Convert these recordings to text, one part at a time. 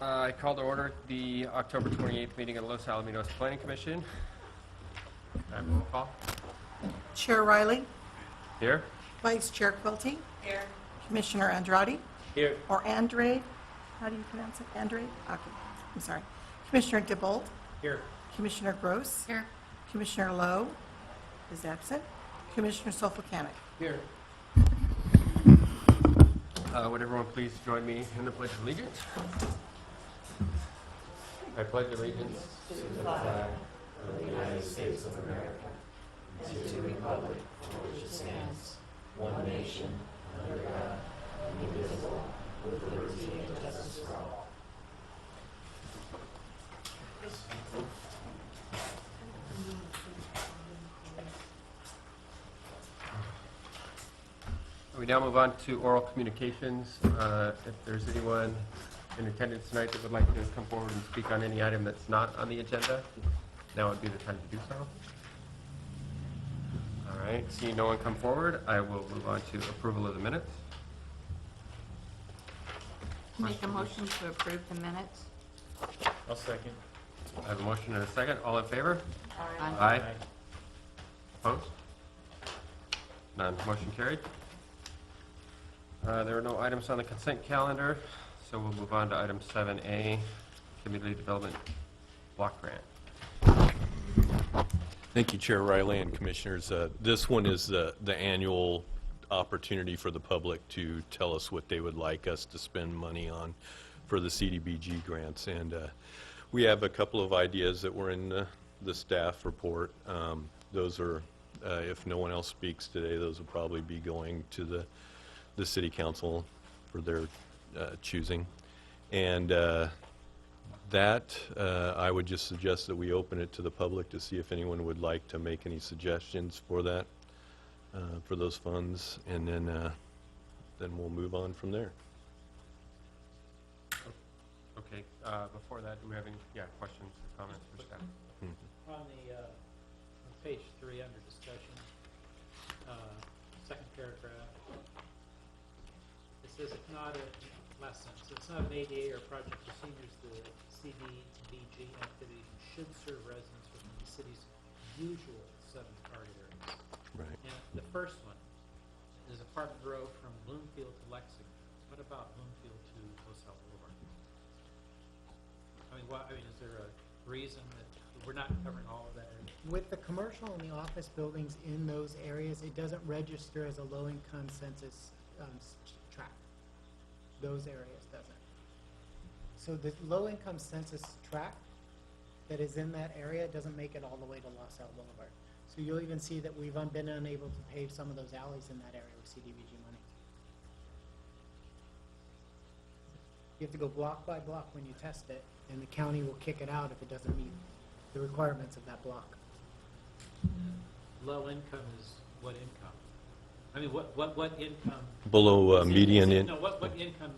I call to order the October 28th meeting of the Los Alamitos Planning Commission. Roll call. Chair Riley, Here. Vice Chair Quilty. Here. Commissioner Andrade, Here. or Andrade, how do you pronounce it? Andrade? Okay, I'm sorry. Commissioner DeBolt, Here. Commissioner Gross. Here. Commissioner Lowe is absent. Commissioner Sofocanic. Here. Would everyone please join me in the Pledge of Allegiance? I pledge allegiance to the flag of the United States of America and to the republic for which it stands, one nation, under God, indivisible, with liberty and justice for all. We now move on to oral communications. If there's anyone in attendance tonight that would like to come forward and speak on any item that's not on the agenda, now would be the time to do so. All right, seeing no one come forward, I will move on to approval of the minutes. Make a motion to approve the minutes. I'll second. I have a motion and a second. All in favor? Aye. Aye. Opposed? None. Motion carried. There are no items on the consent calendar, so we'll move on to item 7A, Community Development Block Grant. Thank you, Chair Riley and Commissioners. This one is the annual opportunity for the public to tell us what they would like us to spend money on for the CDBG grants. And we have a couple of ideas that were in the staff report. Those are, if no one else speaks today, those will probably be going to the City Council for their choosing. And that, I would just suggest that we open it to the public to see if anyone would like to make any suggestions for that, for those funds, and then we'll move on from there. Okay, before that, do we have any questions or comments for staff? On the, on page 3 under discussion, second paragraph, it says it's not a, last sentence, it's not an ADA or project for seniors, the CDBG activities should serve residents within the city's usual 7 target areas. Right. And the first one is Apartment Row from Bloomfield to Lexington. What about Bloomfield to LaSalle Boulevard? Is there a reason that we're not covering all of that area? With the commercial and the office buildings in those areas, it doesn't register as a low-income census tract. Those areas doesn't. So the low-income census tract that is in that area doesn't make it all the way to LaSalle Boulevard. So you'll even see that we've been unable to pave some of those alleys in that area with CDBG money. You have to go block by block when you test it, and the county will kick it out if it doesn't meet the requirements of that block. Low income is what income? I mean, what income? Below median in. No, what income?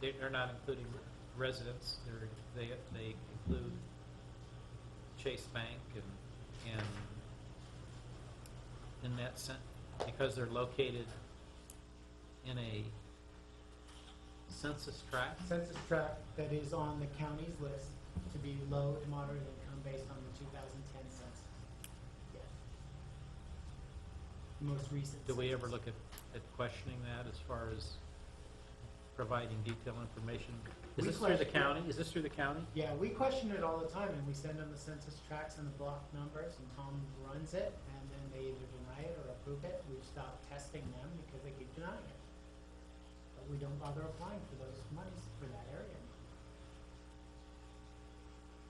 They're not including residents. They include Chase Bank and in that sense, because they're located in a census tract. Census tract that is on the county's list to be low to moderate income based on the 2010 census. Yeah. The most recent. Do we ever census. look at questioning that as far as providing detailed information? Is this through the county? Is this through the county? Yeah, we question it all the time, and we send them the census tracts and the block numbers, and Tom runs it, and then they either deny it or approve it. We've stopped testing them because they keep denying it. But we don't bother applying for those monies for that area.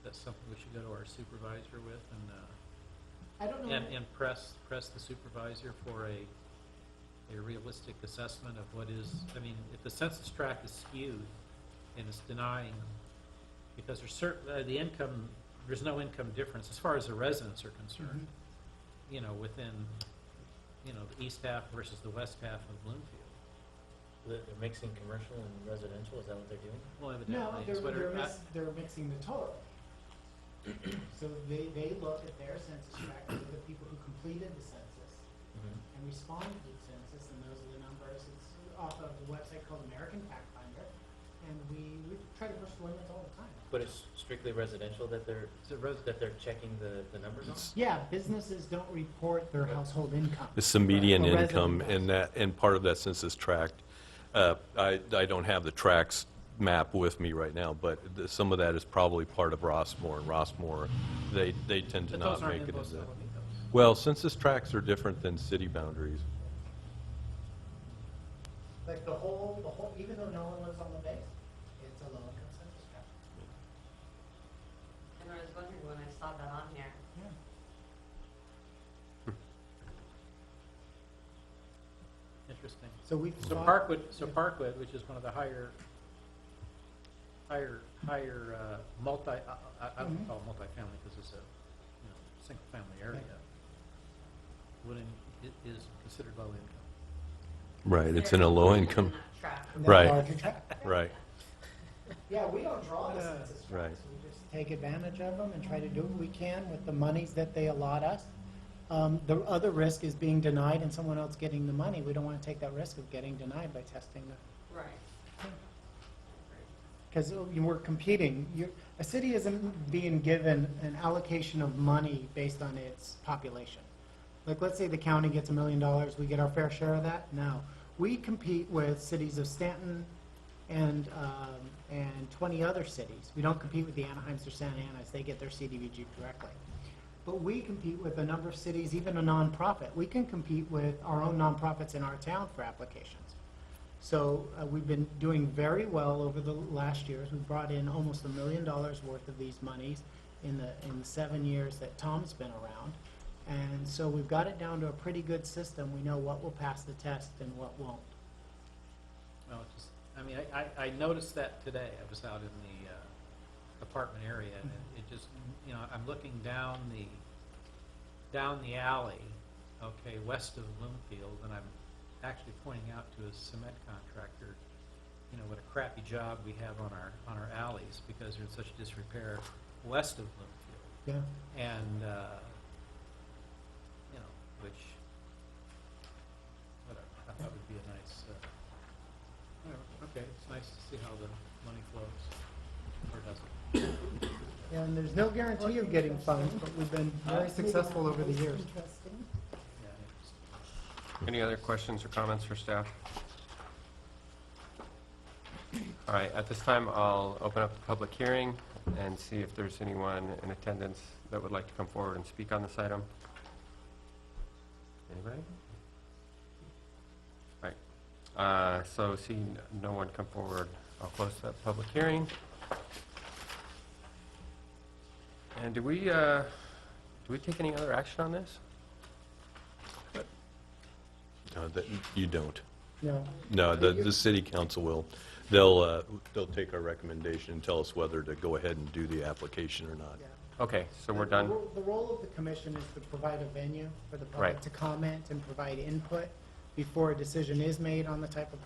That's something we should go to our supervisor with I don't know. and press the supervisor for a realistic assessment of what is. I mean, if the census tract is skewed and it's denying, because there's the income, there's no income difference as far as the residents are concerned. Mm-hmm. You know, within the east half versus the west half of Bloomfield. They're mixing commercial and residential, is that what they're doing? Well, No, evidently, it's what they're mixing the total. So they look at their census tract, those are the people who completed the census and responded to the census, and those are the numbers. It's off of a website called American Fact Finder, and we try to push the limits all the time. But it's strictly residential that they're, that they're checking the numbers on? Yeah, businesses don't report their household income. It's the median A resident income, does. and part of that census tract, I don't have the tracts map with me right now, but some of that is probably part of Rossmore, and Rossmore, they tend to But not those aren't make in it Los as a... Alamitos. Well, census tracts are different than city boundaries. Like the whole, even though no one lives on the base, it's a low-income census tract. And I was wondering when I saw that on here. Yeah. Interesting. So we So Parkwood, which is one of the higher, multi, I wouldn't call it multifamily because it's a, single-family area, is considered low income. Right, it's in a low income, In that track. in that Right. larger tract. right, Yeah, we don't draw the census Right. tracts. We just take advantage of them and try to do what we can with the monies that they allot us. The other risk is being denied and someone else getting the money. We don't want to take that risk of getting denied by testing the, Right. because we're competing. A city isn't being given an allocation of money based on its population. Like, let's say the county gets $1 million, we get our fair share of that? No. We compete with cities of Stanton and 20 other cities. We don't compete with the Anaheims or Santa Anas. They get their CDBG directly. But we compete with a number of cities, even a nonprofit. We can compete with our own nonprofits in our town for applications. So we've been doing very well over the last years. We've brought in almost $1 million worth of these monies in the 7 years that Tom's been around. And so we've got it down to a pretty good system. We know what will pass the test and what won't. Well, it's just, I mean, I noticed that today. I was out in the apartment area, and it just, I'm looking down the alley, okay, west of Bloomfield, and I'm actually pointing out to a cement contractor, what a crappy job we have on our alleys because they're in such disrepair west of Bloomfield. Yeah. And, which, whatever, I thought would be a nice, okay, it's nice to see how the money flows, or doesn't. And there's no guarantee of getting funds, but we've been very successful over the years. Yeah, interesting. Any other questions or comments for staff? All right, at this time, I'll open up the public hearing and see if there's anyone in attendance that would like to come forward and speak on this item. Anybody? All right, so seeing no one come forward, I'll close that public hearing. And do we take any other action on this? No, you don't. No. No, the city council will. They'll take our recommendation and tell us whether to go ahead and do the application or not. Yeah. Okay, so we're done. The role of the commission is to provide a venue for the public Right. to comment and provide input before a decision is made on the type of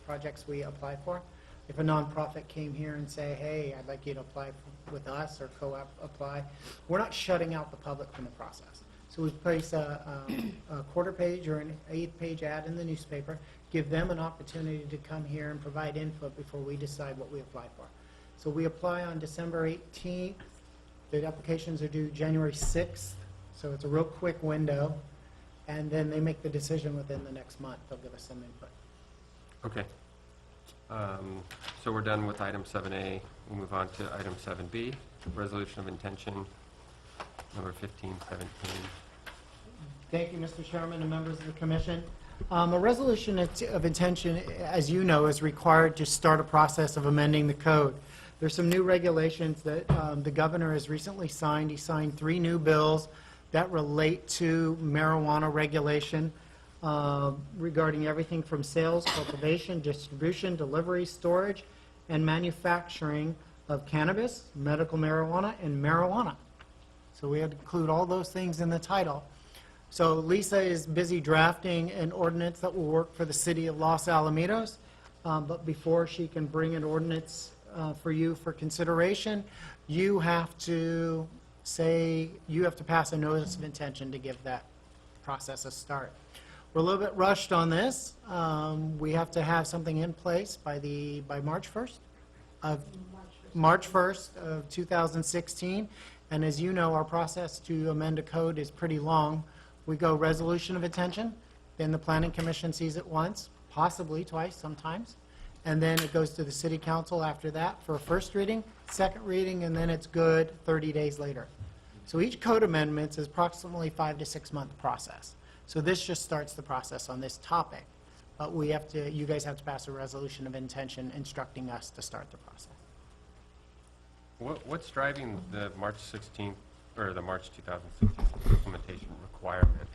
projects we apply for. If a nonprofit came here and say, hey, I'd like you to apply with us or co-apply, we're not shutting out the public from the process. So we place a quarter page or an 8-page ad in the newspaper, give them an opportunity to come here and provide input before we decide what we apply for. So we apply on December 18th. The applications are due January 6th, so it's a real quick window. And then they make the decision within the next month. They'll give us some input. Okay. So we're done with item 7A. We'll move on to item 7B, resolution of intention, number 1517. Thank you, Mr. Chairman and members of the commission. A resolution of intention, as you know, is required to start a process of amending the code. There's some new regulations that the governor has recently signed. He signed 3 new bills that relate to marijuana regulation regarding everything from sales, cultivation, distribution, delivery, storage, and manufacturing of cannabis, medical marijuana, and marijuana. So we had to include all those things in the title. So Lisa is busy drafting an ordinance that will work for the city of Los Alamitos. But before she can bring an ordinance for you for consideration, you have to pass a notice of intention to give that process a start. We're a little bit rushed on this. We have to have something in place by March 1st. of March 1st of 2016. And as you know, our process to amend a code is pretty long. We go resolution of intention, then the Planning Commission sees it once, possibly twice sometimes, and then it goes to the City Council after that for a first reading, second reading, and then it's good 30 days later. So each code amendment is approximately 5 to 6 month process. So this just starts the process on this topic. But we have to, you guys have to pass a resolution of intention instructing us to start the process. What's driving the March 16th, or the March 2016 implementation requirement?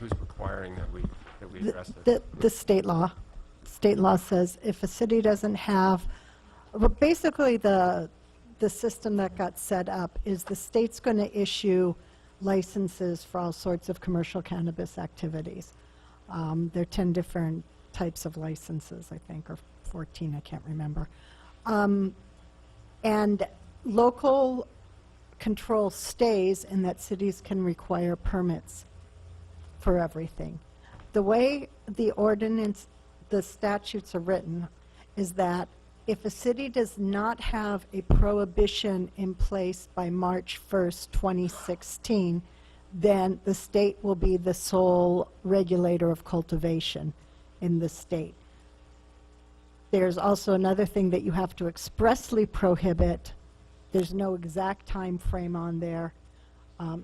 Who's requiring that we address this? The state law. State law says if a city doesn't have, well, basically the system that got set up is the state's going to issue licenses for all sorts of commercial cannabis activities. There are 10 different types of licenses, I think, or 14, I can't remember. And local control stays in that cities can require permits for everything. The way the ordinance, the statutes are written is that if a city does not have a prohibition in place by March 1st, 2016, then the state will be the sole regulator of cultivation in the state. There's also another thing that you have to expressly prohibit. There's no exact time frame on there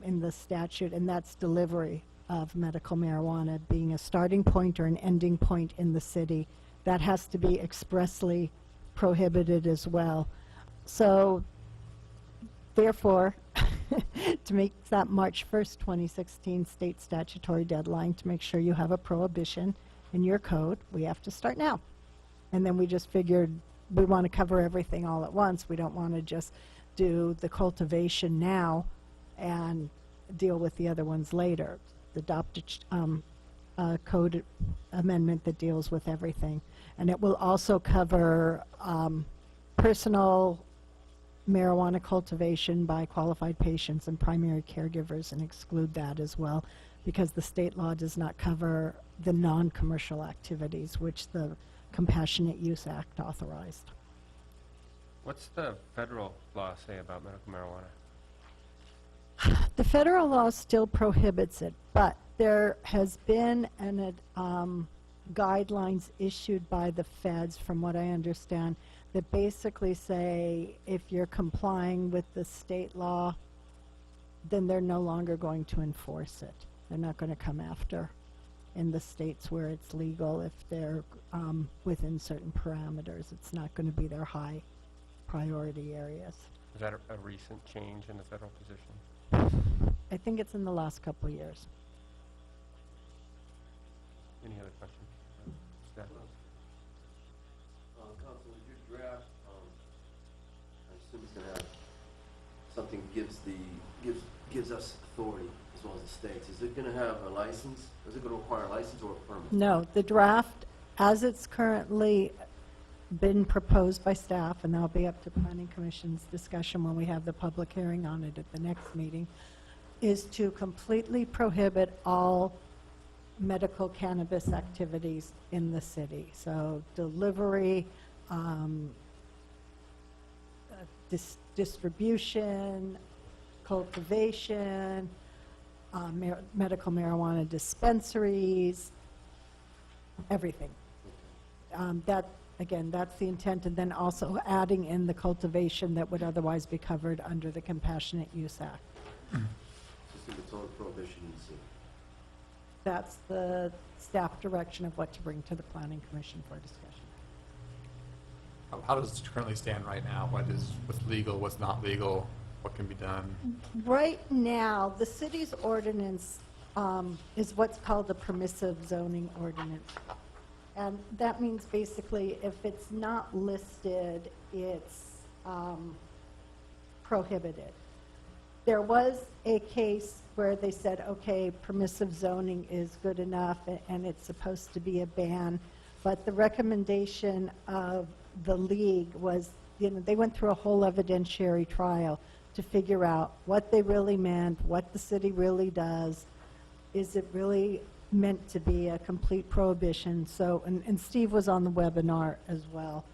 in the statute, and that's delivery of medical marijuana being a starting point or an ending point in the city. That has to be expressly prohibited as well. So therefore, to make that March 1st, 2016 state statutory deadline to make sure you have a prohibition in your code, we have to start now. And then we just figured we want to cover everything all at once. We don't want to just do the cultivation now and deal with the other ones later. Adopt a code amendment that deals with everything. And it will also cover personal marijuana cultivation by qualified patients and primary caregivers and exclude that as well, because the state law does not cover the non-commercial activities which the Compassionate Use Act authorized. What's the federal law say about medical marijuana? The federal law still prohibits it, but there has been an guidelines issued by the feds, from what I understand, that basically say if you're complying with the state law, then they're no longer going to enforce it. They're not going to come after in the states where it's legal if they're within certain parameters. It's not going to be their high priority areas. Is that a recent change in the federal position? I think it's in the last couple of years. Any other questions? Staff? Council, with your draft, I assume it's gonna have something gives us authority as well as the states. Is it gonna have a license? Is it gonna require a license or a permit? No, the draft, as it's currently been proposed by staff, and that'll be up to Planning Commission's discussion when we have the public hearing on it at the next meeting, is to completely prohibit all medical cannabis activities in the city. So delivery, distribution, cultivation, medical marijuana dispensaries, everything. Again, that's the intent, and then also adding in the cultivation that would otherwise be covered under the Compassionate Use Act. Just a total prohibition in the city. That's the staff direction of what to bring to the Planning Commission for discussion. How does it currently stand right now? What's legal, what's not legal, what can be done? Right now, the city's ordinance is what's called the permissive zoning ordinance. And that means basically if it's not listed, it's prohibited. There was a case where they said, okay, permissive zoning is good enough and it's supposed to be a ban, but the recommendation of the league was, they went through a whole evidentiary trial to figure out what they really meant, what the city really does. Is it really meant to be a complete prohibition? So, and Steve was on the webinar as well.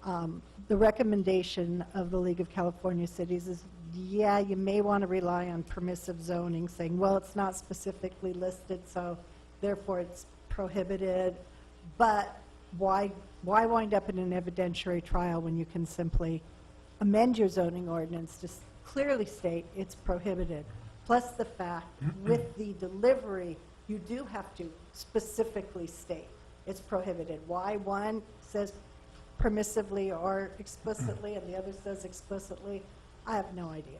The recommendation of the League of California Cities is, yeah, you may want to rely on permissive zoning, saying, well, it's not specifically listed, so therefore it's prohibited. But why wind up in an evidentiary trial when you can simply amend your zoning ordinance to clearly state it's prohibited? Plus the fact, with the delivery, you do have to specifically state it's prohibited. Why one says permissively or explicitly and the other says explicitly, I have no idea.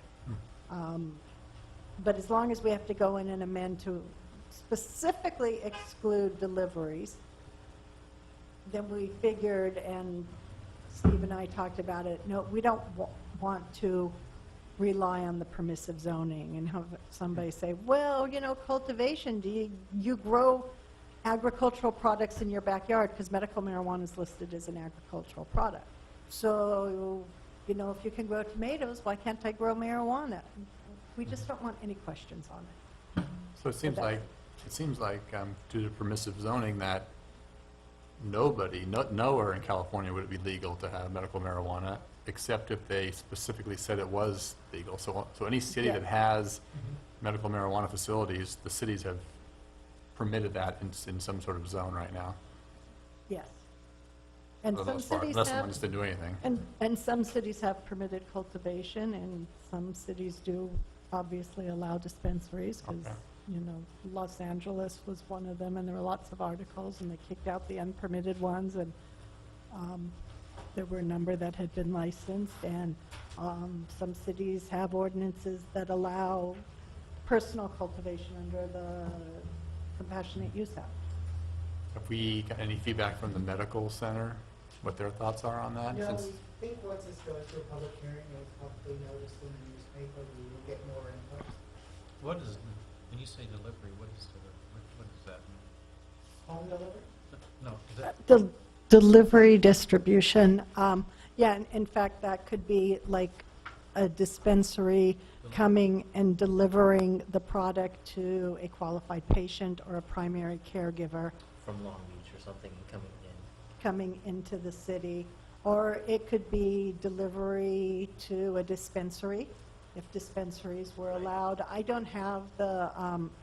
But as long as we have to go in and amend to specifically exclude deliveries, then we figured, and Steve and I talked about it, no, we don't want to rely on the permissive zoning and have somebody say, well, you know, cultivation, do you grow agricultural products in your backyard? Because medical marijuana is listed as an agricultural product. So, you know, if you can grow tomatoes, why can't I grow marijuana? We just don't want any questions on it. So it seems like due to permissive zoning that nowhere in California would it be legal to have medical marijuana, except if they specifically said it was legal. So any city that has medical marijuana facilities, the cities have permitted that in some sort of zone right now. Yes. And For the some most part, cities unless have, someone just didn't do anything. and some cities have permitted cultivation, and some cities do obviously allow dispensaries, because, Okay. you know, Los Angeles was one of them, and there were lots of articles, and they kicked out the unpermitted ones, and there were a number that had been licensed, and some cities have ordinances that allow personal cultivation under the Compassionate Use Act. Have we got any feedback from the medical center, what their thoughts are on that? No, Since- we think once this goes to a public hearing, it's publicly noticed in the newspaper, we will get more input. What is, when you say delivery, what is delivery? What does that mean? Home delivery? No, is that, The delivery, distribution, yeah, in fact, that could be like a dispensary coming and delivering the product to a qualified patient or a primary caregiver From Long Beach or something and coming into the city. Or it could be delivery to a dispensary, if dispensaries were allowed. I don't have the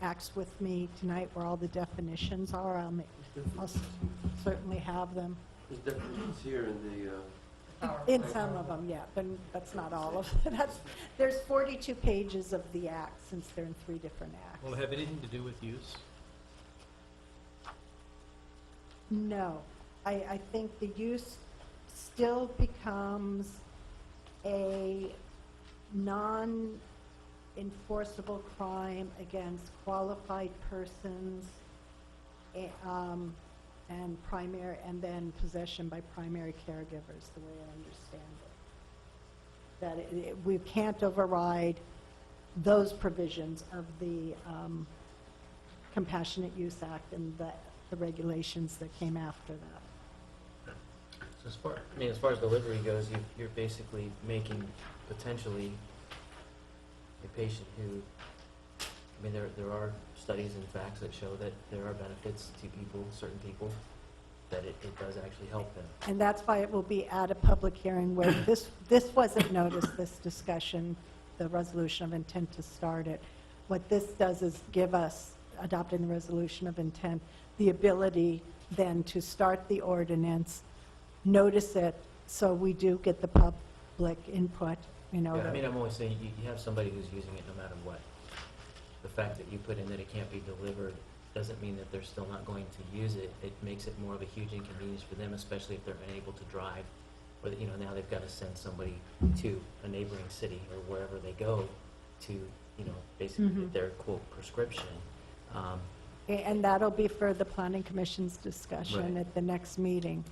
acts with me tonight where all the definitions are. I'll certainly have them. There's definitions here in the, In some of them, yeah, but that's not all of it. There's 42 pages of the act, since they're in 3 different acts. will it have anything to do with use? No, I think the use still becomes a non-enforceable crime against qualified persons and then possession by primary caregivers, the way I understand it. That we can't override those provisions of the Compassionate Use Act and the regulations that came after that. So as far as delivery goes, you're basically making potentially a patient who, I mean, there are studies and facts that show that there are benefits to people, certain people, that it does actually help them. And that's why it will be at a public hearing where this wasn't noticed, this discussion, the resolution of intent to start it. What this does is give us, adopting the resolution of intent, the ability then to start the ordinance, notice it, so we do get the public input, you know. Yeah, I mean, I'm always saying, you have somebody who's using it no matter what. The fact that you put in that it can't be delivered doesn't mean that they're still not going to use it. It makes it more of a huge inconvenience for them, especially if they're unable to drive, or, you know, now they've got to send somebody to a neighboring city or wherever they go to, you know, basically get their, quote, prescription. And that'll be for the Planning Commission's discussion Right. at the next meeting.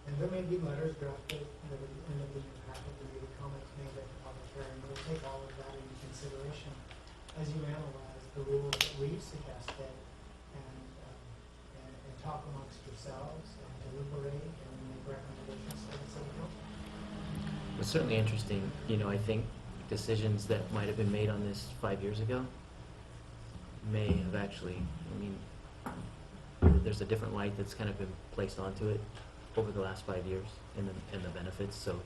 And there may be letters drafted, that would end up in your packet, there may be comments made at the public hearing. We'll take all of that into consideration as you analyze the rules that we've suggested and talk amongst yourselves and deliberate and make recommendations to the city council. It's certainly interesting, you know, I think decisions that might have been made on this 5 years ago may have actually, I mean, there's a different light that's kind of been placed onto it over the last 5 years and the benefits, so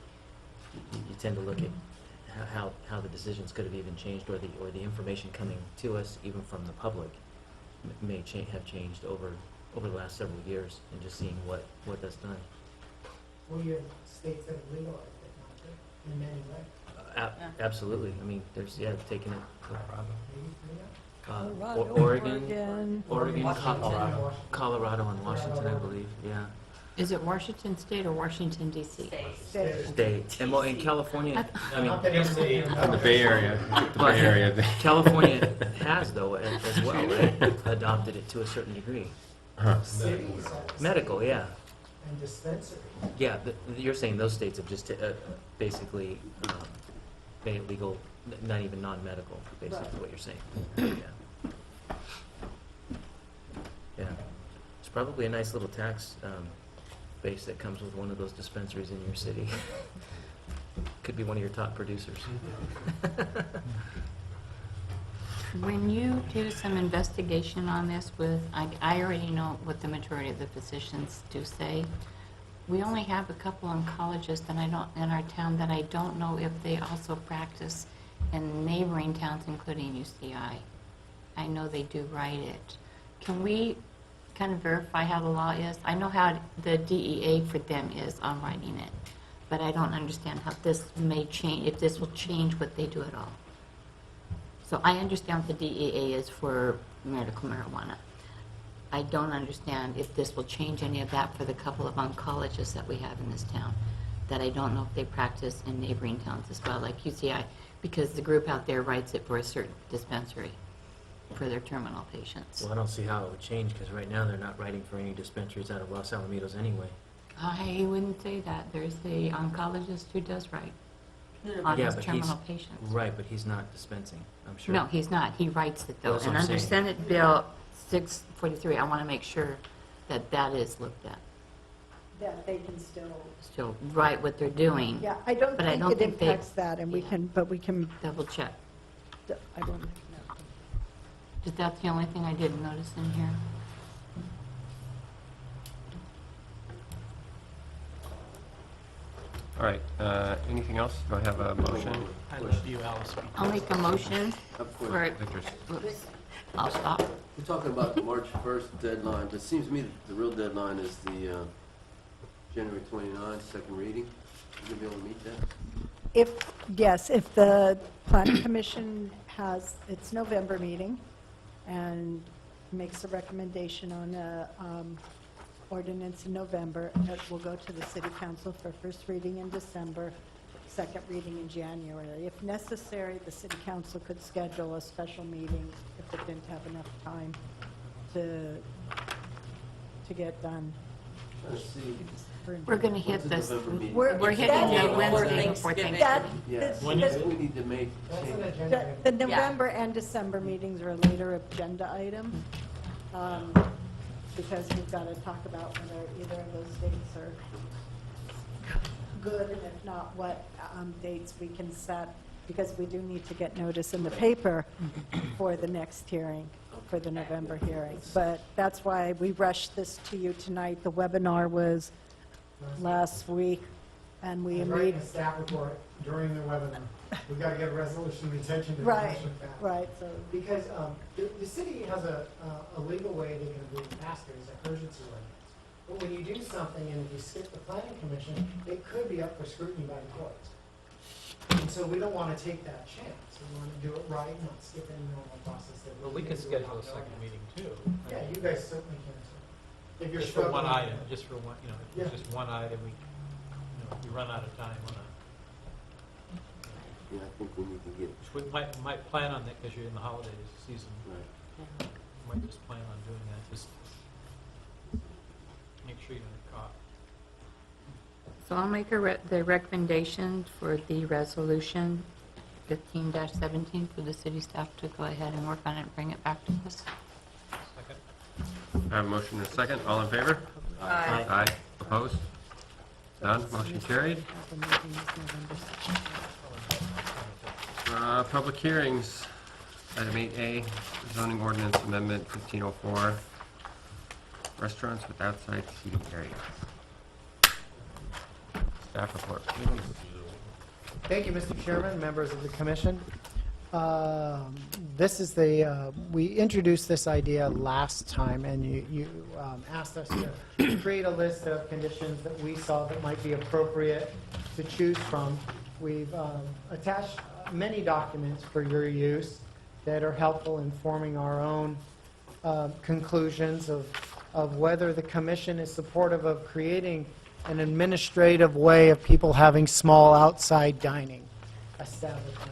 you tend to look at how the decisions could have even changed, or the information coming to us, even from the public, may have changed over the last several years, and just seeing what that's done. Well, you have states that have legalized it, not they? In many ways. Absolutely. I mean, there's, taking it, Colorado, Oregon, Washington. Colorado, and Washington, I believe, yeah. Is it Washington State or Washington DC? State, and well, in California, I mean, Not that it's In the Bay Area, But California California. has, though, as well, right? Adopted it to a certain degree. cities Medical, yeah. and dispensary. Yeah, you're saying those states have just basically made it legal, not even non-medical, basically, what you're saying. Yeah. Yeah. It's probably a nice little tax base that comes with one of those dispensaries in your city. Could be one of your top producers. When you do some investigation on this I already know what the majority of the physicians do say. We only have a couple oncologists in our town that I don't know if they also practice in neighboring towns, including UCI. I know they do write it. Can we kind of verify how the law is? I know how the DEA for them is on writing it, but I don't understand how this may change, if this will change what they do at all. So I understand what the DEA is for medical marijuana. I don't understand if this will change any of that for the couple of oncologists that we have in this town, that I don't know if they practice in neighboring towns as well, like UCI, because the group out there writes it for a certain dispensary for their terminal patients. Well, I don't see how it would change, because right now they're not writing for any dispensaries out of Los Alamitos anyway. I wouldn't say that. There's the oncologist who does write on Yeah, his but terminal patients. Right, but he's not dispensing, I'm sure. No, he's not. He writes it though. That's And what I'm under saying. Senate Bill 643, I want to make sure that that is looked at. That they can Still write what they're doing. yeah, I don't But I think don't it think they- impacts that, and we yeah. can, but we can, Double check. I don't know. Is that the only thing I didn't notice in here? All right, anything else? Do I have a motion? I love you, Alice. I'll make a motion for, Victor's. oops, I'll stop. We're talking about the March 1st deadline, but it seems to me that the real deadline is the January 29th, second reading. You gonna be able to meet that? Yes, if the planning commission has its November meeting and makes a recommendation on a ordinance in November, it will go to the city council for first reading in December, second reading in January. If necessary, the city council could schedule a special meeting if it didn't have enough time to get done. Let's see. We're going to hit When's the this, November meeting? we're hitting That- the Wednesday before That, Thanksgiving. Yes, When is we need to make That's an change. agenda. The item. November and December meetings are a later agenda item, because we've got to talk about whether either of those dates are good, and if not, what dates we can set, because we do need to get notice in the paper for the next hearing, for the November hearing. But that's why we rushed this to you tonight. The webinar was last week, and we I was writing made, a staff report during the webinar. We got to get a resolution of intention to the right, commission back. right, so, Because the city has a legal way they can move faster, it's an urgency ordinance. But when you do something and if you skip the planning commission, it could be up for scrutiny by the courts. And so we don't want to take that chance. We want to do it right, not skip any normal process. that Well, we can do schedule a without second knowing. meeting too. Yeah, you guys certainly can. If you're Just for one struggling- item, just for one, if Yeah. it's just one item, we run out of time on a, Yeah, I think we need to get, we might plan on that because you're in the holiday season. right. Might just plan on doing that, just make sure you don't get caught. So I'll make the recommendation for the resolution 15-17 for the city staff to go ahead and work on it and bring it back to us. Second? I have a motion and a second. All in favor? Aye. Aye. Opposed? None? Motion carried. the meeting is November 6th. Public hearings. Item 8A, zoning ordinance amendment 1504, restaurants with outside seating area. Staff report. Thank you, Mr. Chairman, members of the commission. This is we introduced this idea last time, and you asked us to create a list of conditions that we saw that might be appropriate to choose from. We've attached many documents for your use that are helpful in forming our own conclusions of whether the commission is supportive of creating an administrative way of people having small outside dining establishments.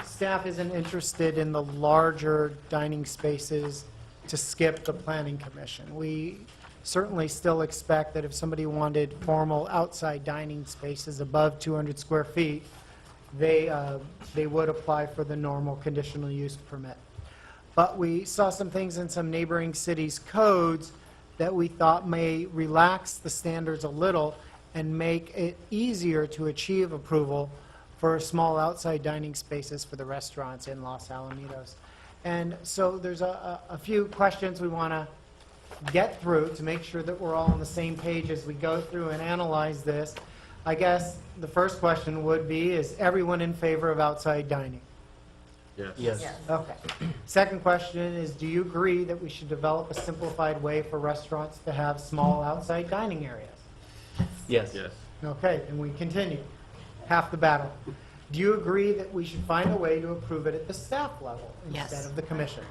Staff isn't interested in the larger dining spaces to skip the planning commission. We certainly still expect that if somebody wanted formal outside dining spaces above 200 square feet, they would apply for the normal conditional use permit. But we saw some things in some neighboring cities' codes that we thought may relax the standards a little and make it easier to achieve approval for small outside dining spaces for the restaurants in Los Alamitos. And so there's a few questions we want to get through to make sure that we're all on the same page as we go through and analyze this. I guess the first question would be, is everyone in favor of outside dining? Yes. Okay. Second question is, do you agree that we should develop a simplified way for restaurants to have small outside dining areas? Yes. Yes. Okay, and we continue. Half the battle. Do you agree that we should find a way to approve it at the staff level Yes. instead of the commission?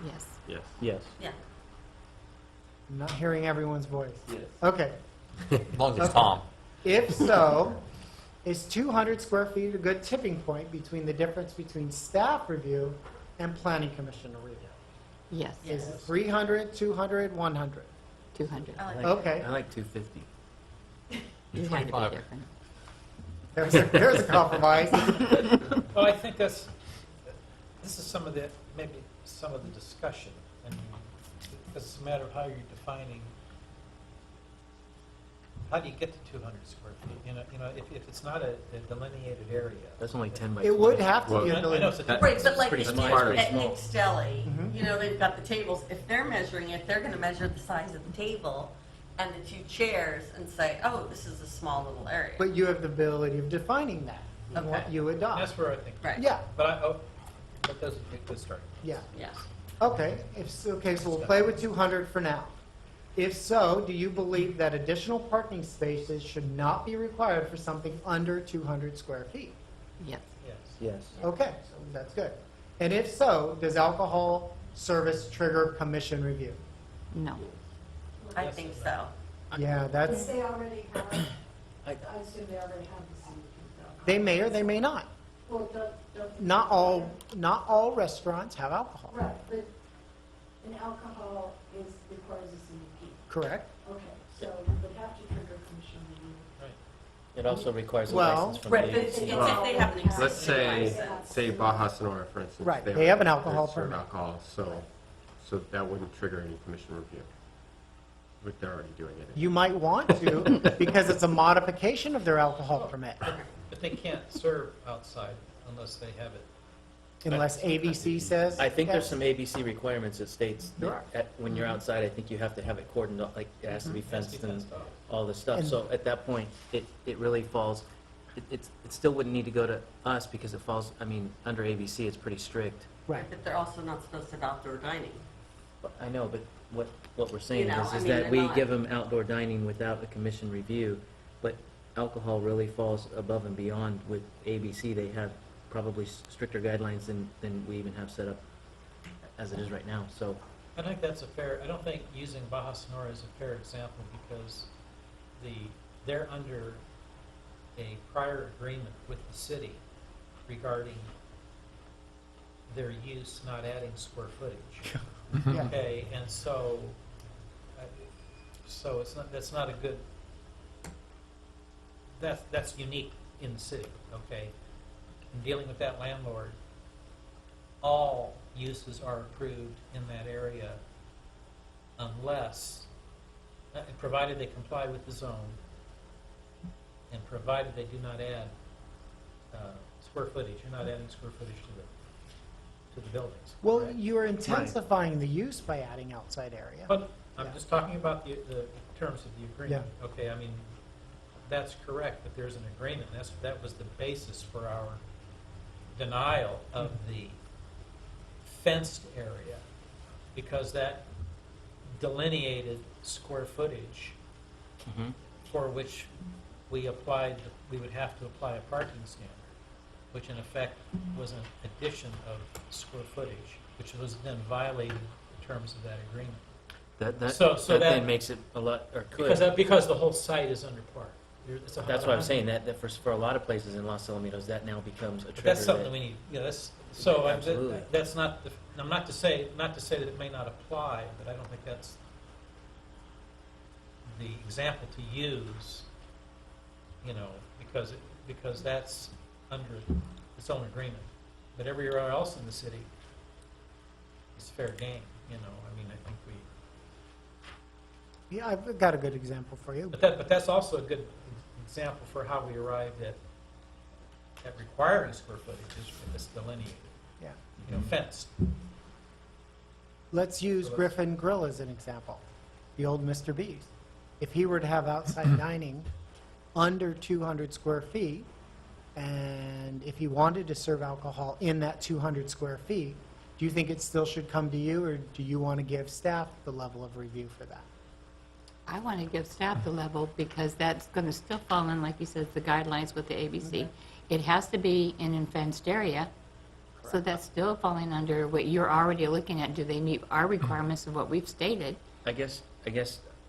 Yes. Yes. Yes. Yeah. I'm not hearing everyone's voice. Yes. Okay. As long as it's Tom. If so, is 200 square feet a good tipping point between the difference between staff review and planning commission review? Yes. Is it 300, 200, 100? 200. I like Okay. I like 250. You had to be 25. different. There's a compromise. Well, I think this is some of the, maybe some of the discussion, and it's a matter of how you're defining, how do you get to 200 square feet? You know, if it's not a delineated area. That's only 10 by 20. It would have to Well, be a I know building. it's a That- Right, but like pretty at small. Pretty small. Nick's Deli, Mhm. you know, they've got the tables, if they're measuring it, they're gonna measure the size of the table and the two chairs and say, oh, this is a small little area. But you have the ability of defining that and what Okay. you adopt. That's where I think. Right. Yeah, But that doesn't be a good start. yeah. Yes. Okay, okay, so we'll play with 200 for now. If so, do you believe that additional parking spaces should not be required for something under 200 square feet? Yes. Yes. Yes. Okay, so that's good. And if so, does alcohol service trigger commission review? No. I think so. Yeah, that's, They already have, I- I assume they already have the CUP though. they may or they may not. Well, don't. Not all restaurants have alcohol, Right, but an alcohol requires a CUP. correct? Okay, so you would have to trigger commission review. It also requires a Well- license from Right, the but it's agency. if they have an existing Let's license. say Baja Sonora, for instance. Right, they have an alcohol they serve permit. alcohol, so that wouldn't trigger any commission review. But they're already doing it. You might want to, because it's a modification of their alcohol permit, But they can't serve outside unless they have it. unless ABC says. I think there's yes. some ABC requirements that states There are. that when you're outside, I think you have to have it cordoned off, like it has to be It has to fenced be and fenced off. all this stuff. And- So at that point, it really falls, it still wouldn't need to go to us because it falls, I mean, under ABC, it's pretty strict. Right. But they're also not supposed to have outdoor dining. But I know, but what we're saying know, is I mean, that they're we not- give them outdoor dining without a commission review, but alcohol really falls above and beyond with ABC. They have probably stricter guidelines than we even have set up as it is right now, so. I think that's a fair, I don't think using Baja Sonora is a fair example because they're under a prior agreement with the city regarding their use not adding square footage. Yeah. Okay, and so it's not, that's not a good, that's unique in the city, okay? In dealing with that landlord, all uses are approved in that area unless, provided they comply with the zone, and provided they do not add square footage, you're not adding square footage to the buildings. Well, correct? you're intensifying the use by adding outside area. But I'm Yeah. just talking about the terms of the agreement. Okay, I mean, that's correct, but there's an agreement. That was the basis for our denial of the fenced area, because that delineated square footage Mhm. for which we would have to apply a parking standard, which in effect was an addition of square footage, which was then violated in terms of that agreement. So That that- then makes it a lot, or could. Because the whole site is under park. That's why I'm saying that for a lot of places in Los Alamitos, that now becomes a But trigger. that's something that- we need, so Absolutely. that's not, I'm not to say that it may not apply, but I don't think that's the example to use, because that's under its own agreement. But everywhere else in the city is fair game, I think Yeah, I've got a good example for you. but that's also a good example for how we arrived at requiring square footage is when it's delineated, Yeah. fenced. Let's use Griffin Grill as an example, the old Mr. B's. If he were to have outside dining under 200 square feet, and if he wanted to serve alcohol in that 200 square feet, do you think it still should come to you, or do you want to give staff the level of review for that? I want to give staff the level because that's going to still fall in, like you said, the guidelines with the ABC. It has to be in a fenced area, so that's still falling under what you're already looking at. Do they meet our requirements of what we've stated? I guess.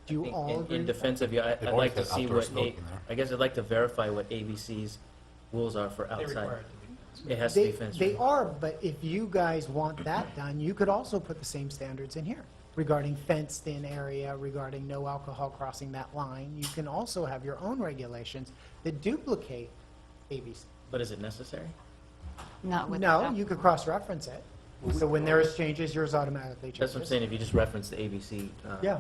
Do you all agree In with that? defense of you, They've I'd always like to had see outdoor what, smoking there. I guess I'd like to verify what ABC's rules are for They outside. require it to be fenced. It has to be fenced. They right? are, but if you guys want that done, you could also put the same standards in here regarding fenced-in area, regarding no alcohol crossing that line. You can also have your own regulations that duplicate ABC. But is it necessary? Not with No, the- you could cross-reference it. So when there is changes, yours automatically changes. That's what I'm saying, if you just reference the ABC. Yeah.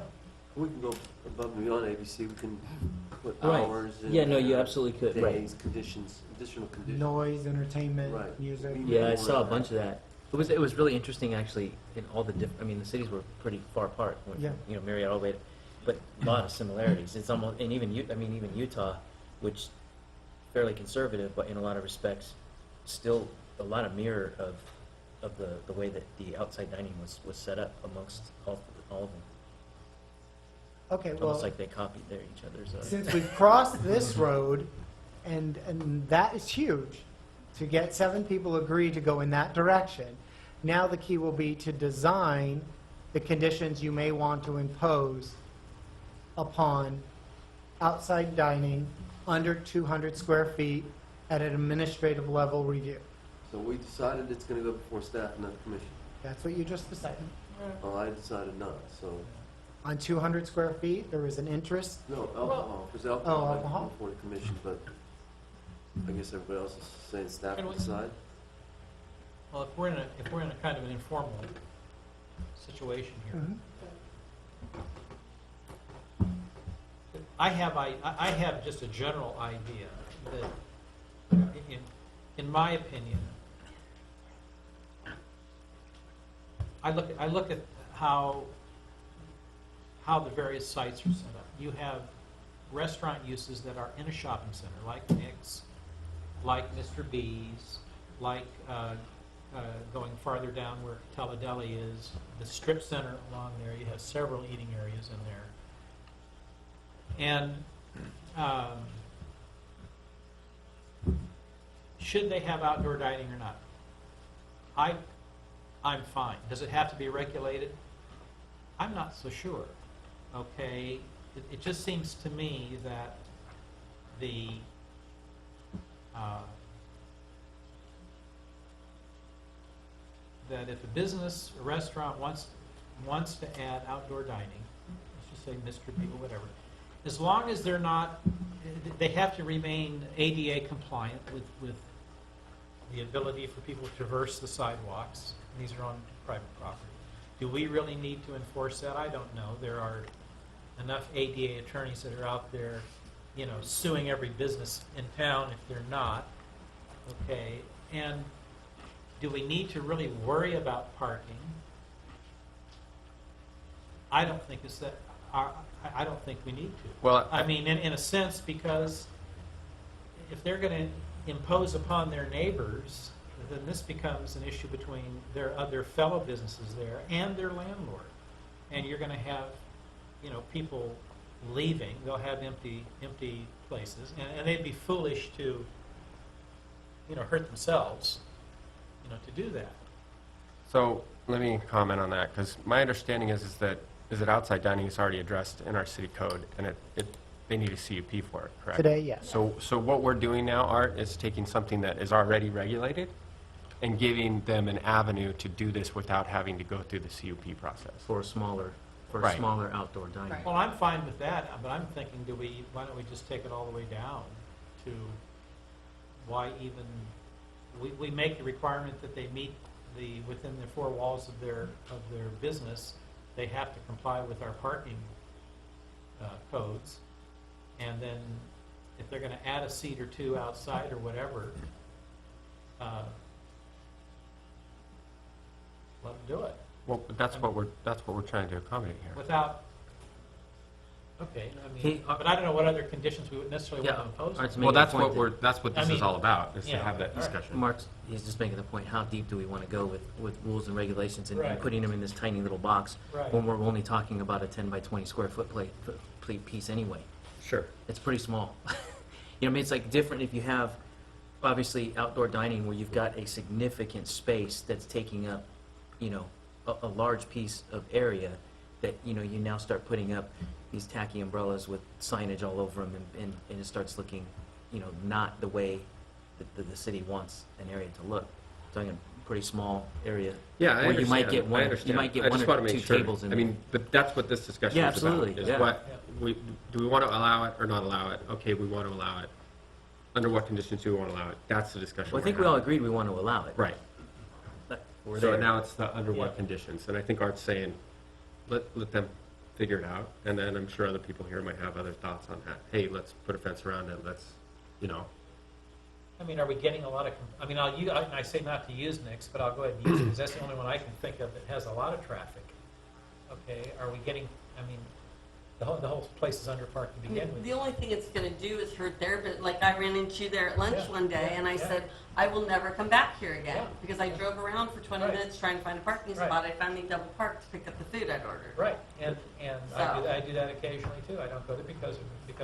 We can go above and beyond ABC, we can put Right. hours and. Yeah, no, you absolutely could, right. Days, conditions, additional conditions. Noise, entertainment, Right. music. Yeah, I saw a bunch of that. It was really interesting, actually, in all the the cities were pretty far apart. Went from, Yeah. Marriott all the way, but a lot of similarities. It's almost, and even even Utah, which fairly conservative, but in a lot of respects, still a lot of mirror of the way that the outside dining was set up amongst all of them. Okay, Almost well, like they copied each other's. since we've crossed this road, and that is huge, to get 7 people agree to go in that direction, now the key will be to design the conditions you may want to impose upon outside dining under 200 square feet at an administrative level review. So we decided it's gonna go before staff and not the commission. That's what you just decided. Well, I decided not, so, On 200 square feet, there is an interest. no, alcohol, because alcohol had to alcohol. come before the commission, but I guess everybody else is saying staff Can will we- decide. Well, if we're in a kind of an informal situation here, I have just a general idea that, in my opinion, I look at how the various sites are set up. You have restaurant uses that are in a shopping center, like Nick's, like Mr. B's, like going farther down where Teledeli is, the strip center along there. You have several eating areas in there. And should they have outdoor dining or not? I'm fine. Does it have to be regulated? I'm not so sure. Okay, it just seems to me that that if a business, a restaurant wants to add outdoor dining, let's just say Mr. B or whatever, as long as they're not, they have to remain ADA compliant with the ability for people to traverse the sidewalks. These are on private property. Do we really need to enforce that? I don't know. There are enough ADA attorneys that are out there, suing every business in town if they're not. Okay, and do we need to really worry about parking? I don't think it's that. I don't think we need to. Well, I mean, in a sense, because if they're going to impose upon their neighbors, then this becomes an issue between their other fellow businesses there and their landlord. And you're going to have, people leaving. They'll have empty places, and they'd be foolish to, hurt themselves, to do that. So let me comment on that, because my understanding is that outside dining is already addressed in our city code, and they need a CUP for it, correct? Today, yes. So what we're doing now, Art, is taking something that is already regulated and giving them an avenue to do this without having to go through the CUP process. For a smaller Right. outdoor dining. Right. Well, I'm fine with that, but I'm thinking, why don't we just take it all the way down to why even, we make the requirement that they meet within the four walls of their business, they have to comply with our parking codes. And then if they're gonna add a seat or two outside or whatever, let them do it. Well, but that's what we're trying to accommodate here. Without, okay, I mean, He- but I don't know what other conditions we would necessarily want Yeah, to impose. Art's Well, making a point that's what I this is mean, all about, is to yeah, have that all right. discussion. Mark's, he's just making the point, how deep do we want to go with rules and regulations and Right. putting them in this tiny little box Right. when we're only talking about a 10 by 20 square foot plate piece anyway? Sure. It's pretty small. I mean, it's like different if you have, obviously, outdoor dining where you've got a significant space that's taking up, a large piece of area that, you now start putting up these tacky umbrellas with signage all over them, and it starts looking, not the way that the city wants an area to look. Talking a pretty small area. Yeah, I where you might understand. get I one, understand. you might get I one just or wanna make two sure. tables in I there. mean, but that's what this discussion Yeah, is about. absolutely, Is yeah. what do we want to allow it or not allow it? Okay, we want to allow it. Under what conditions do we want to allow it? That's the discussion. Well, I think we're we all having. agreed we want to allow it. Right. We're So there. now it's the under what Yeah. conditions, and I think Art's saying, let them figure it out, and then I'm sure other people here might have other thoughts on that. Hey, let's put a fence around it, let's, I mean, are we getting a lot of, I say not to use Nick's, but I'll go ahead and use it, because that's the only one I can think of that has a lot of traffic. Okay, are we getting, the whole place is underparked to begin with. The only thing it's gonna do is hurt there, but like I ran into you there at lunch Yeah, one day yeah, and I yeah. said, I will never come back here again. Yeah, Because I drove around for 20 Right. minutes trying to find a parking Right. spot. I finally double parked to pick up the food I'd ordered. Right, and So- I do that occasionally too. I don't go there because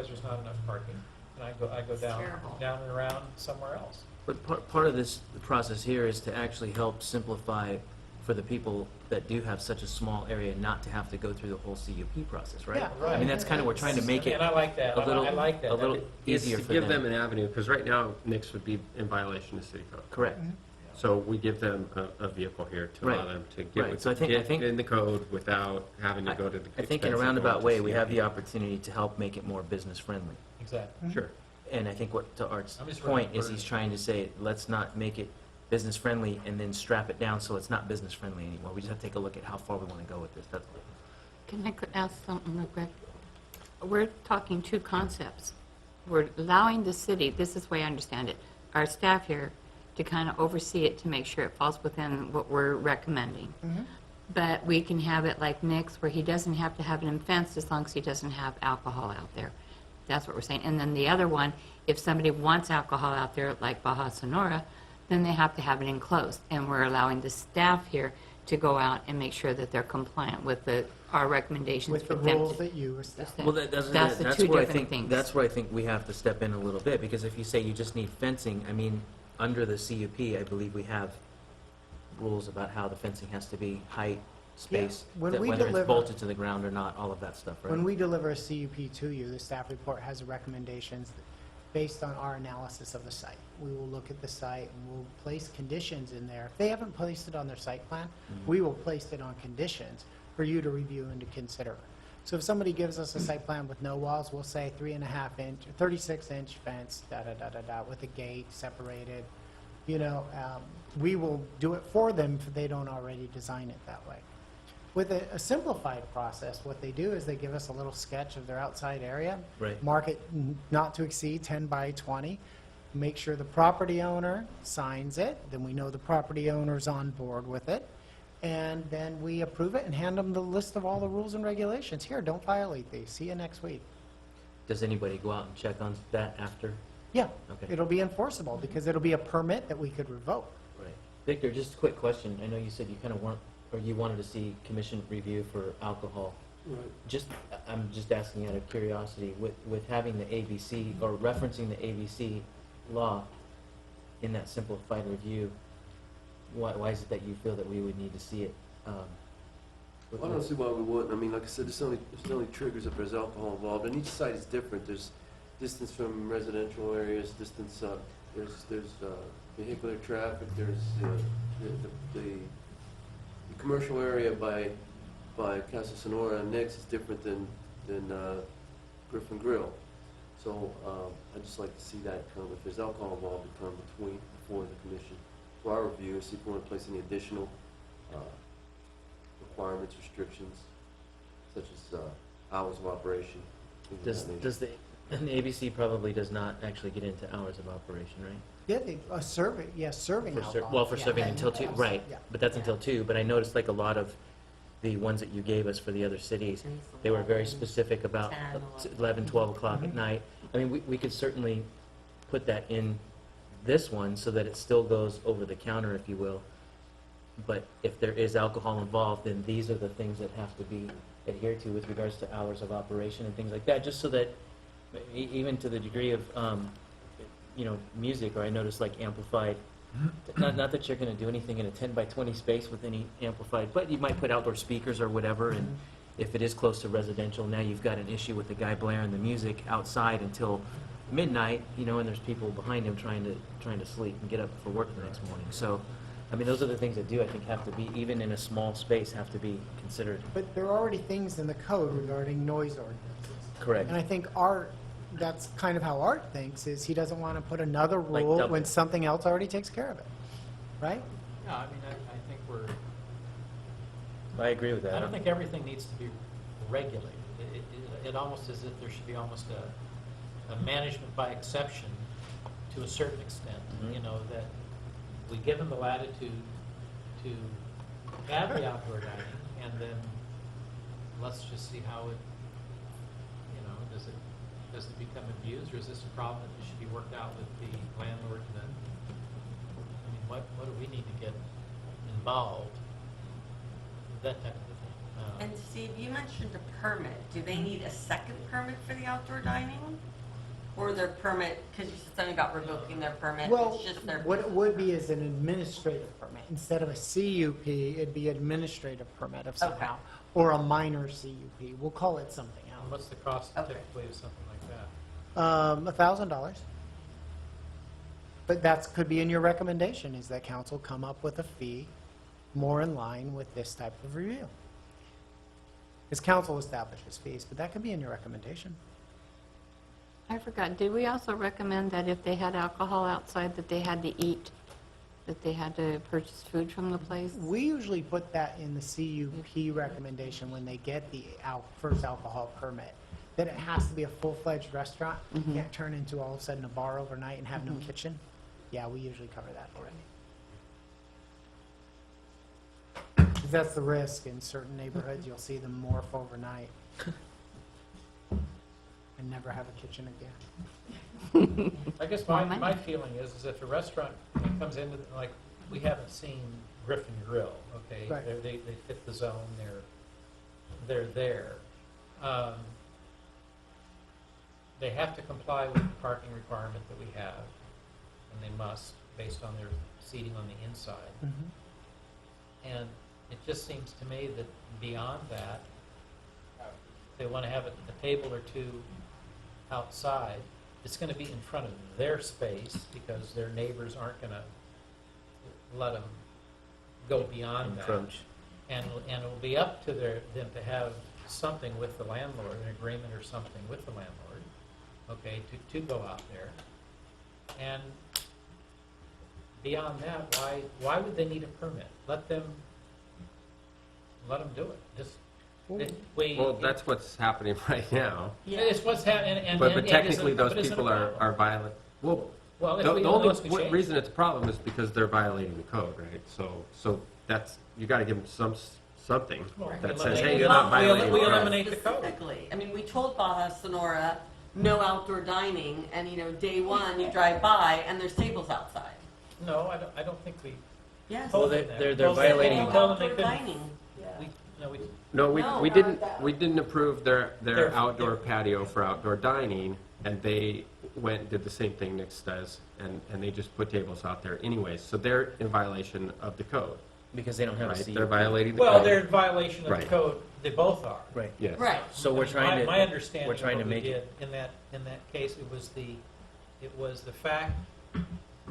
there's not enough parking, and I go down terrible. and around somewhere else. But part of this process here is to actually help simplify for the people that do have such a small area not to have to go through the whole CUP process, right? Yeah, right. I mean, that's kind of, we're trying to make it And I like that. a little, I like that. a little it's easier to for give them them. an avenue, because right now, Nick's would be in violation of city code. Correct. So we give them a vehicle here to allow Right. them to Right. get So I think- in the code without having to go to the I think in a expense of roundabout going to way, we have CUP. the opportunity to help make it more business friendly. Exactly. Sure. And I think what, to Art's I'm just point, running is he's trying to say, let's not make it business friendly and then strap it down so it's not business friendly anymore. We just have to take a look at how far we want to go with this, that's all. Can I ask something real quick? We're talking two concepts. We're allowing the city, this is the way I understand it, our staff here to kind of oversee it to make sure it falls within what we're recommending. But we can have it like Nick's, where he doesn't have to have it fenced as long as he doesn't have alcohol out there. That's what we're saying. And then the other one, if somebody wants alcohol out there, like Baja Sonora, then they have to have it enclosed. And we're allowing the staff here to go out and make sure that they're compliant with our recommendations With for the them rules to. that you established. Well, That's the that's two where I different think, things. that's where I think we have to step in a little bit, because if you say you just need fencing, I mean, under the CUP, I believe we have rules about how the fencing has to be, height, space, when that we whether it's deliver- bolted to the ground or not, all of that stuff, right? When we deliver a CUP to you, the staff report has recommendations based on our analysis of the site. We will look at the site and we'll place conditions in there. If they haven't placed it on their site plan, we will place it on conditions for you to review and to consider. So if somebody gives us a site plan with no walls, we'll say 3.5 inch, 36-inch fence, da-da-da-da-da, with a gate separated. We will do it for them if they don't already design it that way. With a simplified process, what they do is they give us a little sketch of their outside area. Right. Mark it not to exceed 10 by 20. Make sure the property owner signs it, then we know the property owner's on board with it. and then we approve it and hand them the list of all the rules and regulations. Here, don't violate these. See you next week. Does anybody go out and check on that after? Yeah, Okay. it'll be enforceable because it'll be a permit that we could revoke. Right. Victor, just a quick question. I know you said you kind of want, or you wanted to see commission review for alcohol. Just, I'm just asking out of curiosity, with having the ABC, or referencing the ABC law in that simplified review, why is it that you feel that we would need to see it? I don't see why we wouldn't. I mean, like I said, there's only triggers if there's alcohol involved, and each site is different. There's distance from residential areas, distance, there's vehicular traffic, there's the commercial area by Casa Sonora and Nix is different than Griffin Grill. So I'd just like to see that come, if there's alcohol involved, to come before the commission for our review, and see if we want to place any additional requirements, restrictions, such as hours of operation. things of that nature. Does the, and the ABC probably does not actually get into hours of operation, right? Yeah, serving For alcohol. well, for Yeah, serving that- until 2, yes, right, yeah. but that's until 2, but I noticed like a lot of the ones that you gave us for the other cities, they were very specific about 11, 12 o'clock at night. I mean, we could certainly put that in this one so that it still goes over the counter, if you will. But if there is alcohol involved, then these are the things that have to be adhered to with regards to hours of operation and things like that, just so that, even to the degree of, music, or I noticed like amplified, not that you're gonna do anything in a 10 by 20 space with any amplified, but you might put outdoor speakers or whatever, and if it is close to residential, now you've got an issue with the guy blaring the music outside until midnight, and there's people behind him trying to sleep and get up for work the next morning. So, I mean, those are the things that I think have to be, even in a small space, have to be considered. But there are already things in the code regarding noise ordinances. Correct. And I think that's kind of how Art thinks, is he doesn't want to put another Like rule double. when something else already takes care of it, right? No, I mean, I think I agree with that. I don't think everything needs to be regulated. It almost is if there should be almost a management by exception to a certain extent, Mhm. That we give them the latitude to have the outdoor dining, and then let's just see how it, does it become abused, or is this a problem that should be worked out with the landlord then? I mean, what do we need to get involved? That type of thing. And Steve, you mentioned a permit. Do they need a second permit for the outdoor dining? Or their permit, because you said something about revoking their permit, Well, it's just their. what it would be is an administrative permit. Instead of a CUP, it'd be administrative permit of some Okay. kind, or a minor CUP. We'll call it something And else. what's the cost Okay. typically of something like that? $1,000. But that could be in your recommendation, is that council come up with a fee more in line with this type of review. Because council establishes fees, but that could be in your recommendation. I forgot, did we also recommend that if they had alcohol outside, that they had to eat, that they had to purchase food from the place? We usually put that in the CUP recommendation when they get the first alcohol permit, that it has to be a full-fledged restaurant. You Mhm. can't turn into all of a sudden a bar overnight and have no kitchen. Yeah, we usually cover that already. 'Cause that's the risk in certain neighborhoods, you'll see them morph overnight and never have a kitchen again. I guess Well, my feeling is if a restaurant comes into, like, we haven't seen Griffin Grill, okay? Right. They fit the zone, they're there. They have to comply with the parking requirement that we have, and they must, based on their seating on the inside. And it just seems to me that beyond that, they want to have a table or two outside. It's going to be in front of their space because their neighbors aren't going to let them go beyond that. Encroach. And it will be up to them to have something with the landlord, an agreement or something with the landlord, okay, to go out there. And beyond that, why would they need a permit? Let them do it. Just, Well, that's what's happening right now. it's what's happening, But technically, those people are are violating, well, Well, the if we, only unless we change. reason it's a problem is because they're violating the code, right? So that's, you gotta give them something Right. that We says, eliminate- hey, you're not we violating. we the code. eliminate the code. Specifically, I mean, we told Baja Sonora, no outdoor dining, and, day one, you drive by, and there's tables outside. No, I don't think we Yes. told Well, them that. they're We told them- violating- we No told them they outdoor couldn't. dining. We- No, we, No, No. we didn't approve their Their- outdoor patio for outdoor dining, and they went and did the same thing Nick's does, and they just put tables out there anyways, so they're in violation of the code, Because they don't have a right? CUP. They're violating the code. well, they're in violation of the Right. code. They both are. Right. Yes. Right. So we're trying to. My understanding we're of trying what to we make did it. in that case, it was the fact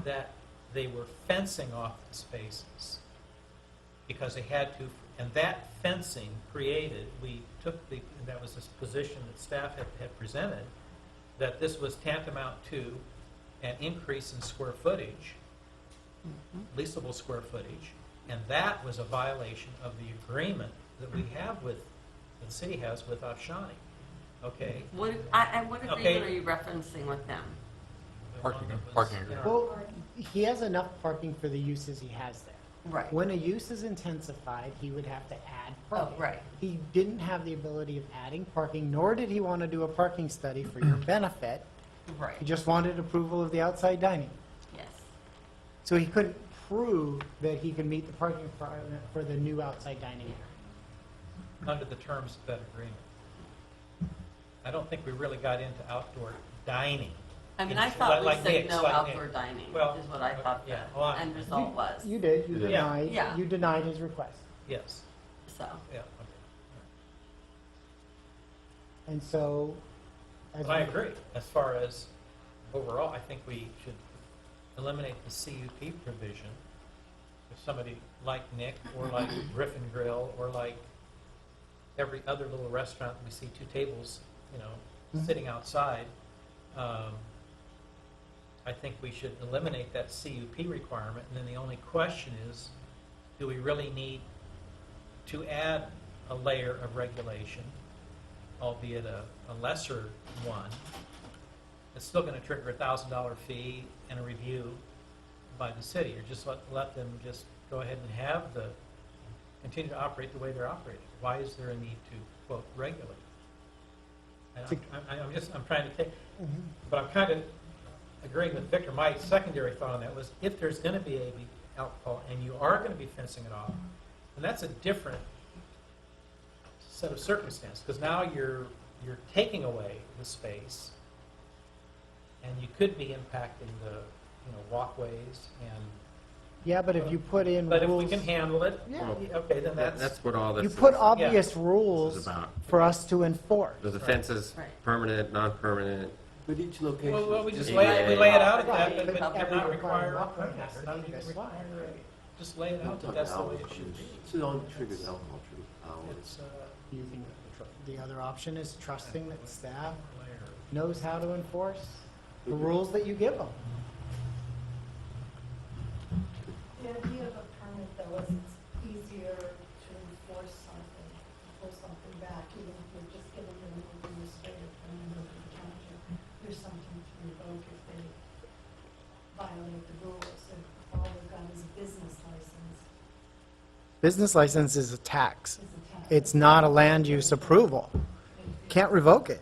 that they were fencing off the spaces because they had to, and that fencing created, we took that was this position that staff had presented, that this was tantamount to an increase in square footage, leasable square footage, and that was a violation of the agreement that we have with, the city has with Afshani. Okay? What agreement Okay. are you referencing with them? The Parking- one that was parking in agreement. our- Well, he has enough parking for the uses he has there. Right. When a use is intensified, he would have to add parking. Oh, right. He didn't have the ability of adding parking, nor did he want to do a parking study for your benefit. Right, He just wanted approval of the outside dining. yes. So he couldn't prove that he could meet the parking requirement for the new outside dining area. under the terms of that agreement. I don't think we really got into outdoor dining. I mean, I thought we Like said Nick's, no like outdoor Nick. dining, Well, is what I thought yeah, the well, end result was. You did, you You did. denied, Yeah. you denied his request. Yes, So, yeah, okay. And so. as But I we- agree, as far as overall, I think we should eliminate the CUP provision. If somebody like Nick, or like Griffin Grill, or like every other little restaurant, we see two tables, sitting outside, I think we should eliminate that CUP requirement, and then the only question is, do we really need to add a layer of regulation, albeit a lesser one? It's still gonna trigger a $1,000 fee and a review by the city, or just let them just go ahead and continue to operate the way they're operating. Why is there a need to, quote, regulate? And I'm trying to take, but I'm kind of agreeing with Victor. My secondary thought on that was, if there's gonna be AV alcohol and you are gonna be fencing it off, then that's a different set of circumstances, because now you're taking away the space, and you could be impacting the, walkways, and, Yeah, but if you put in but if we rules, can handle it, Yeah. okay, then that's. That's what all this you is. put obvious rules about. for us to enforce. So the fence is Right. permanent, non-permanent. With each location. Well, we just Yeah. lay it out at that, Right, but but they're every not required, requirement has to they're not be even this required. way. Just lay it out that that's the way it should be. It only triggers alcohol, It's, You can, the other option is trusting that staff layer. knows how to enforce the rules that you give them. The idea of a permit, though, is it's easier to enforce something, pull something back, even if you're just giving them an administrative permit over the counter. There's something to revoke if they violate the rules, and all they've got is a business license, Business license is a tax. is a tax. It's not a land use approval. Can't revoke it.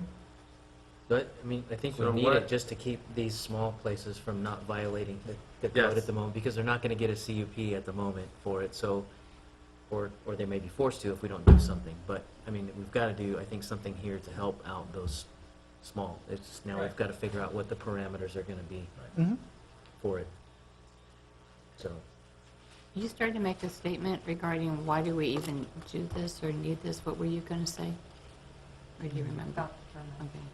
But, I mean, I think we So need what- it just to keep these small places from not violating the code Yes. at the moment, because they're not gonna get a CUP at the moment for it, so, or they may be forced to if we don't do something. But, I mean, we've gotta do, I think, something here to help out those small. It's, now we've Right. gotta figure out what the parameters are gonna be Mhm. for it. So, You started to make a statement regarding why do we even do this or need this? What were you going to say? Or do you remember? About the permit. Okay.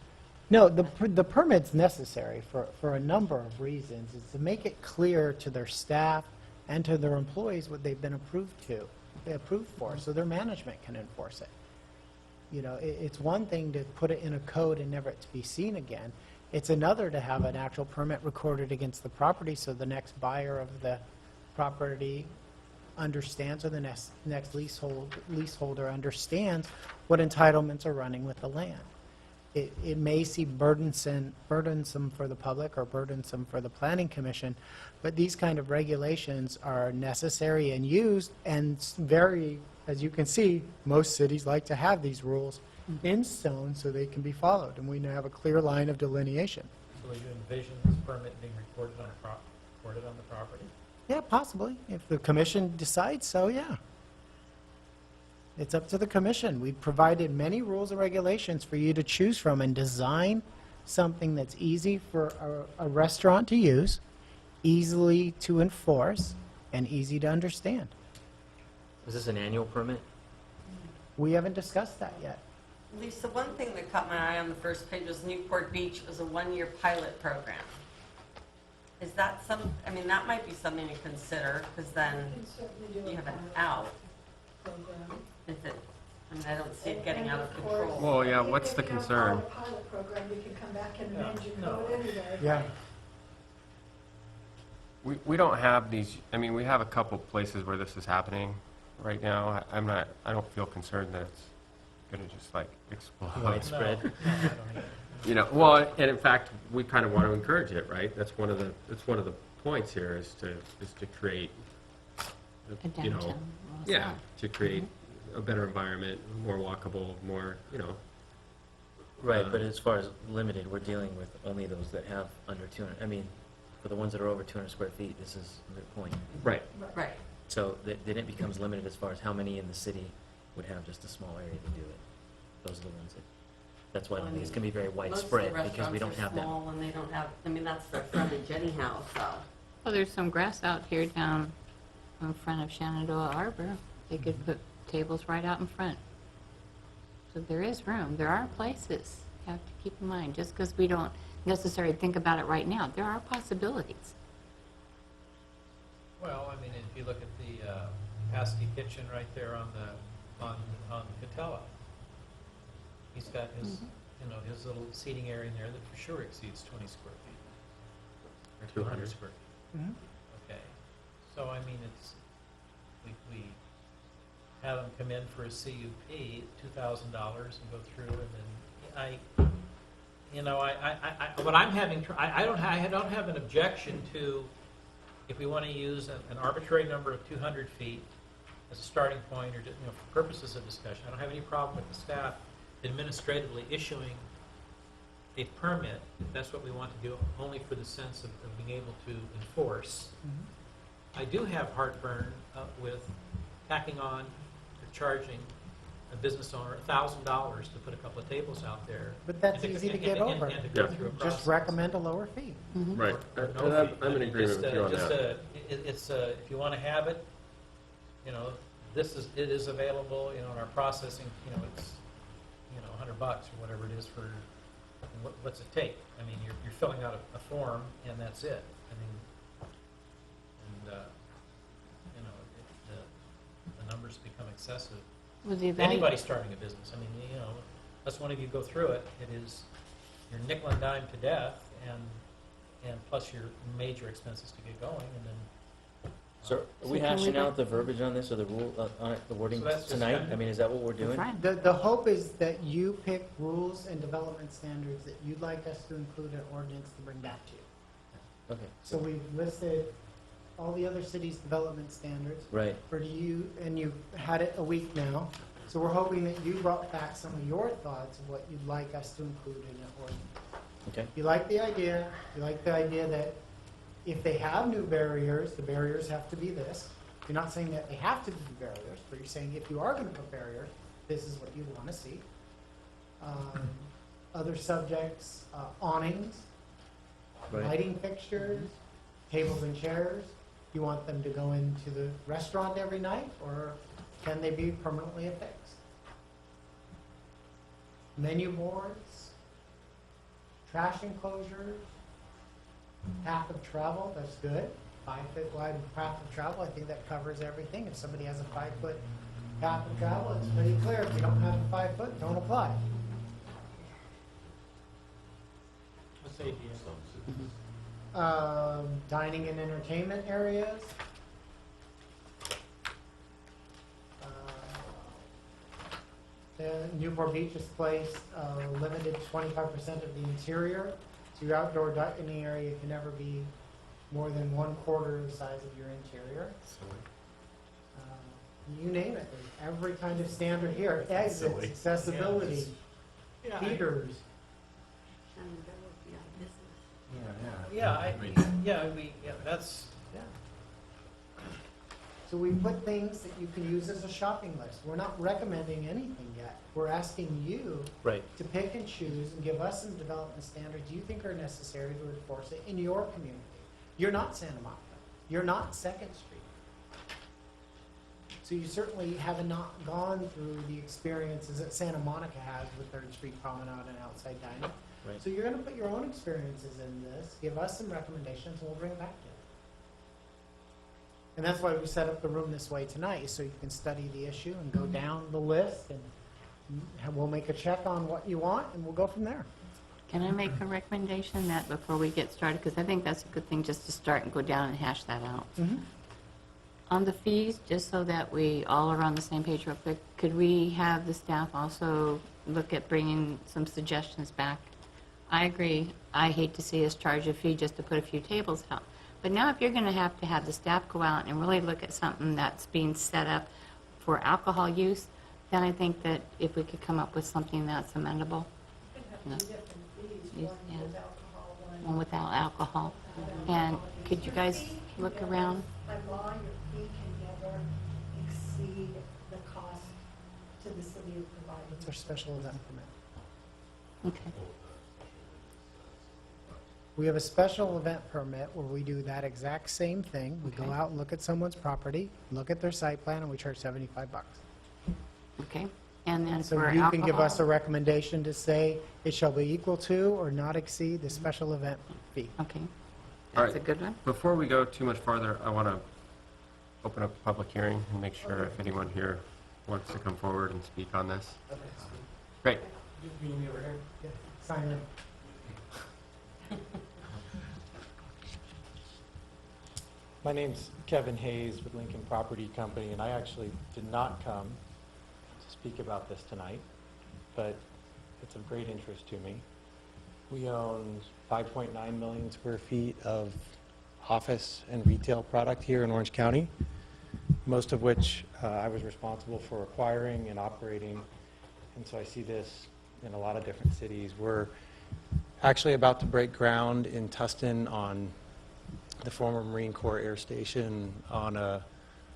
No, the permit's necessary for a number of reasons. It's to make it clear to their staff and to their employees what they've been approved for, so their management can enforce it. It's one thing to put it in a code and never it to be seen again. It's another to have an actual permit recorded against the property, so the next buyer of the property understands, or the next leaseholder understands what entitlements are running with the land. it may seem burdensome for the public or burdensome for the planning commission, but these kind of regulations are necessary and used, and very, as you can see, most cities like to have these rules in stone so they can be followed, and we now have a clear line of delineation. So you envision this permit being recorded on the property? Yeah, possibly, if the commission decides so, yeah. It's up to the commission. We've provided many rules and regulations for you to choose from and design something that's easy for a restaurant to use, easily to enforce, and easy to understand. Is this an annual permit? We haven't discussed that yet. Lisa, one thing that caught my eye on the first page was Newport Beach was a one-year pilot program. Is that I mean, that might be something to consider, because then We can certainly do you a have an pilot out. program. If it, I mean, I don't see it And- getting and out of of course, control. Well, yeah, if- what's the if you don't concern? follow a pilot program, you can come back and Yeah, amend your no. code anyway. Yeah. We don't have these, I mean, we have a couple places where this is happening right now. I don't feel concerned that it's gonna just like explode. Widespread? No, I don't either. You know, well, and in fact, we kind of want to encourage it, right? That's one of the points here is to create, A you know, downtown. yeah, to create a better environment, more walkable, more, you know. Right, but as far as limited, we're dealing with only those that have under 200, I mean, for the ones that are over 200 square feet, this is the point. Right. Right. So then it becomes limited as far as how many in the city would have just a small area to do it. Those are the ones that's why Well, I it's gonna be very Most of the widespread, because we restaurants don't are have that. small and they don't have, I mean, that's their frontage anyhow, so. Well, there's some grass out here down in front of Shenandoah Arbor. They could put tables right out in front. So there is room. There are places. You have to keep in mind, just because we don't necessarily think about it right now, there are possibilities. Well, I mean, if you look at the Paskey Kitchen right there on Catella, he's got his, you know, his little seating area in there that for sure exceeds 20 square feet. Or 200 square feet. Mhm. Okay. So, I mean, we have them come in for a CUP, $2,000 and go through, and then what I'm having, I don't have an objection to, if we want to use an arbitrary number of 200 feet as a starting point, or, for purposes of discussion, I don't have any problem with the staff administratively issuing a permit, if that's what we want to do, only for the sense of being able to enforce. I do have heartburn with tacking on or charging a business owner $1,000 to put a couple of tables out there. But that's and easy to get over. And to go Yeah. through a process. Just recommend a lower fee. Right. Or no And fee. I'm in agreement with you on that. If you want to have it, it is available, in our processing, it's, $100 or whatever it is for, what's it take? I mean, you're filling out a form and that's it. I mean, and, the numbers become excessive. Was the Anybody starting a business, I mean, unless one of you go through it, you're nickel and dime to death, and plus your major expenses to get going, and then. So are we So can we hashing let- out the verbiage on this, or the rule, on it, the wording So that's just tonight? kind of- I mean, is that what we're doing? Fine. The hope is that you pick rules and development standards that you'd like us to include in ordinance to bring back to you. Okay. So we've listed all the other cities' development standards Right, for you, and you've had it a week now. So we're hoping that you brought back some of your thoughts of what you'd like us to include in an ordinance. okay. You like the idea that if they have new barriers, the barriers have to be this. You're not saying that they have to be barriers, but you're saying if you are going to put barriers, this is what you want to see. Other subjects, awnings, Right. lighting fixtures, tables and chairs. You want them to go into the restaurant every night, or can they be permanently affixed? Menu boards, trash enclosures, path of travel, that's good. 5-foot wide path of travel, I think that covers everything. If somebody has a 5-foot path of travel, it's pretty clear. If you don't have a 5 foot, don't apply. What's ADA? Dining and entertainment areas. Newport Beach has placed limited 25% of the interior, so your outdoor dining area can never be more than 1/4 the size of your interior. You name it, there's every kind of standard here, exits, Silly. accessibility, feeders. That's, Yeah. So we put things that you can use as a shopping list. We're not recommending anything yet. We're asking you right. to pick and choose and give us some development standards you think are necessary to enforce it in your community. You're not Santa Monica. You're not Second Street. So you certainly have not gone through the experiences that Santa Monica has with Third Street Promenade and outside dining. Right. So you're going to put your own experiences in this, give us some recommendations, and we'll bring it back to you. And that's why we set up the room this way tonight, so you can study the issue and go down the list, and we'll make a check on what you want, and we'll go from there. Can I make a recommendation that before we get started, because I think that's a good thing just to start and go down and hash that out. On the fees, just so that we all are on the same page real quick, could we have the staff also look at bringing some suggestions back? I agree. I hate to see us charge a fee just to put a few tables out. But now if you're going to have the staff go out and really look at something that's being set up for alcohol use, then I think that if we could come up with something that's amendable. Two different fees, Yes, one yeah. with alcohol, One without alcohol. And could you guys look around? By law, your fee can never exceed the cost to the city of providing. It's our special event permit. Okay. We have a special event permit where we do that exact same thing. We go Okay. out and look at someone's property, look at their site plan, and we charge $75. Okay. And then So for you can give us a alcohol? recommendation to say it shall be equal to or not exceed the special event fee. Okay. All That's a right. good one. Before we go too much farther, I want to open up a public hearing and make sure if anyone here wants to come forward and speak on this. Great. You need me over here? Yeah. Sign in. My name's Kevin Hayes with Lincoln Property Company, and I actually did not come to speak about this tonight, but it's of great interest to me. We own 5.9 million square feet of office and retail product here in Orange County, most of which I was responsible for acquiring and operating, and so I see this in a lot of different cities. We're actually about to break ground in Tustin on the former Marine Corps Air Station on a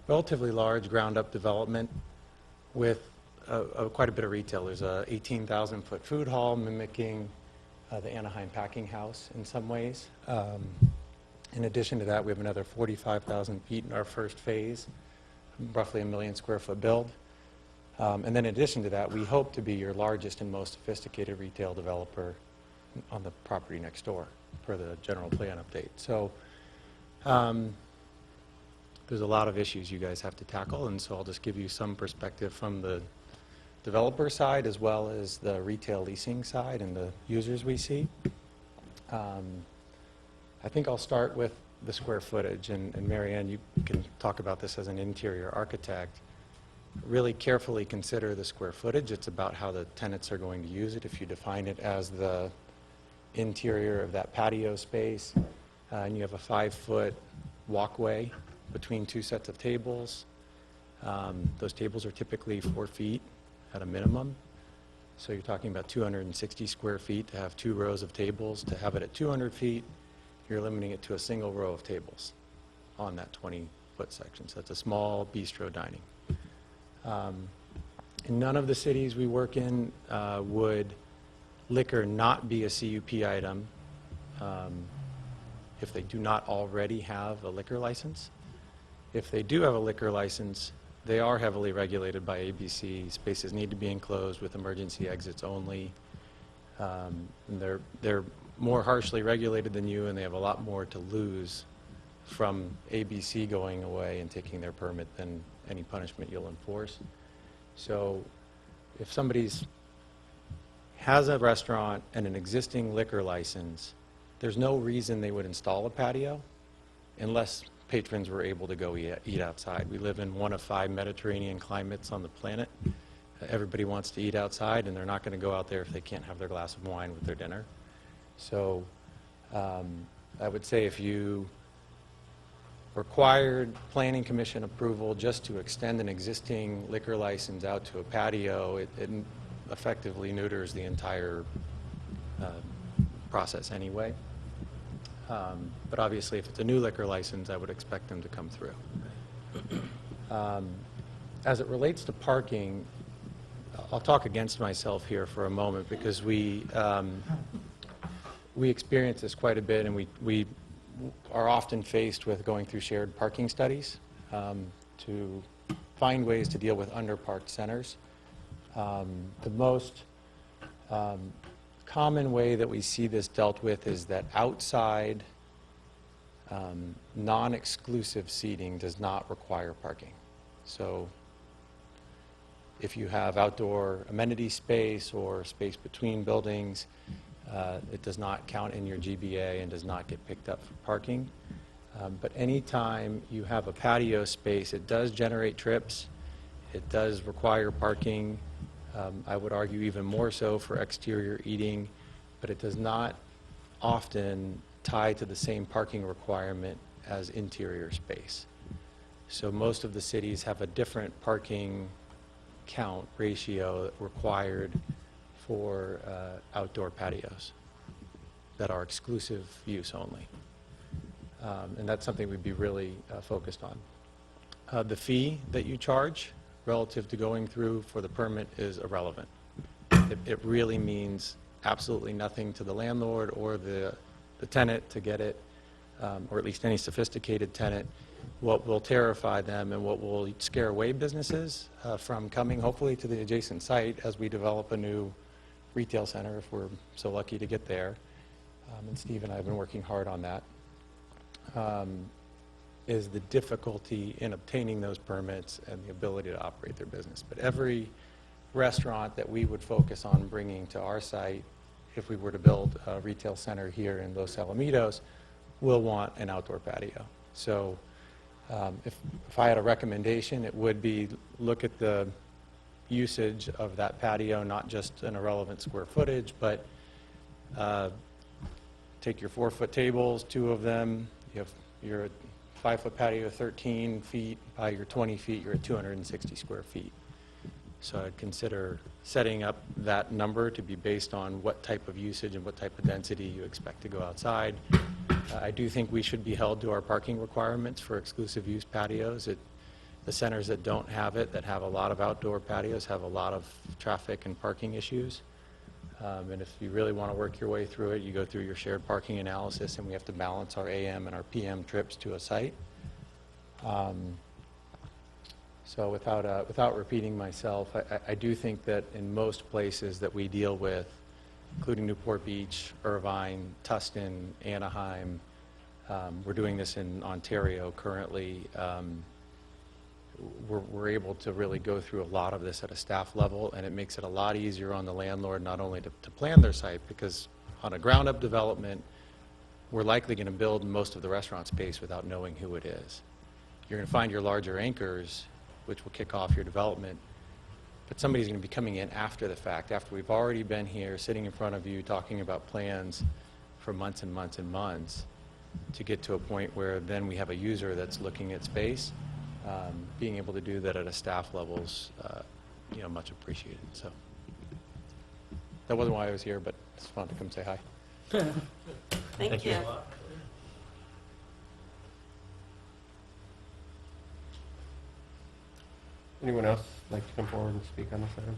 relatively large ground-up development with quite a bit of retail. There's a 18,000-foot food hall mimicking the Anaheim Packing House in some ways. In addition to that, we have another 45,000 feet in our first phase, roughly a 1 million square foot build. And then in addition to that, we hope to be your largest and most sophisticated retail developer on the property next door per the general plan update. So there's a lot of issues you guys have to tackle, and so I'll just give you some perspective from the developer side as well as the retail leasing side and the users we see. I think I'll start with the square footage, and Mary Ann, you can talk about this as an interior architect. Really carefully consider the square footage. It's about how the tenants are going to use it. If you define it as the interior of that patio space, and you have a 5-foot walkway between two sets of tables, those tables are typically 4 feet at a minimum. So you're talking about 260 square feet to have 2 rows of tables. To have it at 200 feet, you're limiting it to a single row of tables on that 20-foot section. So it's a small bistro dining. In none of the cities we work in would liquor not be a CUP item if they do not already have a liquor license. If they do have a liquor license, they are heavily regulated by ABC. Spaces need to be enclosed with emergency exits only. And they're more harshly regulated than you, and they have a lot more to lose from ABC going away and taking their permit than any punishment you'll enforce. So if somebody's has a restaurant and an existing liquor license, there's no reason they would install a patio unless patrons were able to go eat outside. We live in one of 5 Mediterranean climates on the planet, everybody wants to eat outside, and they're not going to go out there if they can't have their glass of wine with their dinner. So I would say if you required planning commission approval just to extend an existing liquor license out to a patio, it effectively neuters the entire process anyway. But obviously, if it's a new liquor license, I would expect them to come through. As it relates to parking, I'll talk against myself here for a moment because we experience this quite a bit, and we are often faced with going through shared parking studies to find ways to deal with underparked centers. The most common way that we see this dealt with is that outside non-exclusive seating does not require parking. So if you have outdoor amenity space or space between buildings, it does not count in your GBA and does not get picked up for parking. But anytime you have a patio space, it does generate trips. It does require parking. I would argue even more so for exterior eating, but it does not often tie to the same parking requirement as interior space. So most of the cities have a different parking count ratio required for outdoor patios that are exclusive use only. And that's something we'd be really focused on. The fee that you charge relative to going through for the permit is irrelevant. It really means absolutely nothing to the landlord or the tenant to get it, or at least any sophisticated tenant. What will terrify them and what will scare away businesses from coming hopefully to the adjacent site as we develop a new retail center, if we're so lucky to get there, and Steve and I have been working hard on that, is the difficulty in obtaining those permits and the ability to operate their business. But every restaurant that we would focus on bringing to our site, if we were to build a retail center here in Los Alamitos, will want an outdoor patio. So if I had a recommendation, it would be look at the usage of that patio, not just an irrelevant square footage, but take your 4-foot tables, 2 of them, you have your 5-foot patio, 13 feet, by your 20 feet, you're at 260 square feet. So I'd consider setting up that number to be based on what type of usage and what type of density you expect to go outside. I do think we should be held to our parking requirements for exclusive use patios. The centers that don't have it, that have a lot of outdoor patios, have a lot of traffic and parking issues. And if you really want to work your way through it, you go through your shared parking analysis, and we have to balance our AM and our PM trips to a site. So without repeating myself, I do think that in most places that we deal with, including Newport Beach, Irvine, Tustin, Anaheim, we're doing this in Ontario currently, we're able to really go through a lot of this at a staff level, and it makes it a lot easier on the landlord not only to plan their site, because on a ground-up development, we're likely going to build most of the restaurant space without knowing who it is. You're going to find your larger anchors, which will kick off your development, but somebody's going to be coming in after the fact, after we've already been here, sitting in front of you, talking about plans for months and months and months, to get to a point where then we have a user that's looking at space. Being able to do that at a staff level is, much appreciated. So that wasn't why I was here, but I just wanted to come say hi. Thank you. Anyone else like to come forward and speak on this item?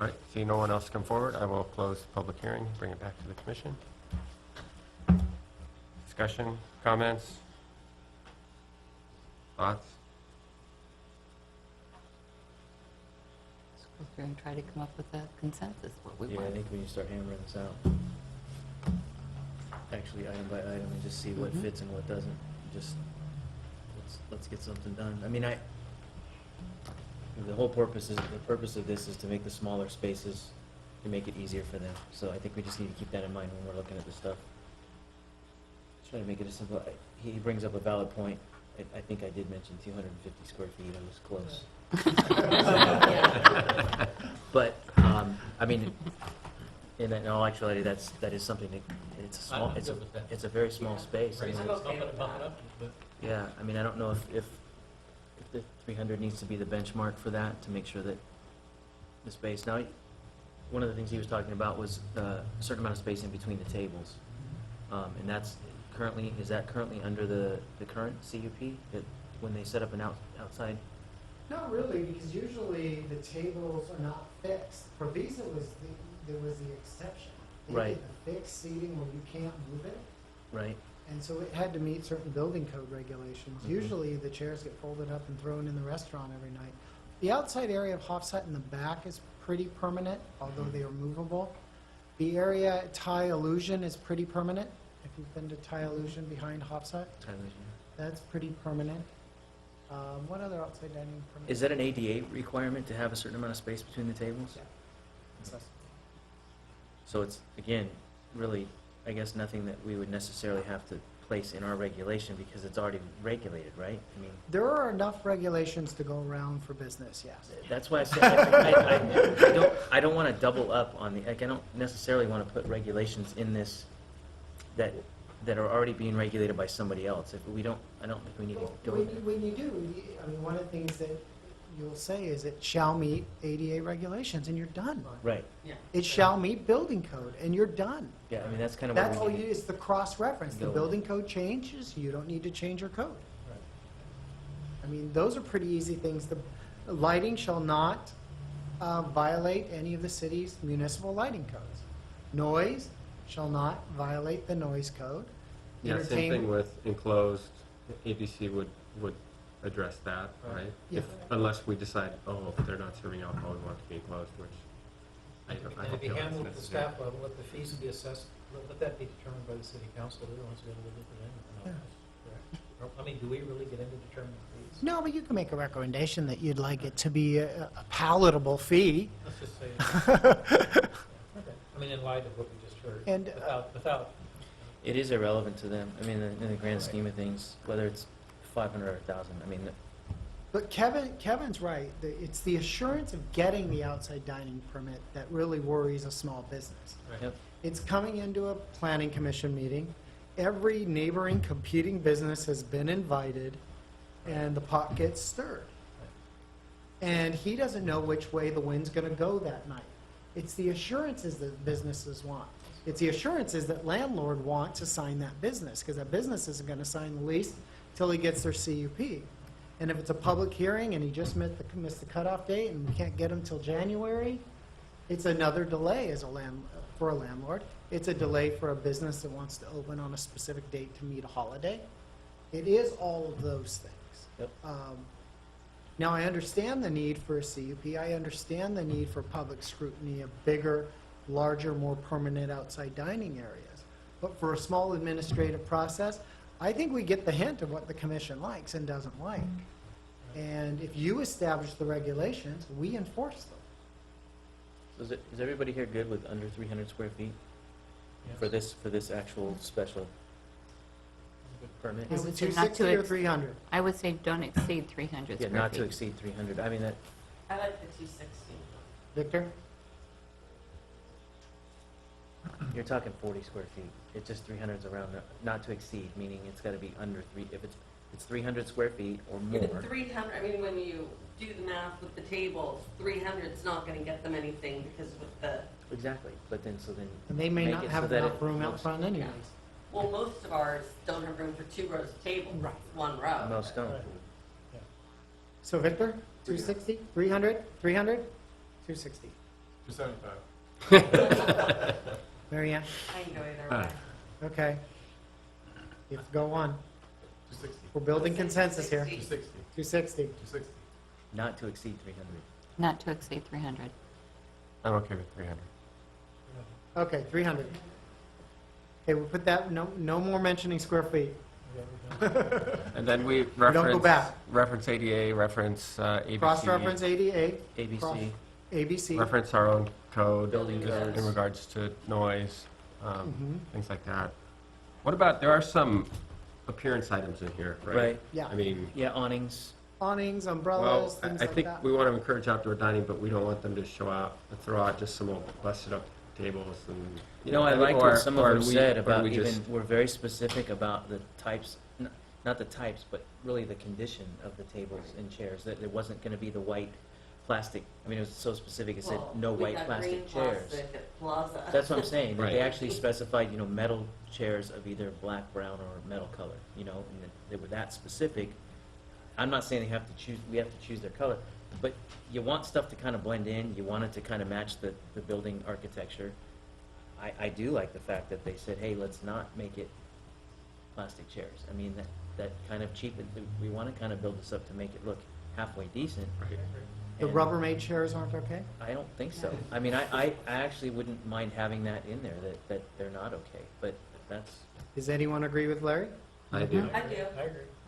All right, see no one else come forward, I will close the public hearing, bring it back to the commission. Discussion, comments, thoughts? Let's go through and try to come up with a consensus, what we Yeah, I want. think we need to start hammering this out. Actually, item by item, and just see what Mhm. fits and what doesn't. Just, let's get something done. I mean, the purpose of this is to make the smaller spaces, to make it easier for them. So I think we just need to keep that in mind when we're looking at this stuff. Try to make it as simple. He brings up a valid point. I think I did mention 250 square feet, I was close. But, I mean, in all actuality, that is something that, it's a small, I'm it's a, good with that. it's a very small space. I mean, Bump it up, but yeah, I mean, I don't know if the 300 needs to be the benchmark for that, to make sure that the space, now, one of the things he was talking about was a certain amount of space in between the tables. And that's currently, is that currently under the current CUP, that when they set up an outside? Not really, because usually the tables are not fixed. For these, there was the exception. They Right. did the fixed seating where you can't move it, Right, and so it had to meet certain building code regulations. Mhm. Usually, the chairs get folded up and thrown in the restaurant every night. The outside area of Hofsite in the back is pretty permanent, although they are movable. The area at Thai Illusion is pretty permanent. If you've been to Thai Illusion behind Hofsite, that's pretty permanent. What other outside dining permit? is that an ADA requirement to have a certain amount of space between the tables? Yeah. So it's, again, really, I guess, nothing that we would necessarily have to place in our regulation, because it's already regulated, right? I mean, There are enough regulations to go around for business, yes. that's why I said, I don't want to double up on the, like, I don't necessarily want to put regulations in this that are already being regulated by somebody else. If we don't, I don't think we need to go When there. when you do, I mean, one of the things that you'll say is it shall meet ADA regulations, and you're done. Right, Yeah. It shall meet building code, and you're done. yeah, I mean, that's kind of That's what all we you, need. is the cross-reference. The Go. building code changes, you don't need to change your code. I mean, those are pretty easy things. The lighting shall not violate any of the city's municipal lighting codes. Noise shall not violate the noise code. Yeah, same thing Entertainment- with enclosed, ABC would address that, right? Yeah. Unless we decide, oh, if they're not serving alcohol, we want it to be enclosed, which I And don't if you feel that's handle at the necessary. staff level, let the fees be assessed, let that be determined by the city council, they're the ones who have to look at it. Correct? I mean, do we really get into determining fees? No, but you can make a recommendation that you'd like it to be a palatable fee. Let's just say, okay. I mean, in light of what we just heard, And, without, It is irrelevant to them. I mean, in the grand scheme of things, whether it's 500 or 1,000, I mean, But Kevin's right. It's the assurance of getting the outside dining permit that really worries a small business. yep, It's coming into a planning commission meeting. Every neighboring competing business has been invited, and the pot gets stirred. And he doesn't know which way the wind's going to go that night. It's the assurances that businesses want. It's the assurances that landlord want to sign that business, because that business isn't going to sign the lease till he gets their CUP. And if it's a public hearing and he just missed the cutoff date and we can't get him till January, it's another delay for a landlord. It's a delay for a business that wants to open on a specific date to meet a holiday. It is all of those things. Yep. Now, I understand the need for a CUP. I understand the need for public scrutiny of bigger, larger, more permanent outside dining areas. But for a small administrative process, I think we get the hint of what the commission likes and doesn't like. And if you establish the regulations, we enforce them. So is everybody here good with under 300 square feet for this actual special permit? I Is would it say not 260 to or ex- 300? I would say don't exceed 300 Yeah, square feet. not to exceed 300. I mean, that, I like the 260. Victor? you're talking 40 square feet. It's just 300's around, not to exceed, meaning it's got to be under three, if it's 300 square feet or Yeah, more. but 300, I mean, when you do the math with the tables, 300's not gonna get them anything, because with the, Exactly, but then, so then. And they may make not it so have that enough it room out looks- front anyways. well, most of ours don't have room for 2 rows of tables. Right. One row. Most don't. So Victor, 260, 300, 300, 260. 275. Mary Ann? I can go either way. Okay. You go on. 260. We're building consensus here. 260. 260. 260. Not to exceed 300. Not to exceed 300. I'm okay with 300. Okay, 300. Okay, we'll put that, no more mentioning square feet. And then we don't go reference, back. reference ADA, reference ABC. Cross-reference ADA. ABC. cross- ABC. Reference our own code. Building codes. In regards to noise, Mhm. things like that. What about, there are some appearance items in here, right? Right. Yeah. I mean, Yeah, awnings. Awnings, well, umbrellas, I things I like think that. we want to encourage outdoor dining, but we don't want them to throw out just some old busted up tables and. You know, I mean, like or- what some of or them we- said or about we even, just- we're very specific about the types, not the types, but really the condition of the tables and chairs. That it wasn't gonna be the white plastic, I mean, it was so specific, it said Well, no we white got plastic green chairs. plastic at Plaza. That's what I'm saying, that they Right. actually specified, metal chairs of either black, brown, or metal color, and that they were that specific. I'm not saying we have to choose their color, but you want stuff to kind of blend in, you want it to kind of match the building architecture. I do like the fact that they said, hey, let's not make it plastic chairs. I mean, that kind of cheapens, we want to kind of build this up to make it look halfway decent. The And Rubbermaid chairs aren't okay? I don't think so. I mean, I actually wouldn't mind having that in there, that they're not okay, but that's, Does anyone agree with Larry? I do. I do.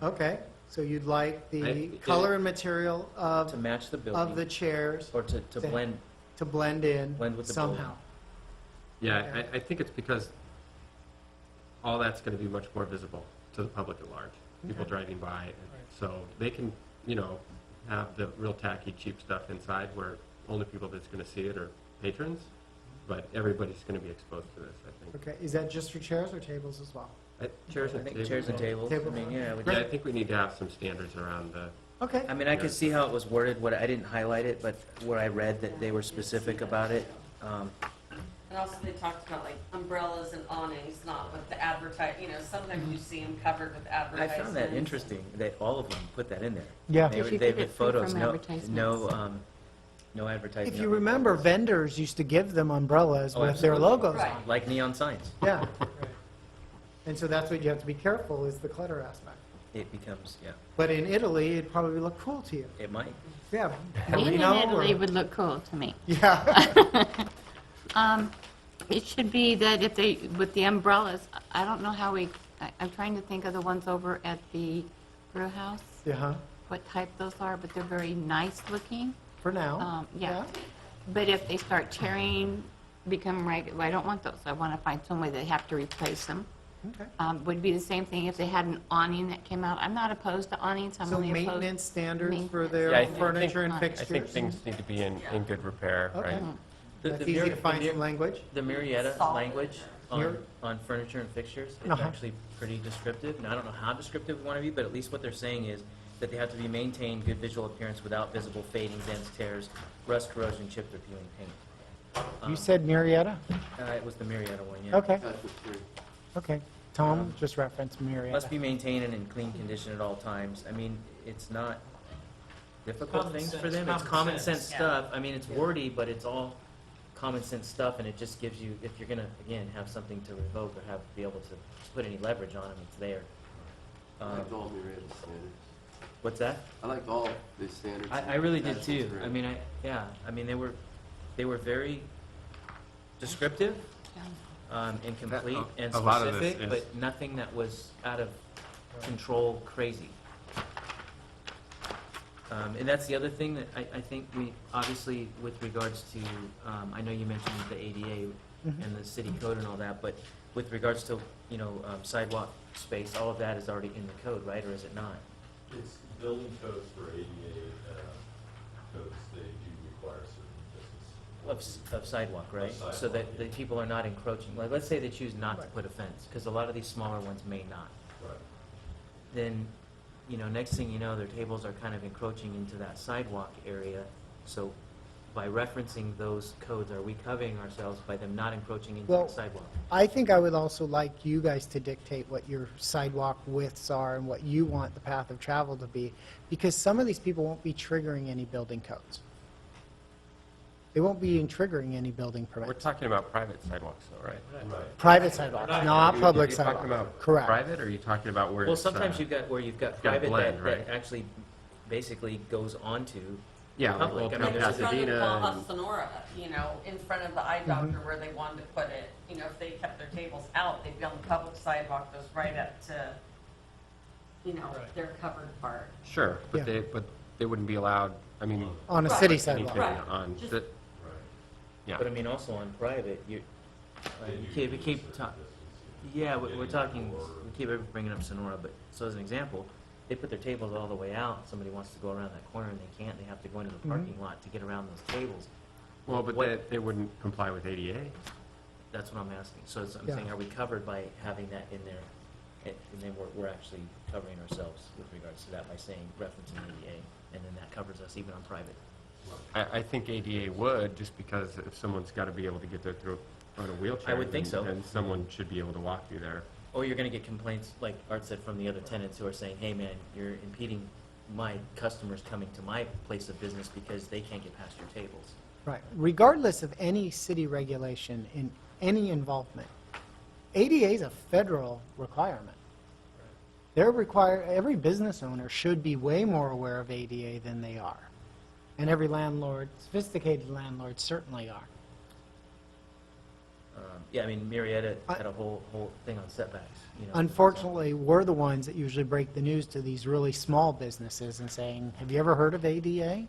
Okay, so you'd like the I- color and material to of match the the building, chairs or to to- blend, to blend in Blend with the building. somehow. Yeah, I think it's because all that's going to be much more visible to the public at large, people driving by. So they can, have the real tacky, cheap stuff inside where only people that's going to see it are patrons, but everybody's going to be exposed to this, I think. Okay, is that just for chairs or tables as well? Chairs I and think tables. chairs and tables, I Table. mean, yeah, Yeah, I think we need to have some standards around the, Okay, I mean, I could see how it was worded, I didn't highlight it, but where I read that they were specific about it, And also they talked about like umbrellas and awnings, not with the sometimes you see them covered with I advertisements. found that interesting, that all of them put that in there. yeah. They If were- you they could had get free photos, from no advertisements. advertising. If you of it. remember, vendors used to give them umbrellas Oh, with their absolutely. logos Right. on. Like neon signs, Yeah. And so that's what you have to be careful, is the clutter aspect. it becomes, yeah, But in Italy, it'd probably look cool to you. it might. Yeah. Being in Merino or- Italy would look cool to me. Yeah. It should be that if they, with the umbrellas, I don't know how I'm trying to think of the ones over at the brew house, Yeah, what type those are, but they're very nice looking. for now. Yeah. But if they start tearing, become regular, I don't want those. I want to find some way they have to replace them. Okay. Would be the same thing if they had an awning that came out. I'm not opposed to awnings, I'm So only opposed. maintenance standards for Maintenance. their Yeah, I think- furniture and I I fixtures? think things need to be in good repair, Okay. right? That's easy to find some language. The Marietta Solid. language Mir- on furniture and fixtures, it's Uh-huh. actually pretty descriptive. And I don't know how descriptive we want to be, but at least what they're saying is that they have to be maintained good visual appearance without visible fading, dents, tears, rust, corrosion, chipped, or peeling paint. You said Marietta? It was the Marietta one, yeah. Okay, okay. Tom, just reference Marietta. Must be maintained and in clean condition at all times. I mean, it's not difficult Common things for sense, them. It's common common sense. sense stuff. I mean, it's wordy, but it's all common sense stuff, and it just gives you, if you're gonna, again, have something to revoke or be able to put any leverage on them, it's there. I liked all Marietta standards. What's that? I liked all the standards. I really did too. Attachments were I in. mean, they were very descriptive, and complete and a lot of this specific, is- but nothing that was out of control crazy. And that's the other thing that I think we, obviously, with regards to, I know you mentioned the ADA and the city code and all that, but with regards to, sidewalk space, all of that is already in the code, right, or is it not? It's building codes for ADA codes, they do require certain distance. Of sidewalk, right? So sidewalk, that the yeah. people are not encroaching, like, let's say they choose not to put a fence, because a lot of these smaller ones may not. Right. Then, next thing you know, their tables are kind of encroaching into that sidewalk area. So by referencing those codes, are we covering ourselves by them not encroaching into Well, the sidewalk? I think I would also like you guys to dictate what your sidewalk widths are and what you want the path of travel to be, because some of these people won't be triggering any building codes. They won't be triggering any building We're permits. talking about private sidewalks though, right? Right. Private sidewalks, not public You're talking sidewalks. about Correct. private, or are you talking about where Well, it's, sometimes you've got got private blend, that right? actually basically goes onto Yeah, like public. Old I Town mean, there's a- In front of Pasadena Baja and- Sonora, in front of the eye doctor where they wanted to put it, if they kept their tables out, they'd be on the public sidewalk, goes right up to, Right. their covered part. Sure, Yeah. but they wouldn't be allowed, I mean, On a Right. city anything sidewalk. Right. on, Just- the- Right. yeah. But I mean, also on private, They do we keep certain talking. distance, Yeah, we're talking, we keep bringing up Sonora, but, so as an example, they put their tables all the way out, somebody wants to go around that corner and they can't, they have to go into the parking lot to get around those tables. Well, but What- they wouldn't comply with ADA. That's what I'm asking. So I'm Yeah. saying, are we covered by having that in there? And then we're actually covering ourselves with regards to that by saying, referencing ADA, and then that covers us even on private. I think ADA would, just because if someone's got to be able to get there through on a wheelchair. I would think so. And someone should be able to walk through there. Or you're gonna get complaints, like Art said, from the other tenants who are saying, hey, man, you're impeding my customers coming to my place of business because they can't get past your tables. Right. Regardless of any city regulation in any involvement, ADA is a federal requirement. Every business owner should be way more aware of ADA than they are. And every landlord, sophisticated landlords certainly are. Yeah, I mean, Marietta had a whole thing on setbacks, you know. Unfortunately, we're the ones that usually break the news to these really small businesses and saying, have you ever heard of ADA?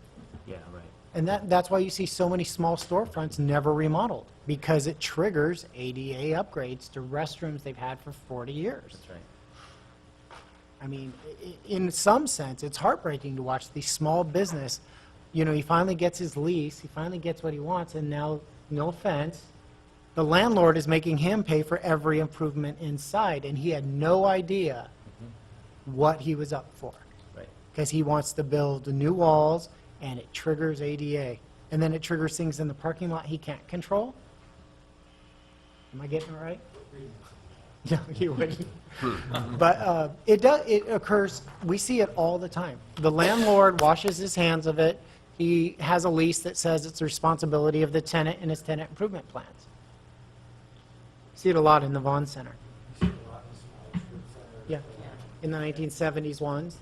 Yeah, right. And that's why you see so many small storefronts never remodeled, because it triggers ADA upgrades to restrooms they've had for 40 years. That's right. I mean, in some sense, it's heartbreaking to watch these small business, you know, he finally gets his lease, he finally gets what he wants, and now, no offense, the landlord is making him pay for every improvement inside, and he had no idea what he was up for. Right. Because he wants to build new walls, and it triggers ADA. And then it triggers things in the parking lot he can't control? Am I getting it right? No, you wouldn't. But it occurs, we see it all the time. The landlord washes his hands of it. He has a lease that says it's the responsibility of the tenant and his tenant improvement plans. See it a lot in the Vaughn Center. Yeah, in the 1970s ones.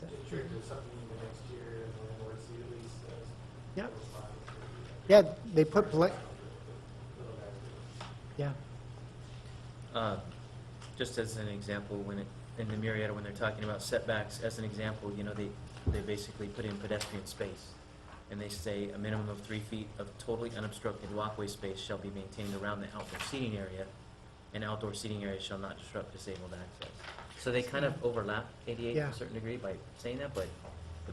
Yeah. Yeah, they put, yeah. Just as an example, in the Marietta, when they're talking about setbacks, as an example, you know, they basically put in pedestrian space. And they say a minimum of 3 feet of totally unobstructed walkway space shall be maintained around the outdoor seating area, and outdoor seating areas shall not disrupt disabled access. So they kind of overlap ADA to Yeah. a certain degree by saying that, but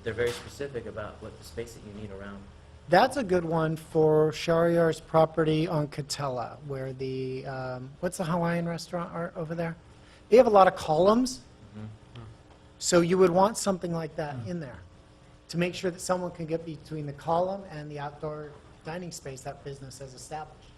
they're very specific about what the space that you need around. That's a good one for Shariar's property on Catella, where the, what's the Hawaiian restaurant art over there? They have a lot of columns, so you would want something like that in there to make sure that someone can get between the column and the outdoor dining space that business has established.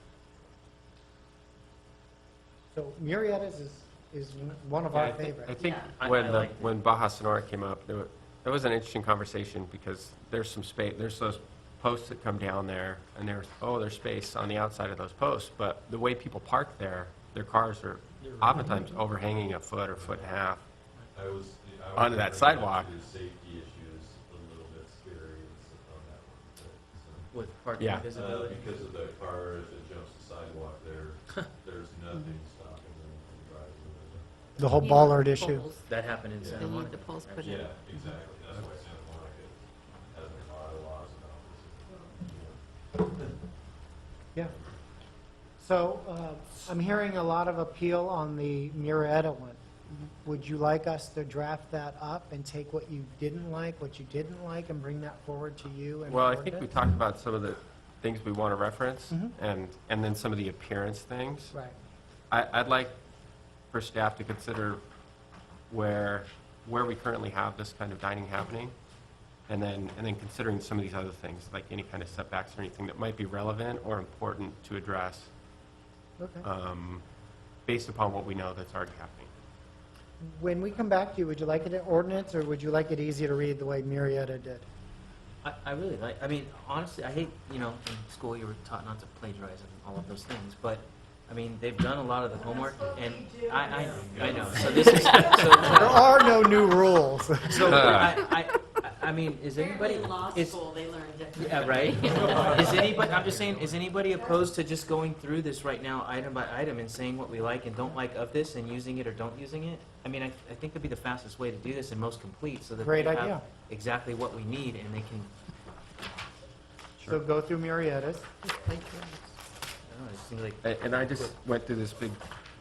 So Murrieta's is one of our I favorites. think I when like it. when Baja Sonora came up, there was an interesting conversation because there's some space, there's those posts that come down there, and there's space on the outside of those posts, but the way people park there, their cars are oftentimes overhanging a foot or foot and a half. Onto that sidewalk. Safety issues a little bit scary on that one. With parking Yeah. visibility. Because of the car, if it jumps the sidewalk there, there's nothing stopping them from driving. The whole Ballard issue. That happened in Yeah. Santa They need Monica. the poles put in. Yeah, exactly. That's why Santa Monica has a lot of laws about this. Yeah. So I'm hearing a lot of appeal on the Murrieta one. Would you like us to draft that up and take what you didn't like, and bring that forward to you? And Well, I forward think it? we talked about some of the things we want to reference, Mhm. and then some of the appearance things. Right. I'd like for staff to consider where we currently have this kind of dining happening, and then considering some of these other things, like any kind of setbacks or anything that might be relevant or important to address, Okay. based upon what we know that's already happening. When we come back to you, would you like it in ordinance, or would you like it easy to read the way Murrieta did? I really like, I mean, honestly, I hate, you know, in school you were taught not to plagiarize and all of those things, but, I mean, they've done a lot of the homework, and I know, so this is, There are no new rules. so, I mean, is anybody? In law is- school, they learn different. Yeah, right? Is anybody, I'm just saying, is anybody opposed to just going through this right now, item by item, and saying what we like and don't like of this, and using it or don't using it? I mean, I think it'd be the fastest way to do this and most complete, so that Great they idea. have exactly what we need, and they can, So go through Murrieta's. I don't know, it seems like, And I just went through this big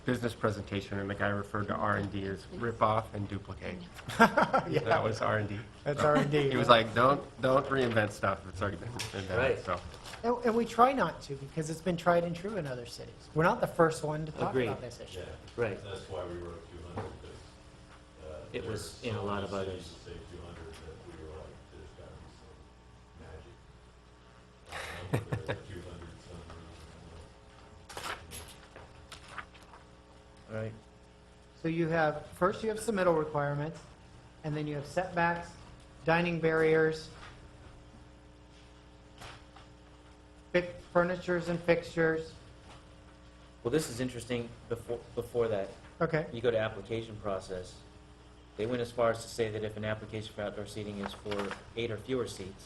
business presentation, and the guy referred to R&D as rip off and duplicate. Yeah, That was R&D. that's R&D. He was like, don't reinvent stuff that's already been invented, Right. so. And we try not to, because it's been tried and true in other cities. We're not the first one to talk Agreed. about this issue. Right. That's why we wrote 200, because. It was in a lot of others. Say 200, that we were like, there's gotta be some magic. 200 All right. So you have, first you have submittal requirements, and then you have setbacks, dining barriers, furnitures and fixtures. Well, this is interesting. Before that, Okay, you go to application process. They went as far as to say that if an application for outdoor seating is for 8 or fewer seats,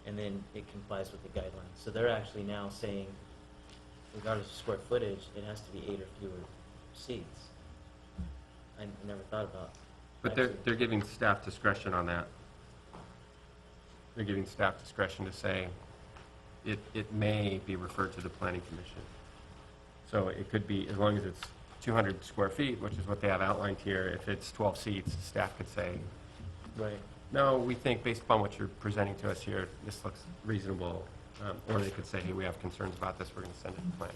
and then it complies with the guidelines. So they're actually now saying, regardless of square footage, it has to be 8 or fewer seats. I never thought about. But they're giving staff discretion on that. They're giving staff discretion to say it may be referred to the planning commission. So it could be, as long as it's 200 square feet, which is what they have outlined here, if it's 12 seats, staff could say, Right. no, we think based upon what you're presenting to us here, this looks reasonable. Or they could say, hey, we have concerns about this, we're going to send it to planning.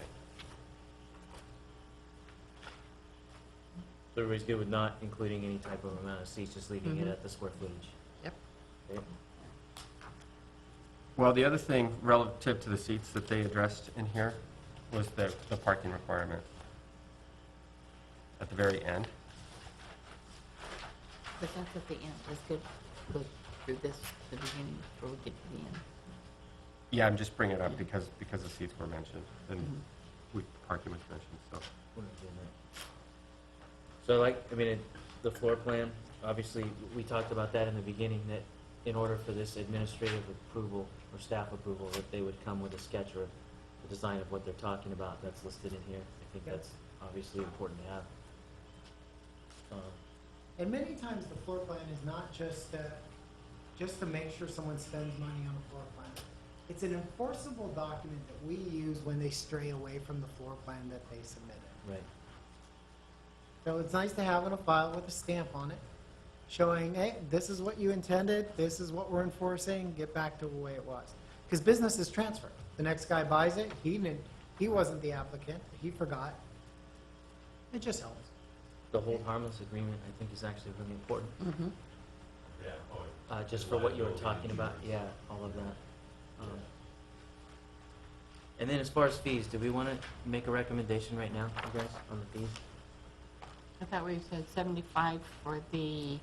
So everybody's good with not including any type of amount of seats, just leaving it Mhm. at the square footage? Yep. Okay. Well, the other thing relative to the seats that they addressed in here was the parking requirement at the very end. But that's at the end. Let's go through this, the beginning, before we get to the end. Yeah, I'm just bringing it up because the seats were mentioned, and parking was mentioned, so. We're not doing that. So the floor plan, obviously, we talked about that in the beginning, that in order for this administrative approval or staff approval, that they would come with a sketch or a design of what they're talking about, that's listed in here. I think Yep. that's obviously important to have. and many times the floor plan is not just to make sure someone spends money on a floor plan. It's an enforceable document that we use when they stray away from the floor plan that they submitted. Right. So it's nice to have in a file with a stamp on it, showing, hey, this is what you intended, this is what we're enforcing, get back to the way it was. Because business is transferred. The next guy buys it, he wasn't the applicant, he forgot. It just helps. The hold harmless agreement, I think, is actually really important, Mm-hmm. Yeah, just for what you were talking about, yeah, all of that. And then as far as fees, do we want to make a recommendation right now, you guys, on the fees? I thought we said 75 for the,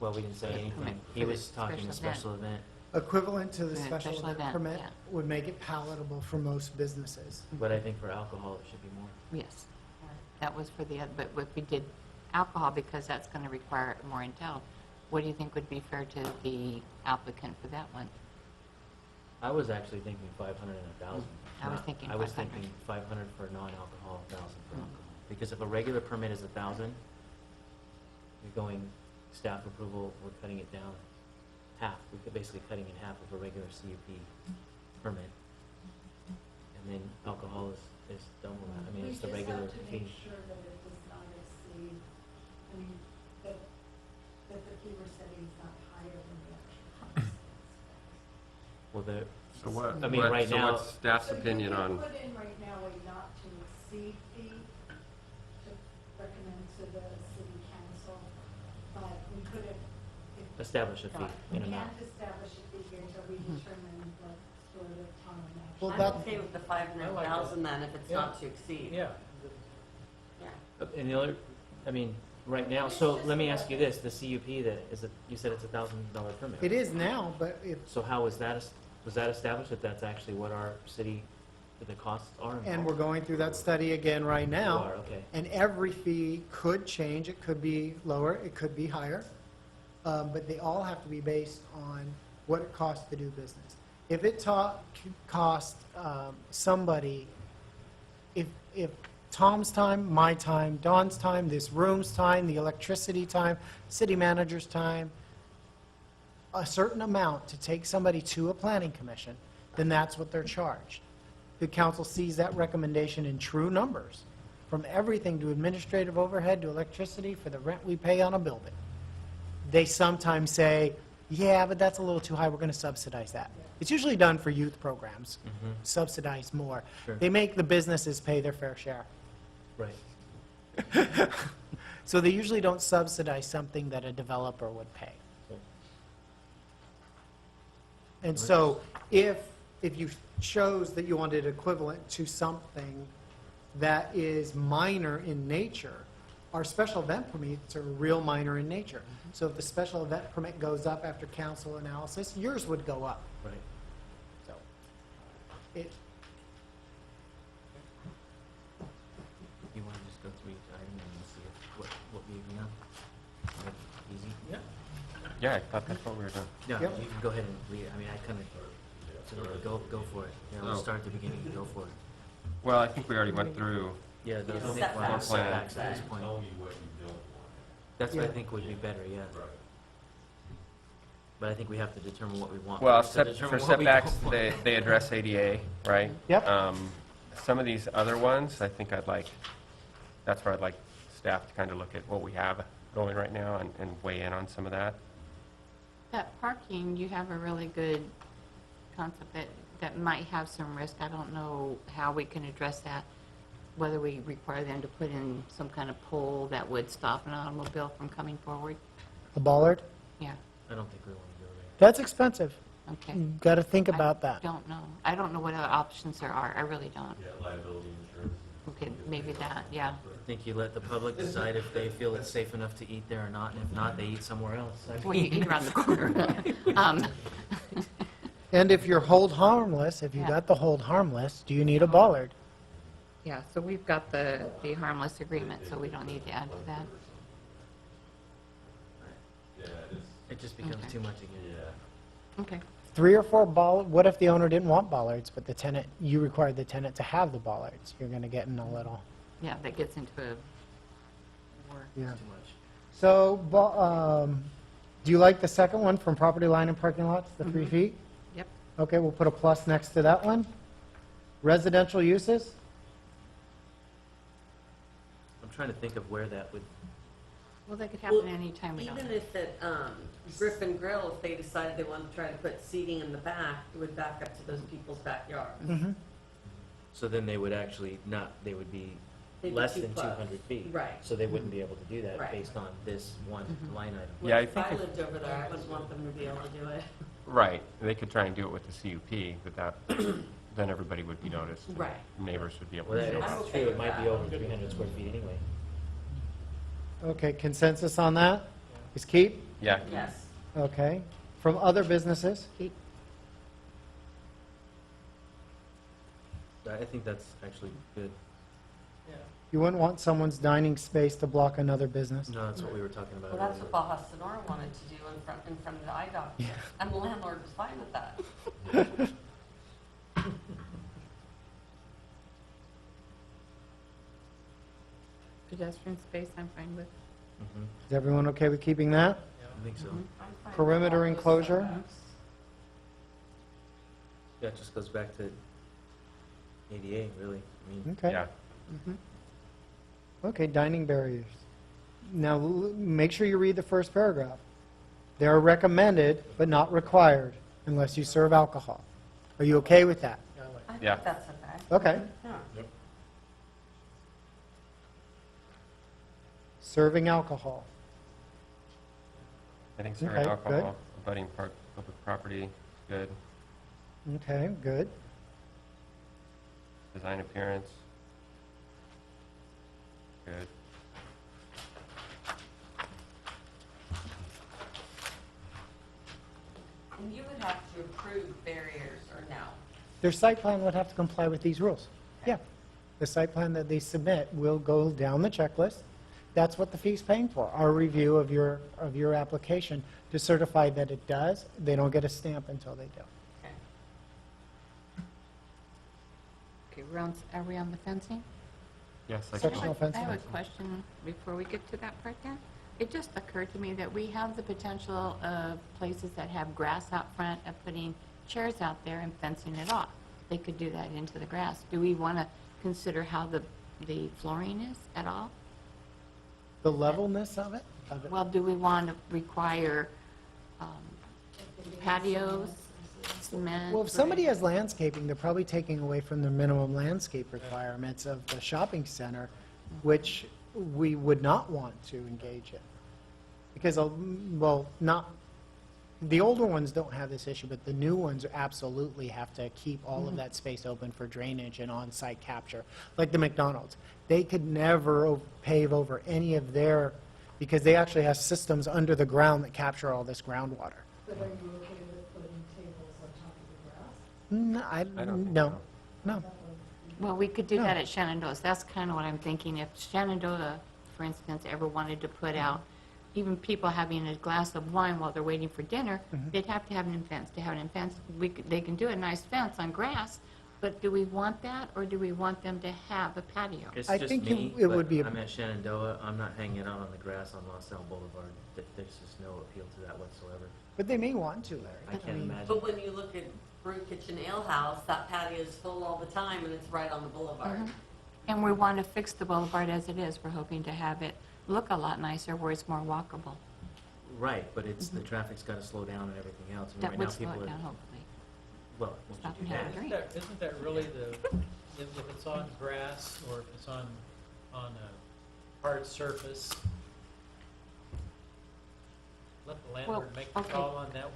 Well, we didn't say For anything. the He was talking a special special event, Equivalent to the Yeah, special special event event, permit yeah. would make it palatable for most businesses. but I think for alcohol, it should be more. yes, that was for the, but if we did alcohol, because that's going to require more intel, what do you think would be fair to the applicant for that one? I was actually thinking 500 and 1,000. I was thinking I was 500. thinking 500 for non-alcohol, 1,000 for Mm. alcohol. Because if a regular permit is 1,000, you're going staff approval, we're cutting it down half. We're basically cutting in half of a regular CUP permit. And then alcohol is double that. I mean, it's the regular We just have to fee. make sure that it does not exceed, I mean, that the fee we're setting is not higher than the actual cost. Well, the, So what, I mean, right so now- what's staff's opinion So on, you could put in right now a not to exceed fee to recommend to the city council, but we couldn't, if establish a fee we in amount. can't establish a fee here until we determine what sort of time action. Well, I'm that- okay with the 500,000 then, if it's not to exceed. Yeah. Yeah. And the other, I mean, right now, so let me ask you this, the CUP that is, you said it's $1,000 permit. It is now, but if, So how was that established, that that's actually what our city, that the costs are? and we're going through that study again right now. You are, okay. And every fee could change, it could be lower, it could be higher, but they all have to be based on what it costs to do business. If it cost somebody, if Tom's time, my time, Don's time, this room's time, the electricity time, city manager's time, a certain amount to take somebody to a planning commission, then that's what they're charged. The council sees that recommendation in true numbers, from everything to administrative overhead to electricity for the rent we pay on a building. They sometimes say, yeah, but that's a little too high, we're going to subsidize that. It's usually done for youth programs, subsidize more. Sure. They make the businesses pay their fair share. Right. So they usually don't subsidize something that a developer would pay. And so if you chose that you wanted equivalent to something that is minor in nature, our special event permits are real minor in nature. So if the special event permit goes up after council analysis, yours would go up. Right. So it, You want to just go through each item and see if, what we agree on? Make it easy? Yeah. Yeah, I thought that's what we were doing. Yeah, Yep. you can go ahead and read it. I mean, I kind of, so go for it. Yeah, we'll Oh. start at the beginning and go for it. Well, I think we already went through, Yeah, those Yeah, are setbacks. setbacks at this point. Tell me what you don't want. That's what I Yeah. think would be better, yeah. But I think we have to determine what we want. well, first, to for determine what we setbacks, don't want. they address ADA, right? Yep. Some of these other ones, I think that's where I'd like staff to kind of look at what we have going right now and weigh in on some of that. That parking, you have a really good concept that might have some risk. I don't know how we can address that, whether we require them to put in some kind of pole that would stop an automobile from coming forward. the bollard, Yeah, I don't think we want to go there. that's expensive. okay. You've got to think about I that. don't know. I don't know what other options there are. I really don't. Yeah, liability insurance. Okay, maybe that, yeah. I think you let the public decide if they feel it's safe enough to eat there or not, and if not, they eat somewhere else. I Well, you mean- eat around the corner. And if you're hold harmless, if you Yeah. got the hold harmless, do you need a bollard? Yeah, so we've got the harmless agreement, so we don't need to add to that. Yeah, it is. It just becomes Okay. too much again. Yeah. Okay. 3 or 4 what if the owner didn't want bollards, but the tenant, you required the tenant to have the bollards? You're going to get in a little, Yeah, that gets into a war. yeah. Too much. So, do you like the second one from property line and parking lots, the 3 feet? Yep. Okay, we'll put a plus next to that one. Residential uses? I'm trying to think of where that would, Well, that could happen Well, anytime we don't. Even if at Griffin Grill, if they decided they wanted to try to put seating in the back, it would back up to those people's backyards. Mm-hmm. so then they would actually not, they would be They'd be less too than close. 200 feet. Right. So they wouldn't be able to do that Right. based on this one line item. Yeah, I If think I if- lived over there, I wouldn't want them to be able to do it. Right, they could try and do it with the CUP, but that, then everybody would be noticed. and Right. Neighbors would be able Well, to see that's I'm it. okay true, it with might be that. over 300 square feet anyway. Okay, consensus on that? Is keep? Yeah, Yes. Okay. From other businesses? Keep- I think that's actually good. You wouldn't want someone's dining space to block another business? No, that's what we were talking about Well, that's earlier. what Baja Sonora wanted to do in front of the eye doctor. And the landlord was fine with that. Pedestrian space, I'm fine with. Mhm. Is everyone okay with keeping that? I think so. Mhm. I'm fine with Perimeter all those enclosure? setbacks. Yeah, it just goes back to ADA, really. I mean, Okay. yeah. Okay, dining barriers. Now, make sure you read the first paragraph. They are recommended, but not required, unless you serve alcohol. Are you okay with that? I Yeah. think that's okay. Okay. Yeah. Serving alcohol. I think serving Okay, good. alcohol, abutting public property, good. Okay, good. Design appearance, good. And you would have to approve barriers or no? Their site plan would have to comply with these rules. Yeah. The site plan that they submit will go down the checklist. That's what the fee's paying for, our review of your application to certify that it does. They don't get a stamp until they do. Okay. Okay, are we on the fencing? Yes, I Sectional can. I have a fencing. question before we get to that part then. It just occurred to me that we have the potential of places that have grass out front of putting chairs out there and fencing it off. They could do that into the grass. Do we want to consider how the the flooring is at all? The levelness of it? Well, do we want to require patios, cement? Well, if somebody has landscaping, they're probably taking away from the minimum landscape requirements of the shopping center, which we would not want to engage in. Because, well, not, the older ones don't have this issue, but the new ones absolutely have to keep all of that space open for drainage and on-site capture. Like the McDonald's. They could never pave over any of their, because they actually have systems under the ground that capture all this groundwater. But are you okay with putting tables on top of the grass? No, don't think no, so. no. Well, we could do No. that at Shenandoah. That's kind of what I'm thinking. If Shenandoah, for instance, ever wanted to put out, even people having a glass of wine while they're waiting for dinner, they'd have to have an fence. To have an fence, they can do a nice fence on grass, but do we want that, or do we want them to have a patio? It's I just think me, it but would be a- I'm at Shenandoah, I'm not hanging out on the grass on Los Al Boulevard. There's just no appeal to that whatsoever. But they may want to, Larry. I can't mean, imagine. But when you look at Brew Kitchen Ale House, that patio is full all the time and it's right on the boulevard. And we want to fix the boulevard as it is. We're hoping to have it look a lot nicer where it's more walkable. Right, but it's, the traffic's gotta slow down and everything else. I mean, That right now would slow people it are- down, hopefully. Well, once Stop you and do have a that. drink. Isn't that really if it's on grass or if it's on a hard surface, let the landlord make the okay. call on that?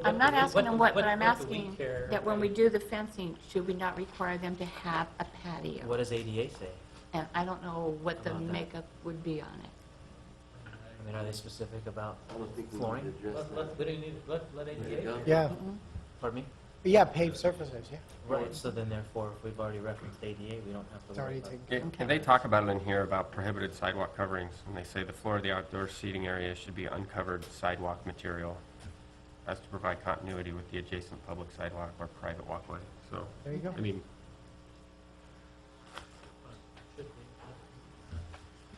I'm not asking them what, but I'm do we asking care? that when we do the fencing, should we not require them to have a patio? What does ADA say? And I don't know what the About that. makeup would be on it. I mean, are they specific about flooring? Let ADA. Yeah, Pardon me? yeah, paved surfaces, yeah. Right, so then therefore, if we've already referenced ADA, we don't have It's to worry already about taken. Okay. And they talk about it in here about prohibited sidewalk coverings, and they say the floor of the outdoor seating area should be uncovered sidewalk material as to provide continuity with the adjacent public sidewalk or private walkway. So, There you go. I mean,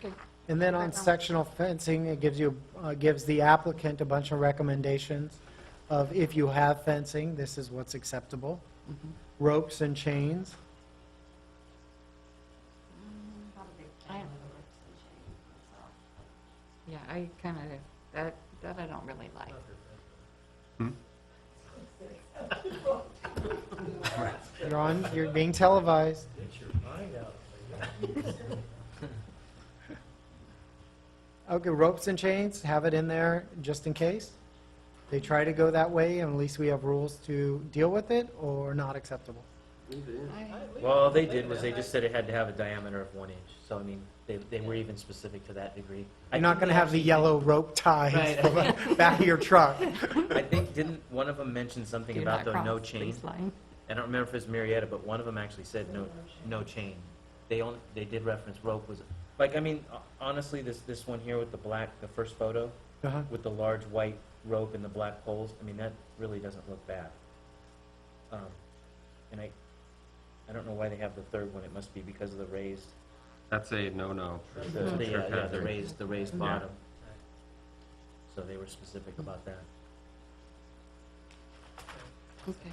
Okay. And then on sectional fencing, it gives you, gives the applicant a bunch of recommendations of if you have fencing, this is what's acceptable. Ropes and chains. Yeah, I kind of, that I don't really like. You're being televised. Okay, ropes and chains, have it in there just in case. They try to go that way, and at least we have rules to deal with it, or not acceptable. Well, all they did was they just said it had to have a diameter of 1 inch. So, I mean, they were even specific to that degree. You're not going to have the yellow rope ties Right. for the back of your truck. I think, didn't one of them mention something Do about not the cross no the chain? baseline. I don't remember if it's Marietta, but one of them actually said no chain. They did reference rope was, like, I mean, honestly, this one here with the first photo, Uh-huh. with the large white rope and the black poles, I mean, that really doesn't look bad. And I don't know why they have the third one, it must be because of the raised, that's a no-no. the raised bottom. So they were specific about that. Okay.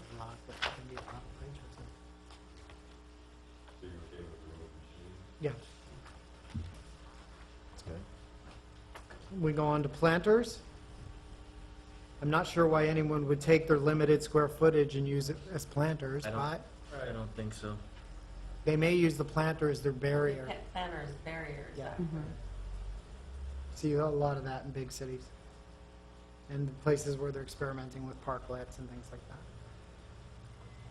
Yeah. We go on to planters. I'm not sure why anyone would take their limited square footage and use it as planters, I don't- but I don't think so. they may use the planter as their barrier. Planters, barriers. Yeah. See a lot of that in big cities. And places where they're experimenting with parklets and things like that.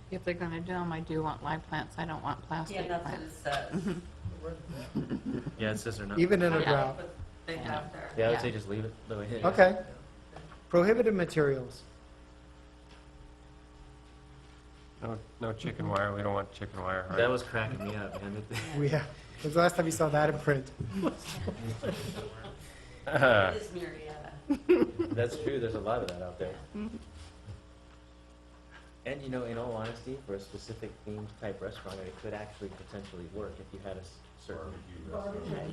If they're going to do them, I do want live plants. I don't want Yeah, plastic that's what it plants. says. Yeah, it says they're not. Even in a Yeah. drought. What they have there. Yeah, I would Yeah. say just leave it the way it is. Okay. Prohibited materials. No chicken wire, we don't want chicken wire. right? That was cracking me up, man. When's the last time you saw that in print? It is Marietta. That's true, there's a lot of that out there. And you know, in all honesty, for a specific themed type restaurant, it could actually potentially work if you had a certain,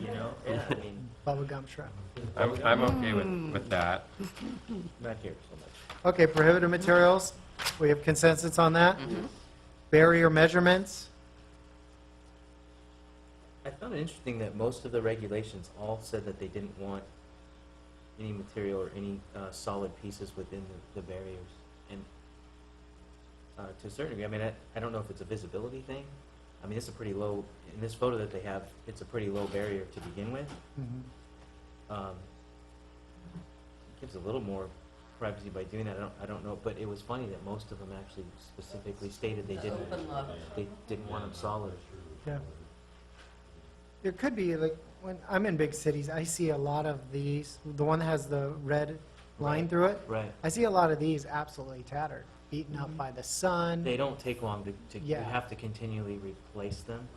you know? Yeah, I mean, Bubblegum shrimp. I'm okay with that. not here so much. Okay, prohibited materials. We have consensus on that. Barrier measurements. I found it interesting that most of the regulations all said that they didn't want any material or any solid pieces within the barriers. And to a certain degree, I mean, I don't know if it's a visibility thing. I mean, it's a pretty low, in this photo that they have, it's a pretty low barrier to begin with. Gives a little more privacy by doing that. I don't know, but it was funny that most of them actually specifically stated they didn't want them solid. Yeah. There could be, like, when I'm in big cities, I see a lot of these, the one that has the red line Right. through it. Right. I see a lot of these absolutely tattered, beaten up by the sun. They don't take long to you Yeah. have to continually replace them.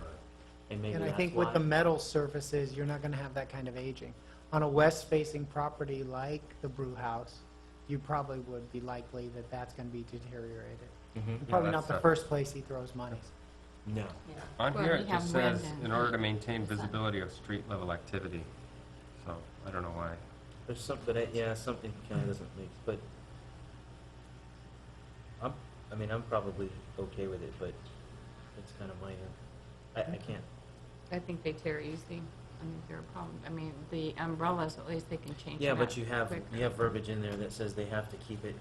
And maybe And I that's think with why. the metal surfaces, you're not gonna have that kind of aging. On a west-facing property like the brew house, you probably would be likely that that's gonna be deteriorated. Mhm. Probably that's not the a- first place he throws money. No. Yeah. On Well, here, we it have just wind says, and in order to heat. maintain It's not- visibility of street level activity. So, I don't know why. There's something that, yeah, something kind of doesn't make, but I'm probably okay with it, but it's kind of minor. I can't, I think they tear easy. I mean, they're a problem. I mean, the umbrellas, at least they can change yeah, them but out you have quicker. verbiage in there that says they have to keep it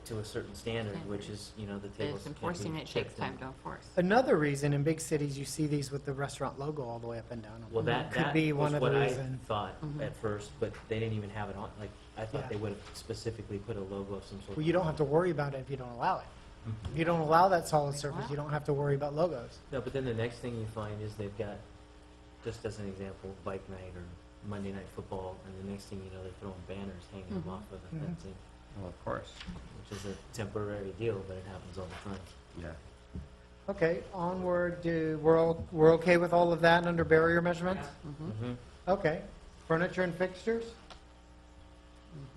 to a certain standard, which is, the But tables it's can't enforcing be it takes chipped time and- to enforce. Another reason in big cities, you see these with the restaurant logo all the way up and down. Well, that Could be was one of what the I reasons. thought Mhm. at first, but they didn't even have it on, like, I thought Yeah. they would have specifically put a logo of some sort. Well, you don't have to worry about it if you don't allow it. If you don't allow that solid surface, you don't have to worry about logos. No, but then the next thing you find is they've got, just as an example, bike night or Monday night football, and the next thing you know, they're throwing banners hanging them Mhm. off of the Mhm. fencing, Well, of course, which is a temporary deal, but it happens all the time. yeah. Okay, onward, we're okay with all of that under barrier measurements? Mhm, Mm-hmm. Okay. Furniture and fixtures?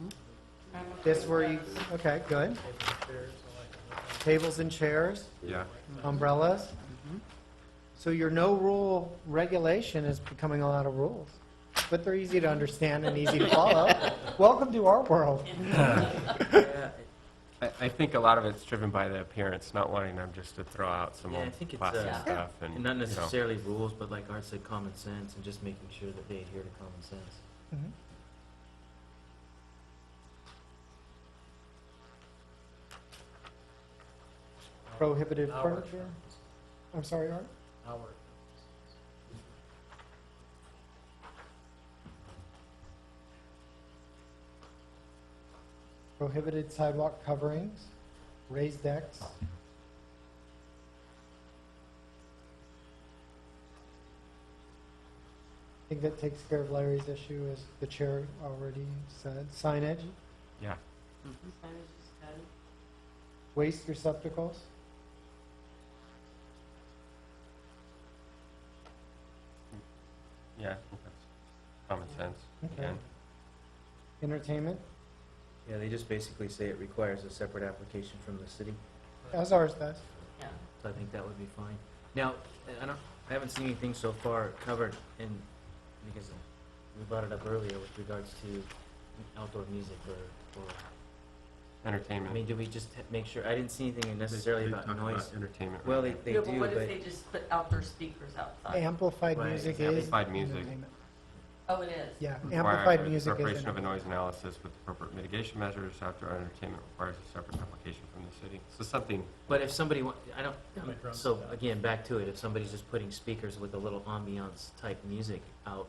mhm. I'm okay This with where that. you, okay, good. Tables and chairs, I like it. Tables and chairs, Yeah. umbrellas. Mhm. So your no rule regulation is becoming a lot of rules, but they're easy to understand and easy to follow. Welcome to our world. Yeah, I think a lot of it's driven by the appearance, not wanting them just to throw out some Yeah, I old think it's, plastic yeah. stuff and not you know. necessarily rules, but like Art said, common sense, and just making sure that they adhere to common sense. Mhm. Prohibited Our furniture? premises. I'm sorry, Art? Our. Prohibited sidewalk coverings, raised decks. I think that takes care of Larry's issue, as the chair already said. Signage, Yeah, Signage is good. waste receptacles. yeah, I think that's common sense, Okay. again. Entertainment, Yeah, they just basically say it requires a separate application from the city, as ours does. Yeah. so I think that would be fine. Now, I haven't seen anything so far covered in, because we brought it up earlier with regards to outdoor music or I Entertainment. mean, do we just make sure, I didn't see anything necessarily They about talk noise. entertainment. Well, right they Yeah, do, but what if but, they just put outdoor speakers outside? Amplified Right, music exactly. is. Amplified music. entertainment. Oh, it is? Yeah, Require amplified a music is. Preparation of a entertainment. noise analysis with appropriate mitigation measures. Outdoor entertainment requires a separate application from the city. So something, but if somebody, I don't, My drums so stuff. again, back to it, if somebody's just putting speakers with a little ambiance type music out,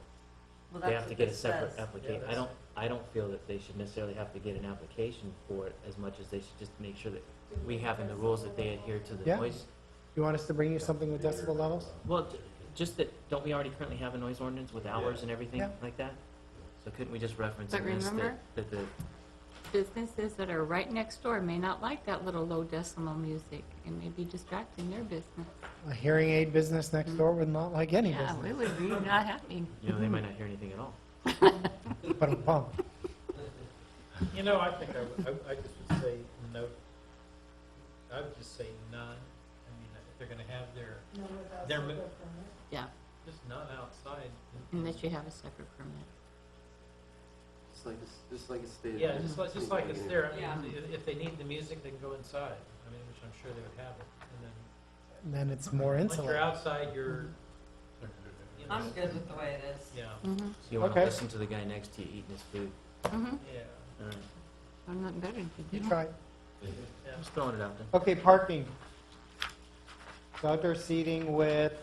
Well, they that's have to what get a this separate says. application. Yeah, I don't feel that they should necessarily have to get an application for it as much as they should just make sure that we have in the rules that they adhere to the Yeah. noise. You want us to bring you something with decibel levels? Well, just that, don't we already currently have a noise ordinance with hours and everything Yeah. like that? So couldn't we just reference But in this remember- that the, Businesses that are right next door may not like that little low decimal music. It may be distracting their business. A hearing aid business next door would not like any Yeah, we business. would be not happy. they might not hear anything at all. But bump. You know, I think I just would say no. I would just say none. I mean, if they're gonna have their, No, without They're separate mo- permit. Yeah, just none outside. unless you have a separate permit. Just like it's stated. Yeah, just like it's there. I Yeah. mean, if they need the music, they can go inside. I mean, which I'm sure they would have it. And then, And then it's more once you're insulated. outside, you're, I'm good with the way it is. Yeah, Mhm. So you wanna Okay. listen to the guy next to you eating his food. Mhm. yeah. All right. I'm not better than You you. try. I'm just throwing it out there. Okay, parking. So outdoor seating with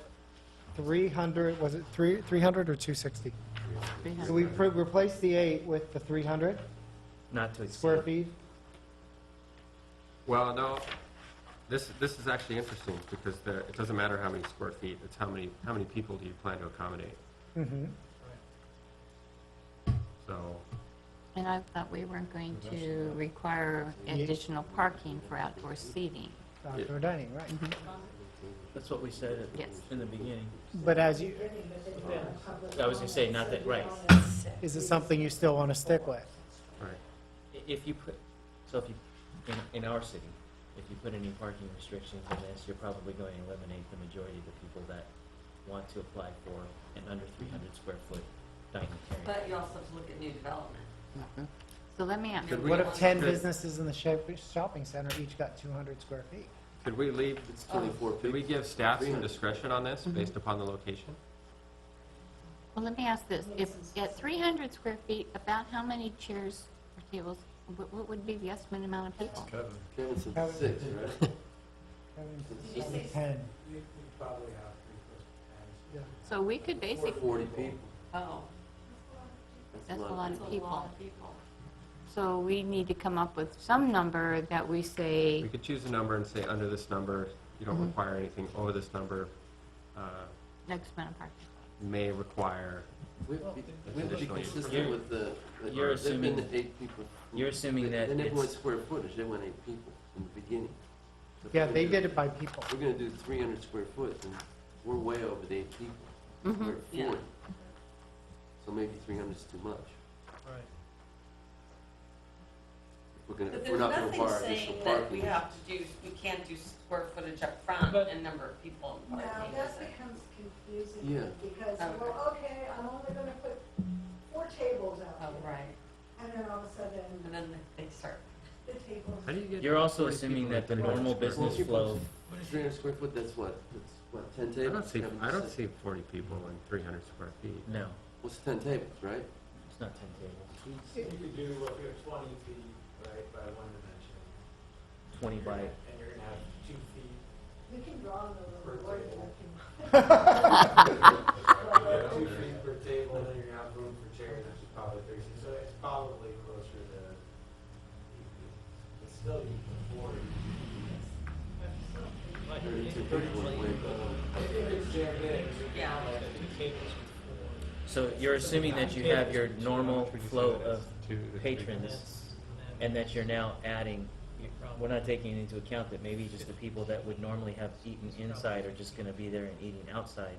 300, was it 300 or 260? 300. So we replaced the 8 with the 300 Not to exceed. square feet. Well, no, this is actually interesting, because it doesn't matter how many square feet, it's how many people do you plan to accommodate? Mhm. So, And I thought we weren't going to require additional parking for outdoor seating. Outdoor dining, right. That's what we said Yes. in the beginning. But as you, I was gonna say, not that, right. is it something you still want to stick with? right. If you put, so if you, in our city, if you put any parking restrictions in this, you're probably going to eliminate the majority of the people that want to apply for an under 300 square foot dining area. But you also have to look at new development. So let me ask, Could What we- if 10 could- businesses in the shopping center each got 200 square feet? Could we leave, It's 24 could we people. give staff some 300. discretion on this based upon the location? well, let me ask this. If at 300 square feet, about how many chairs or tables, what would be the estimated amount of people? Kevin said Kevin- 6, right? you say 10. Yeah. So we could basically, 40 people. Oh. that's a lot of That's a people. lot of people. So we need to come up with some number that we say, We could choose a number and say, under this number, you don't require anything, over this number, X amount of parking. may require, We have to be Additional use. consistent with the. You're they've been assuming- 8 people. you're assuming that They never went it's- square footage, they went 8 people in the beginning. So if Yeah, we're they gonna- did it by people. We're gonna do 300 square foot, and we're way over the 8 people. Mhm. We're at Yeah. 40. So maybe 300 is too much. Right. If we're But if we're there's not gonna nothing require additional saying that we parking. have to do, we can't do square footage up front But- and number of people in Now, parking, is that it? becomes confusing. Yeah. Because, Okay. well, okay, I'm only gonna put 4 tables out Oh, there. right. And then all of a And sudden, then they start. the tables. how do you get? You're also 40 assuming people that the in 300 normal square business feet? flow, 300 square foot, that's what? That's what, 10 I tables? don't see, Kevin I don't said? see 40 people in 300 square feet. no, What's 10 tables, right? it's not 10 tables. You could do, if you have 20 feet, right, by one dimension, 20 by, and you're gonna have 2 feet. We can draw the Per little word table. that You have 2 feet per table, and then you're gonna have room for chairs, which is probably 30 feet, so it's probably closer to, it's still equal to 40. Like, 32 people is way better. If it's jammed in, you can Yeah. like, two tables with so you're assuming that you have your normal Would you say flow that's of 2 to 3 patrons, and that you're now adding, we're not taking into account that maybe just the people that would normally have eaten inside are just gonna be there and eating outside,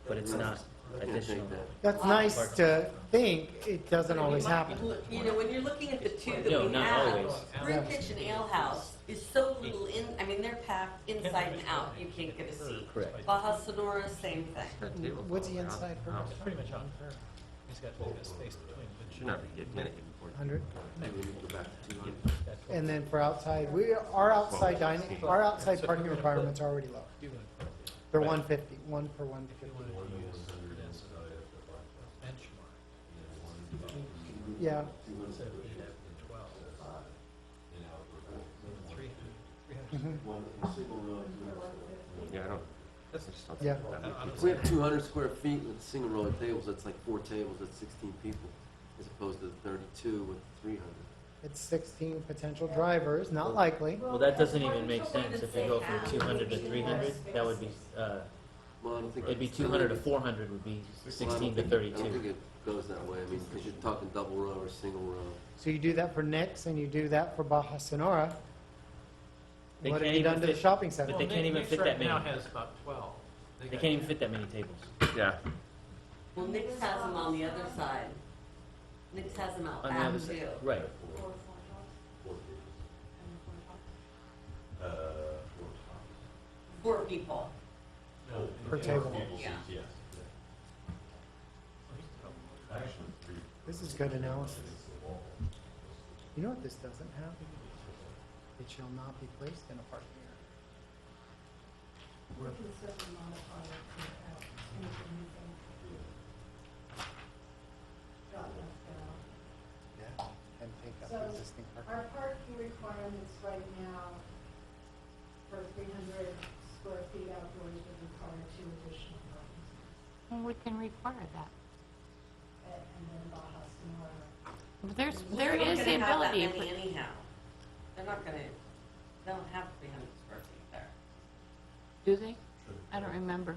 but it's not I can't additional. take that. That's nice to think, it doesn't always happen. You know, when you're looking at the two that No, we not have, always. Brew Kitchen Ale House is so little in, I mean, they're packed inside and out, you can't get a seat. Correct. Baja Sonora, same thing. That table's What's the all inside around for? the house. It's pretty much unfair. He's got to leave a space between. but Should not be getting any 40. 100. Maybe we can go back to 200. And then for outside, our outside dining, our outside parking requirements are already low. They're 150, 1 per 150. Yeah, mhm, Yeah, I don't, that's just something. Yeah. If we have 200 square feet with single row of tables, that's like 4 tables, that's 16 people, as opposed to 32 with 300. it's 16 potential drivers, not likely. Well, that doesn't even make sense. If you go from 200 to 300, that would be, Well, I don't think. it'd be 200 to 400 would be 16 to I don't think 32. it goes that way, I mean, because you're talking double row or single row. So you do that for Nick's and you do that for Baja Sonora. They What have can't you even done to the fit- shopping center? But they can't even fit that now many. has about 12. They can't even fit that many tables. Yeah, Well, Nick's has them on the other side. Nick's has them out On the back other too. side, right. Four people, Per table. yeah. This is good analysis. You know what this doesn't have? It shall not be placed in a parking area. We can certainly modify it to have anything you think. existing parking. Our parking requirements right now for 300 square feet outdoors would require 2 additional parking spaces. Well, we can require that. And then Baja Sonora. But there They're not is the gonna have that ability. many anyhow. They're not gonna, they don't have 300 square feet there. Do they? I don't remember.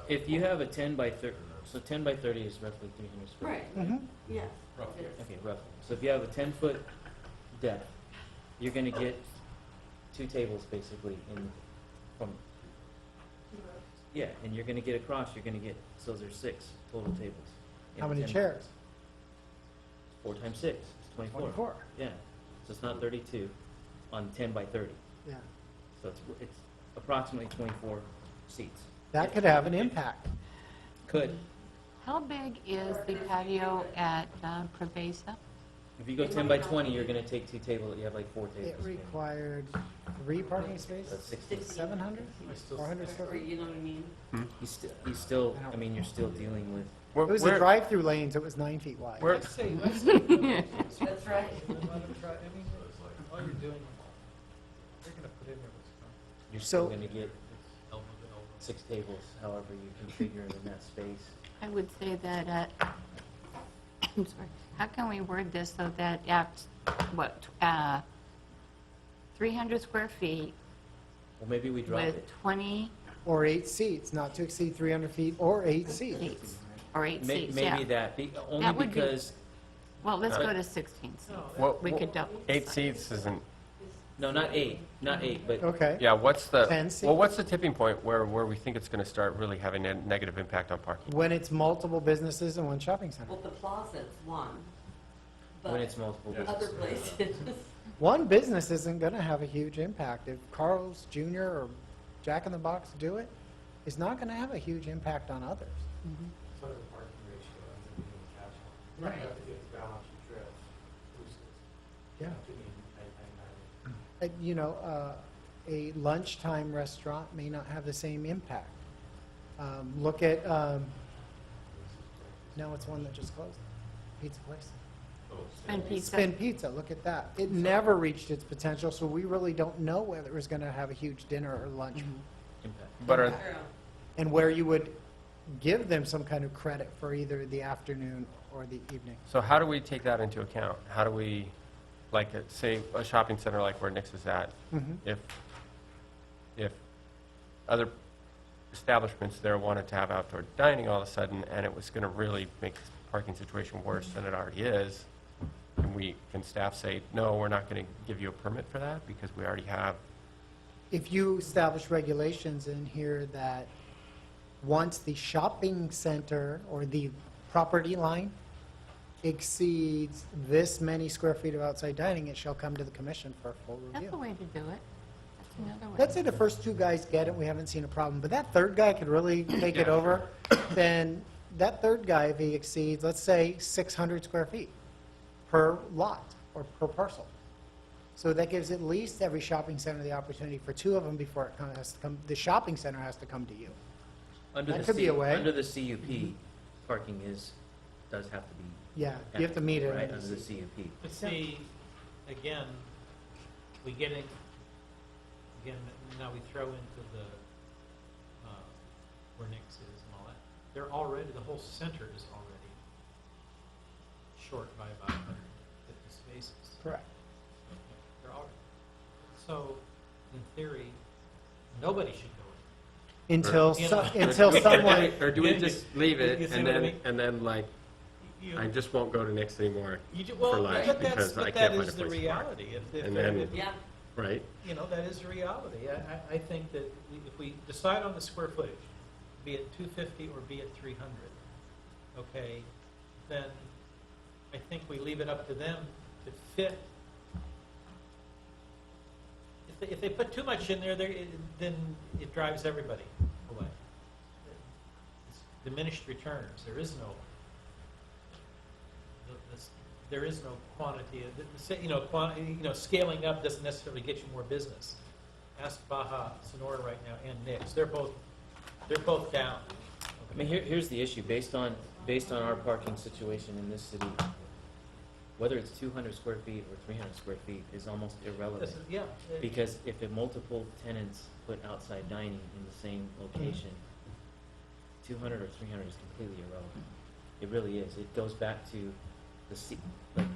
If you have a 10 by 30, so 10 by 30 is roughly 300 square feet. Right, Mm-hmm. yes. Okay, roughly. So if you have a 10-foot depth, you're gonna get 2 tables basically from, yeah, and you're gonna get across, you're gonna get, so there's 6 total tables. in How many 10 chairs? 4 times 6, it's 24. 24. Yeah, so it's not 32 on 10 by 30. Yeah. So it's approximately 24 seats. That could have an impact. Could. How big is the patio at Prevesa? If you go 10 by 20, you're gonna take 2 tables, you have like 4 tables. It required 3 parking spaces, That's 60. 700, 400 square Or feet. you know what I mean? He's still, I mean, you're still dealing with, It was the drive-through lanes, it was 9 feet wide. Let's say, That's right. let them try, I mean, all you're doing, they're gonna put in there what's coming. you're still So- gonna get It's elbow to elbow. 6 tables, however you configure it in that space. I would say that, I'm sorry, how can we word this so that at, 300 square feet Well, maybe we drop with it. 20 Or 8 seats, not to exceed 300 feet, or 8 seats. seats, or 8 seats, Maybe yeah. that, only That would be- because, Well, let's go to 16 seats. What, We could double. 8 seats isn't, no, not 8, but Okay. yeah, what's the, 10 seats? well, what's the tipping point where we think it's going to start really having a negative impact on parking? When it's multiple businesses in one shopping center. Well, the plaza's one, when but it's multiple other businesses. places. One business isn't going to have a huge impact. If Carl's Jr. or Jack in the Box do it, it's not going to have a huge impact on others. Sort of the parking ratio ends up being catch all. Right. You have to get the balance of trips, boosters. Yeah. To me, I- You know, a lunchtime restaurant may not have the same impact. Look at, no, it's one that just closed, Pizza Place. And pizza. Spin Pizza, look at that. It never reached its potential, so we really don't know whether it was going to have a huge dinner or lunch. Impact. But are, True. And where you would give them some kind of credit for either the afternoon or the evening. so how do we take that into account? How do we, like, say, a shopping center like where Nick's is at, Mhm. if other establishments there wanted to have outdoor dining all of a sudden, and it was going to really make the parking situation worse than it already is, can staff say, no, we're not going to give you a permit for that because we already have, If you establish regulations in here that once the shopping center or the property line exceeds this many square feet of outside dining, it shall come to the commission for a full That's a review. way to do it. That's another way. Let's say the first 2 guys get it, we haven't seen a problem, but that third guy could really take it over, then that third guy, if he exceeds, let's say, 600 square feet per lot or per parcel. So that gives at least every shopping center the opportunity for 2 of them before it has to come, the shopping center has to come to you. Under That the could be a way. Under the CUP, parking does have to be. Yeah, you have to meet it. Right, under under the the CUP. But see, again, we get in, again, now we throw into the, where Nick's is and all that. They're already, the whole center is already short by about 150 spaces. Correct. They're already, so, in theory, nobody should go in. Until, You so- know. until someone, or do we You- just leave you it see and what I then, mean? and then like, You- I just won't go to Nick's anymore, Well, for lunch but that's, because I but can't that find is a the place to park. reality. If And then- Yeah, right? you know, that is the reality. I think that if we decide on the square footage, be it 250 or be it 300, okay, then I think we leave it up to them to fit. If they put too much in there, then it drives everybody away. It's diminished returns. There is no. There is no quantity. Scaling up doesn't necessarily get you more business. Ask Baja Sonora right now and Nick's. They're both down. I mean, here's the issue, based on our parking situation in this city, whether it's 200 square feet or 300 square feet is almost irrelevant. This is, yeah. Because if multiple tenants put outside dining in the same location, 200 or 300 is completely irrelevant. It really is. It goes back to the seat, like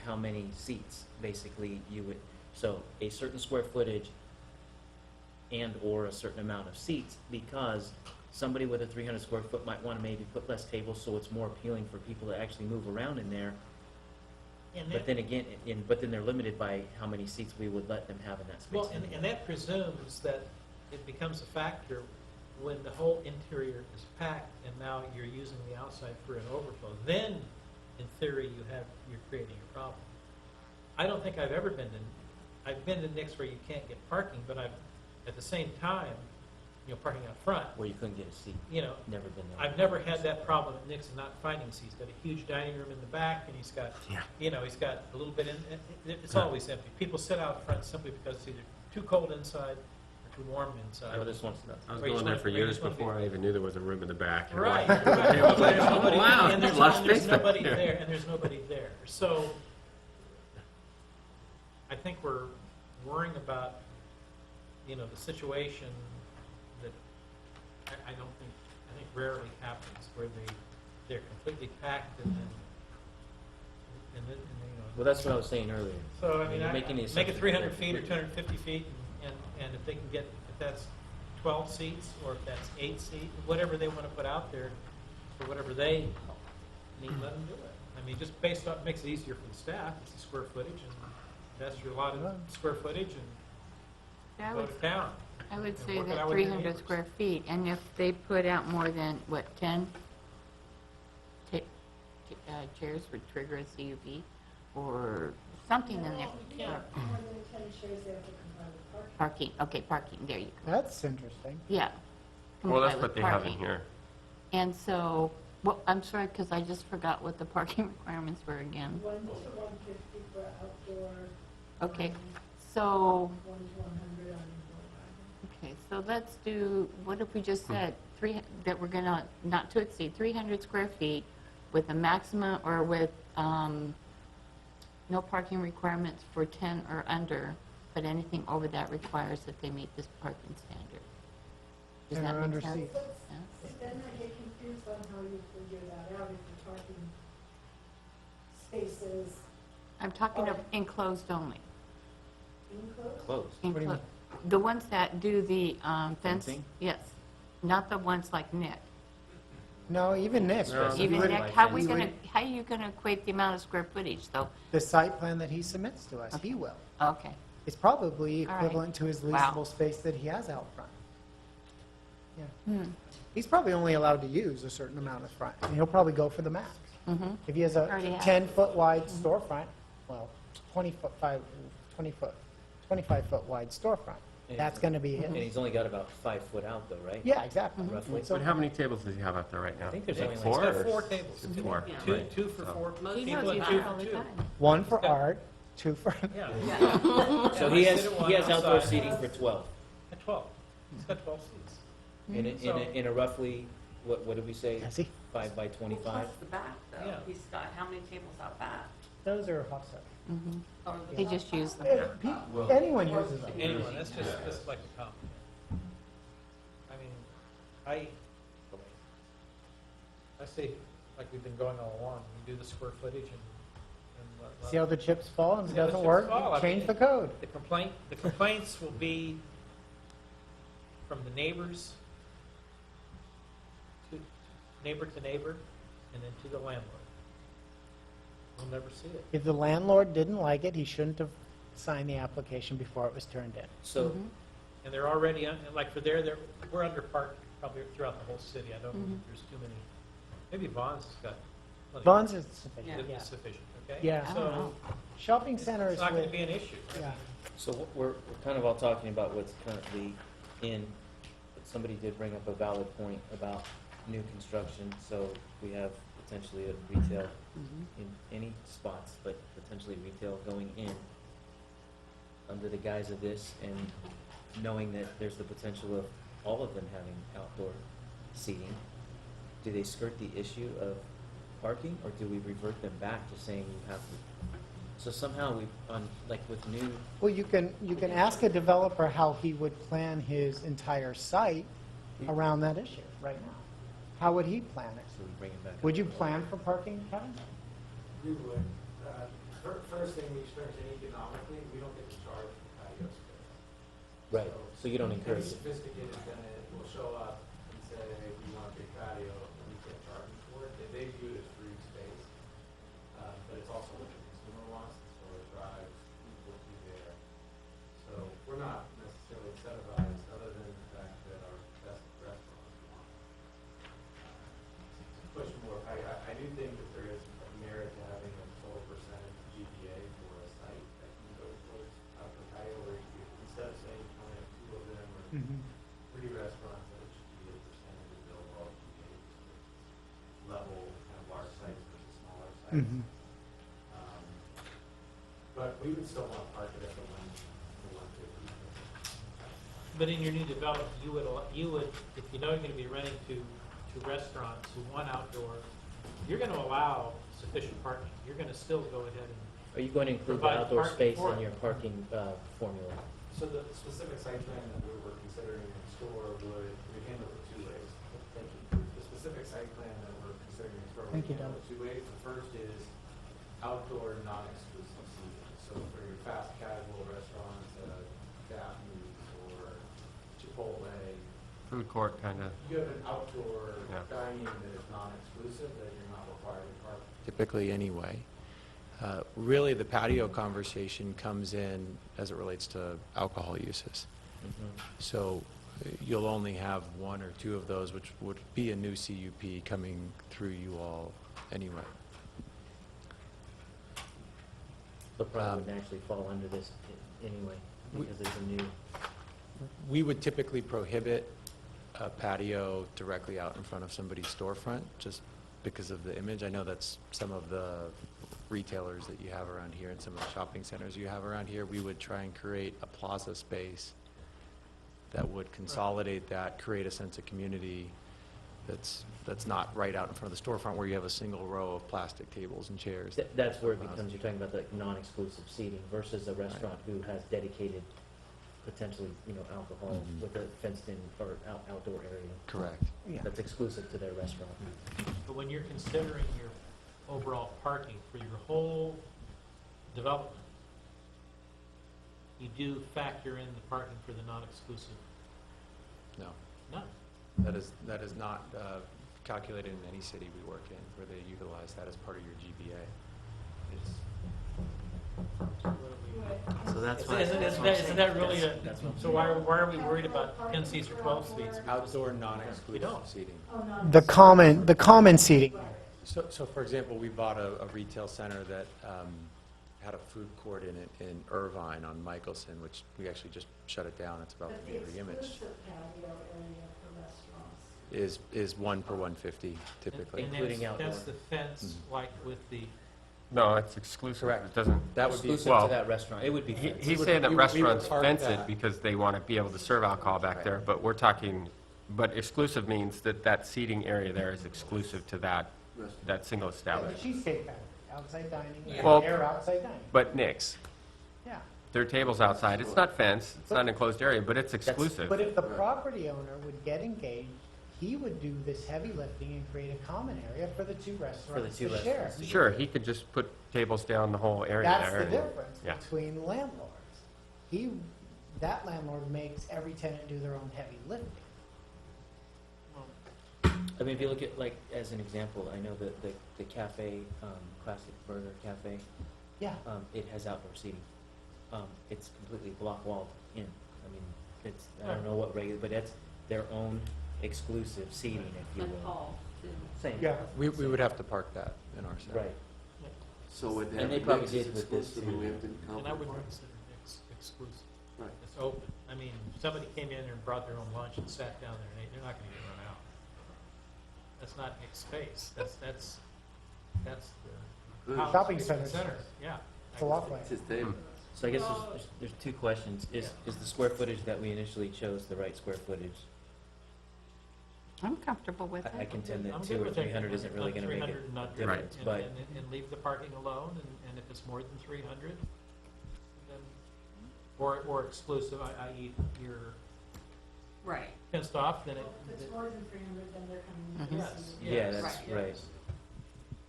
how many seats basically you would, so a certain square footage and/or a certain amount of seats, because somebody with a 300 square foot might want to maybe put less tables, so it's more appealing for people to actually move around in there. But then again, but then they're limited by how many seats we would let them have in that space. Well, and that presumes that it becomes a factor when the whole interior is packed and now you're using the outside for an overflow. Then, in theory, you're creating a problem. I don't think I've ever I've been to Nick's where you can't get parking, but at the same time, parking out front. Where you couldn't get a seat. Never been there. I've never had that problem at Nick's of not finding seats. He's got a huge dining room in the back, and he's got, he's got a little bit it's always empty. People sit out front simply because it's either too cold inside or too warm inside. I just want to. I was going there for years before I even knew there was a room in the back. Right. Wow, And there's nobody there, and there's nobody there. So I think we're worrying about, the situation that I think rarely happens, where they're completely packed and then. Well, that's what I was saying earlier. So, I mean, you're making the make it assumption 300 that- feet or 250 feet, and if they can get, if that's 12 seats, or if that's 8 seats, whatever they want to put out there, for whatever they need, let them do it. I mean, just based on, it makes it easier for the staff, it's the square footage, and that's your allotted square footage, and go to town. I would And say work it that out with your 300 neighbors. square feet, and if they put out more than, 10 chairs would trigger a CUP, or something in there. More than 10 shares, they have to comply with parking. Parking, okay, parking, there you go. That's interesting. Yeah. Well, that's comply with what they have in parking. here. And so, well, I'm sorry, because I just forgot what the parking requirements were again. 1 to 150 for outdoor. Okay, so, 1 to 100 on indoor dining. okay, so let's do, what if we just said that we're gonna, not to exceed 300 square feet with a maximum, or with, no parking requirements for 10 or under, but anything over that requires that they meet this parking standard. Does 10 that or make under sense? seats. Yeah. Then I get confused on how you figure that out, if you're talking spaces I'm talking of enclosed only. enclosed. Closed. do you mean? The ones that do the fence, Fencing? yes, not the ones like Nick. No, even Nick. No. you Even would- Nick, how you would- are you gonna equate the amount of square footage, though? The site plan that he submits to us, he will. Okay, It's probably All right. equivalent to his Wow. leasable space that he has out front. Yeah. hmm, He's probably only allowed to use a certain amount of front, and he'll probably go for the max. mm-hmm, If he has a Already has. 10-foot wide storefront, well, 25 foot wide storefront, that's going to be And his. he's only got about 5 foot out though, right? Yeah, exactly. Roughly. So But how many tables does he have out there right now? I think there's only like Four He's got or 4 tables. Four, Two, right. two for So- 4 he people knows and you 2 all for the 2. time. one for art, 2 for, Yeah. So he has, Sit at one he has outdoor outside. seating for 12. At 12. He's got 12 seats. In a roughly, what did we say? Does he? 5 by 25? Plus the back, though. Yeah. He's got how many tables out back? those are offset. mhm. Or the They top just use them. Anyone uses them. Anyone, that's just like a comment. I mean, I say, like we've been going all along, you do the square footage and See how the chips fall and it See how the doesn't chips work? fall. I Change mean, the code. the complaints will be from the neighbors, neighbor to neighbor, and then to the landlord. We'll never see it. If the landlord didn't like it, he shouldn't have signed the application before it was turned in. So, And they're already, like for we're under parked probably throughout the whole city. I don't think there's too many. Maybe Vaughn's has got. plenty. Vaughn's is sufficient, It's yeah. sufficient, okay? Yeah. I don't know. So Shopping center it's is not going to with, be an issue. yeah. so we're kind of all talking about what's currently in, but somebody did bring up a valid point about new construction, so we have potentially a retail in any spots, but potentially retail going in under the guise of this, and knowing that there's the potential of all of them having outdoor seating. Do they skirt the issue of parking, or do we revert them back to saying you have to? So somehow we, like with new, Well, you can ask a developer how he would plan his entire site around that issue right now. How would he plan it? so we bring it back. Would you plan for parking, Kevin? We would. First thing we experience economically, we don't get to charge for patio space. Right, so you don't Any encourage it. sophisticated tenant will show up and say, we want a big patio, and we can't charge them for it. They view it as free space. But it's also what the consumer wants, so it drives people to there. So we're not necessarily incentivized, other than the fact that our best restaurants want to push more. I do think that there is merit to having a total percentage GPA for a site that can go towards the patio, where you, instead of saying you only have 2 of them or 3 restaurants, that it should be a percentage of the overall GPA level, kind of large sites versus smaller sites. But we would still want to park it at the 150. But in your new development, you would, if you know you're gonna be renting to restaurants who want outdoor, you're gonna allow sufficient parking. You're gonna still go ahead and, Are you going to include the Provide outdoor parking space for in it. your parking formula? So the specific site plan that we were considering in store would, we handle it 2 ways. Thank you. The specific site plan that we're considering in store would Thank you, handle it 2 ways. The first is outdoor, non-exclusive seating. So for your fast casual restaurants, Daphne's or Chipotle, Food court, kind of. you have an outdoor Yeah. dining that is non-exclusive that you're not required to park. Typically, anyway. Really, the patio conversation comes in as it relates to alcohol uses. So you'll only have 1 or 2 of those, which would be a new CUP coming through you all anyway. So probably wouldn't actually fall under this anyway, because it's a new, We would typically prohibit a patio directly out in front of somebody's storefront, just because of the image. I know that's some of the retailers that you have around here and some of the shopping centers you have around here. We would try and create a plaza space that would consolidate that, create a sense of community that's not right out in front of the storefront where you have a single row of plastic tables and chairs. that's where it becomes, you're talking about the non-exclusive seating versus a restaurant who has dedicated, potentially, alcohol with a fenced-in or outdoor area. Correct. That's exclusive to their restaurant. but when you're considering your overall parking for your whole development, you do factor in the parking for the non-exclusive? No. No. That is not calculated in any city we work in where they utilize that as part of your GBA. So that's why. Isn't that really a, That's what I'm so why are we worried about 10 seats or 12 seats? Outdoor We non-exclusive don't. seating. The common seating. So for example, we bought a retail center that had a food court in it in Irvine on Michelson, which we actually just shut it down. It's about to be reimaged. exclusive patio area for restaurants. Is 1 per 150 typically. And Including that's outdoor. the fence, like with the, No, it's exclusive. Correct. It doesn't, That would be, Exclusive well, to that restaurant, it would be fenced. he's would- saying that we would restaurants park fence that. it because they want to be able to serve alcohol back there, but we're talking, but exclusive means that seating area there is exclusive to that single establishment. Cheesecake factory, outside dining, Well- air outside dining. But Nick's, Yeah. their table's outside, it's not fenced, it's not an enclosed area, but it's exclusive. But if the property owner would get engaged, he would do this heavy lifting and create a common area for the 2 restaurants two to share. restaurants. Sure, he could just put tables down the whole area That's there. the and- difference yeah. between landlords. That landlord makes every tenant do their own heavy lifting. I mean, if you look at, like, as an example, I know that the cafe, Classic Burger Cafe, Yeah. it has outdoor seating. It's completely block walled in. I mean, I don't know what regular, but that's their own exclusive seating, if you will. Same. Yeah. we would have to park that in our center. Right. So would And they probably did with this too. and I wouldn't consider it exclusive. Right. It's open. I mean, if somebody came in there and brought their own lunch and sat down there, they're not gonna get run out. That's not mixed space. That's the. how it's Shopping mixed centers. Yeah. It's a walkway. It's his table. So I guess there's 2 questions. Is the square footage that we initially chose the right square footage? I'm comfortable with I it. contend I'm that good 2 or with it. 300 isn't really gonna make 300 a and not difference, and- but and leave the parking alone, and if it's more than 300, then, or exclusive, i.e. you're Right. fenced off, then Well, if it's more than 300, then they're coming Mhm. to the Yes. city. yeah, Yes. that's Right. right.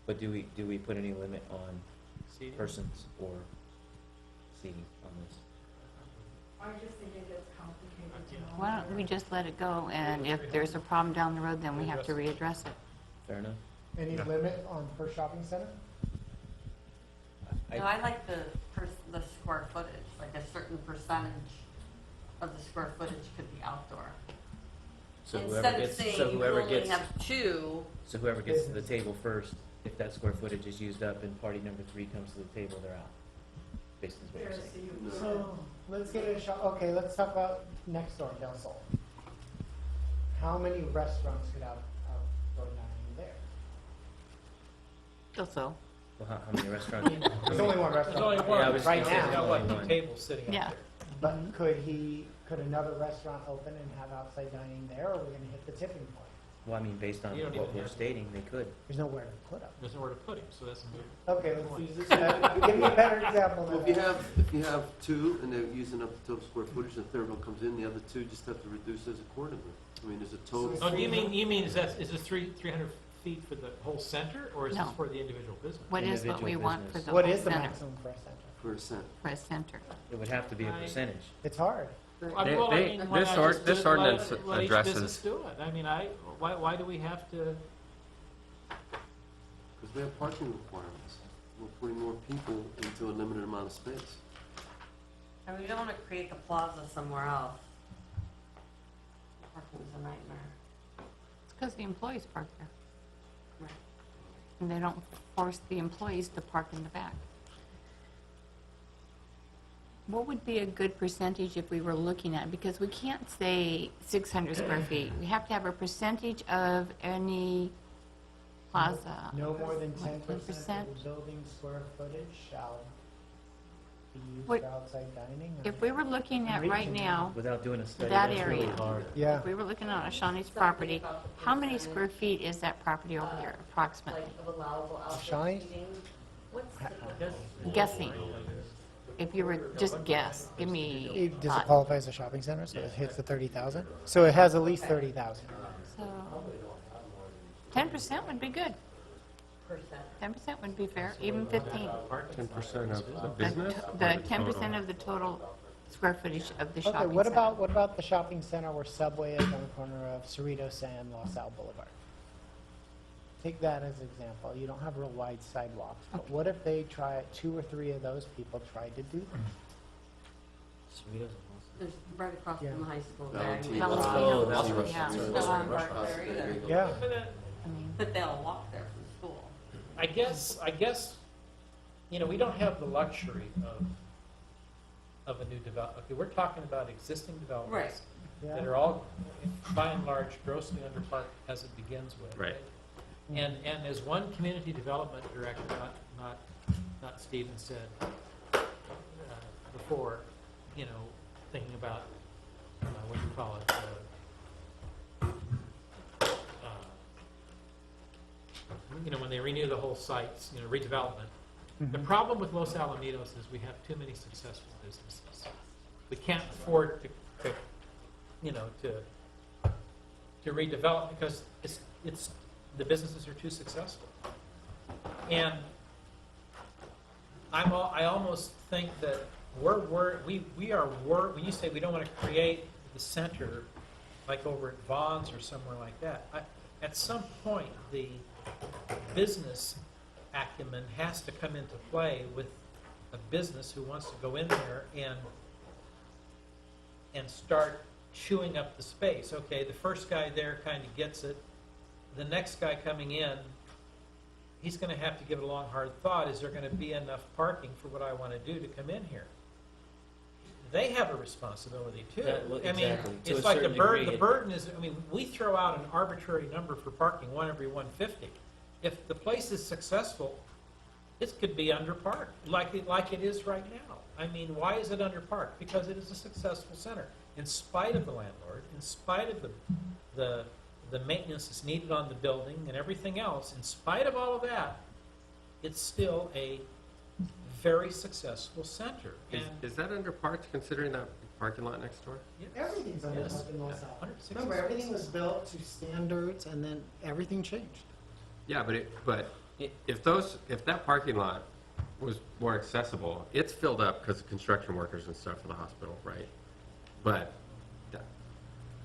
But do we put any limit on seating. persons or seating on this? I just think it gets complicated to know. Why don't we just let it go, and if there's a problem down the road, then we have to readdress it. Fair enough? Any Yeah. limit on per shopping center? No, I like the square footage, like a certain percentage of the square footage could be outdoor. So Instead whoever of gets, saying so you whoever only gets, have two, so whoever gets to the table first, if that square footage is used up and party number 3 comes to the table, they're out. Basically is what you're There's saying. the- So, let's get a shop, okay, let's talk about next door, Del Sol. How many restaurants could have outdoor dining there? So, Well, how many restaurants? There's only one There's restaurant. only Yeah, I one, was Right gonna say now. He's got only what, one. two tables sitting out Yeah. there. But could another restaurant open and have outside dining there, or are we gonna hit the tipping point? Well, I mean, based on You don't what even we're have- stating, they could. There's nowhere to put them. There's nowhere to put him, so that's a moot. Okay, let's use this, give me a better example Well, than if that. you have two and they're using up the total square footage, the third one comes in, the other two just have to reduce as accordingly. I mean, there's a total. Oh, you mean, is this 300 feet for the whole center, or is this No. for the individual business? what is what we Individual want for business. the What whole is the center? maximum for a center? For a cent. For a center. It would have to be a I- percentage. It's hard. Well, I mean, why this not ord- just this do it, ordinance let each addresses- business do it? I mean, why do we have to? Because we have parking requirements. We're putting more people into a limited amount of space. and we don't want to create the plaza somewhere else. Parking's a nightmare. It's because the employees park there. Right. And they don't force the employees to park in the back. What would be a good percentage if we were looking at, because we can't say 600 square feet. We have to have a percentage of any plaza. No more than Like 10% of the building square footage shall be used What- for outside dining? or- If we were looking at right now, Without doing a study, That that's really area. hard. Yeah. if we were looking at Shawnee's property, how many square feet is that property over there approximately? Like of allowable outdoor Shawnee? seating. What's the, Guessing. If you were just guess, give me Does it thought. qualify as a shopping center, so it hits the 30,000? So it has at least 30,000. So 10% would be good. percent? 10% would be fair, even 15. 10% of the The business? the 10% of the total square footage of the Okay, shopping what center. about the shopping center where Subway is on the corner of Cerritos and Los Al Boulevard? Take that as an example. You don't have real wide sidewalks, but what if they try, 2 or 3 of those people tried to do that? Cerritos and There's right across Yeah. from the high school. Valentino. there. Oh, that's Yeah. right. There's no one parked there either. Yeah. I mean, But they'll walk there from school. I guess, we don't have the luxury of a new development. Okay, we're talking about existing developments that Yeah. are all, by and large, grossly underparked as it begins with. Right. And as one community development director, not Stephen said before, thinking about, what do you call it? When they renew the whole sites, redevelopment. The problem with Los Alamitos is we have too many successful businesses. We can't afford to redevelop because the businesses are too successful. And I almost think that we are when you say we don't want to create the center like over at Vaughn's or somewhere like that, at some point the business acumen has to come into play with a business who wants to go in there and start chewing up the space. Okay, the first guy there kind of gets it. The next guy coming in, he's going to have to give it a long, hard thought. Is there going to be enough parking for what I want to do to come in here? They have a responsibility too. Yeah, well, I mean, exactly. To it's a like the certain burden. degree, The burden is. I mean, we throw out an arbitrary number for parking, 1 every 150. If the place is successful, it could be underparked, like it is right now. I mean, why is it underparked? Because it is a successful center, in spite of the landlord, in spite of the the maintenance that's needed on the building and everything else, in spite of all of that, it's still a very successful center. Is that under parks, considering that parking lot next door? Everything's under Yes. parking lot. 166. Remember, everything was built to standards, and then everything changed. Yeah, but if that parking lot was more accessible, it's filled up because of construction workers and stuff for the hospital, right? But that-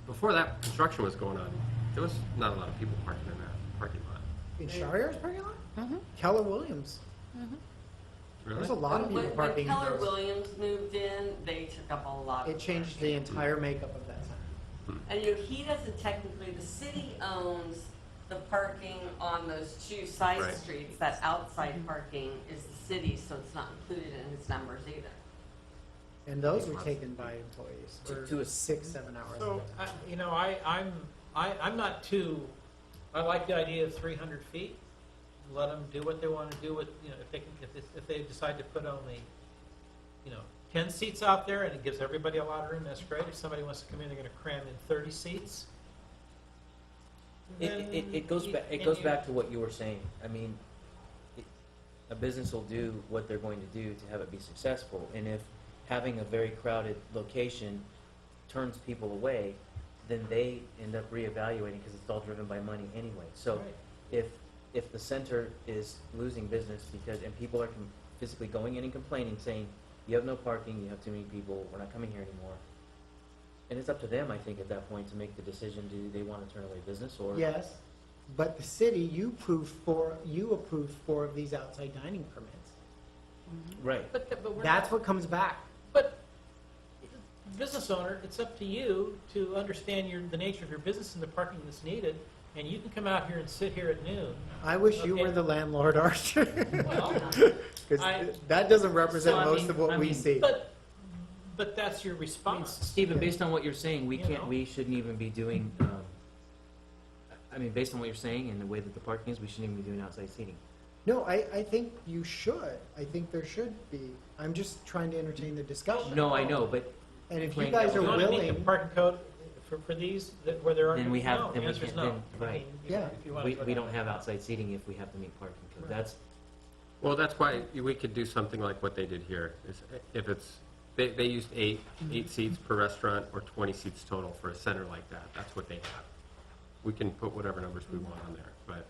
before that construction was going on, there was not a lot of people parking in that parking lot. In Shire's parking lot? Mhm. Keller Williams. Really? There's a lot of people When parking in Keller those. Williams moved in, they took up a lot of. It changed the entire makeup of that center. And you know, he doesn't technically, the city owns the parking on those two side Right. streets. That outside parking is the city, so it's not included in his numbers either. And those were taken by employees for To a- 6-7 hours. So, you know, I'm not too, I like the idea of 300 feet. Let them do what they want to do with, you know, if they decide to put only, you know, 10 seats out there and it gives everybody a lot of room, that's great. If somebody wants to come in, they're going to cram in 30 seats. then It goes back, to what you were saying. I mean, a business will do what they're going to do to have it be successful. And if having a very crowded location turns people away, then they end up reevaluating because it's all driven by money anyway. So Right. if the center is losing business because, and people are physically going in and complaining, saying, you have no parking, you have too many people, we're not coming here anymore. And it's up to them, I think, at that point to make the decision, do they want to turn away business or? Yes, but the city, you approved 4 of these outside dining permits. Right. But we're That's not, what comes back. but business owner, it's up to you to understand the nature of your business and the parking that's needed. And you can come out here and sit here at noon. I wish you Okay. were the landlord, Archer. Well, Because I- that doesn't represent So, I most mean- of what I we mean, see. But that's your response. Stephen, based on what you're saying, You know? we shouldn't even be doing, I mean, based on what you're saying and the way that the parking is, we shouldn't even be doing outside seating. No, I think you should. I think there should be. I'm just trying to entertain the discussion. No, I know, but And if you plain guys Do are you want to meet the willing, parking code for these, where there are? Then we have- No, then the we answer is can't- no. then- I right. mean, Yeah. if you want to we go don't down. have outside seating if we have to meet parking code. That's, Well, that's why we could do something like what they did here. Is if it's, they used eight seats per restaurant or 20 seats total for a center like that. That's what they have. We can put whatever numbers we want on there, but,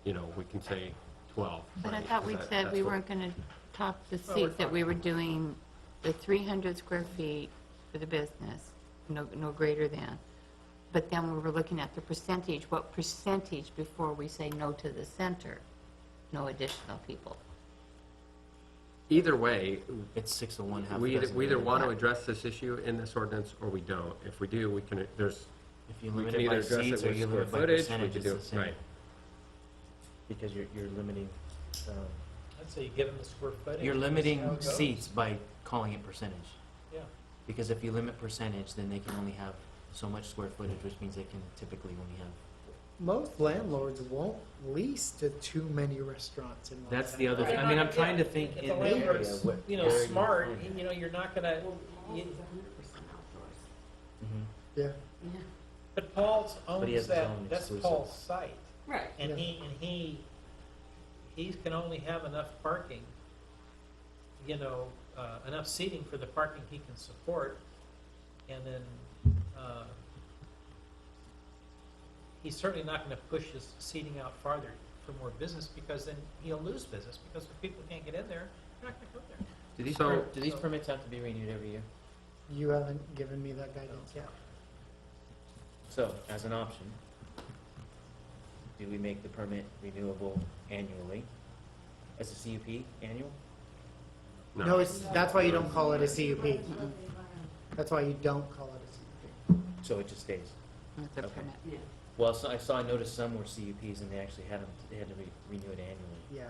you know, we can say 12. But I right? thought we That- said that's we what- weren't going to talk the Well, we're seats, that we were doing the 300 square feet for the business, no greater than. But then we were looking at the percentage, what percentage before we say no to the center, no additional people. Either way, it's 6 of one, half a we dozen. either of the want to other. address this issue in this ordinance or we don't. If we do, we can, there's, If you we limit can it either by address seats it or with you square limit by footage, we percentage, could it's do, the same. right. Because you're limiting, I'd say you give them the square footage. you're That's how limiting it goes. seats by calling it percentage. Yeah. Because if you limit percentage, then they can only have so much square footage, which means they can typically only have. most landlords won't lease to too many restaurants in one That's the center. other thing. I mean, I'm trying to think If in the the area. landlord's, what you know, area smart, you're in. you know, you're not gonna, Mhm. Yeah. but Paul's But he has owns his that, own that's exclusive. Paul's site. Right. And Yeah. he can only have enough parking, you know, enough seating for the parking he can support. And then, he's certainly not gonna push his seating out farther for more business, because then he'll lose business, because if people can't get in there, they're not gonna go there. Do these permits have to be renewed every year? You haven't given me that guidance yet. So, as an option, do we make the permit renewable annually? As a CUP, annual? No, that's why you don't call it a CUP. That's why you don't call it a CUP. So it just stays? With the Okay. permit. Yeah. Well, I noticed some were CUPs and they actually they had to renew it annually. Yeah.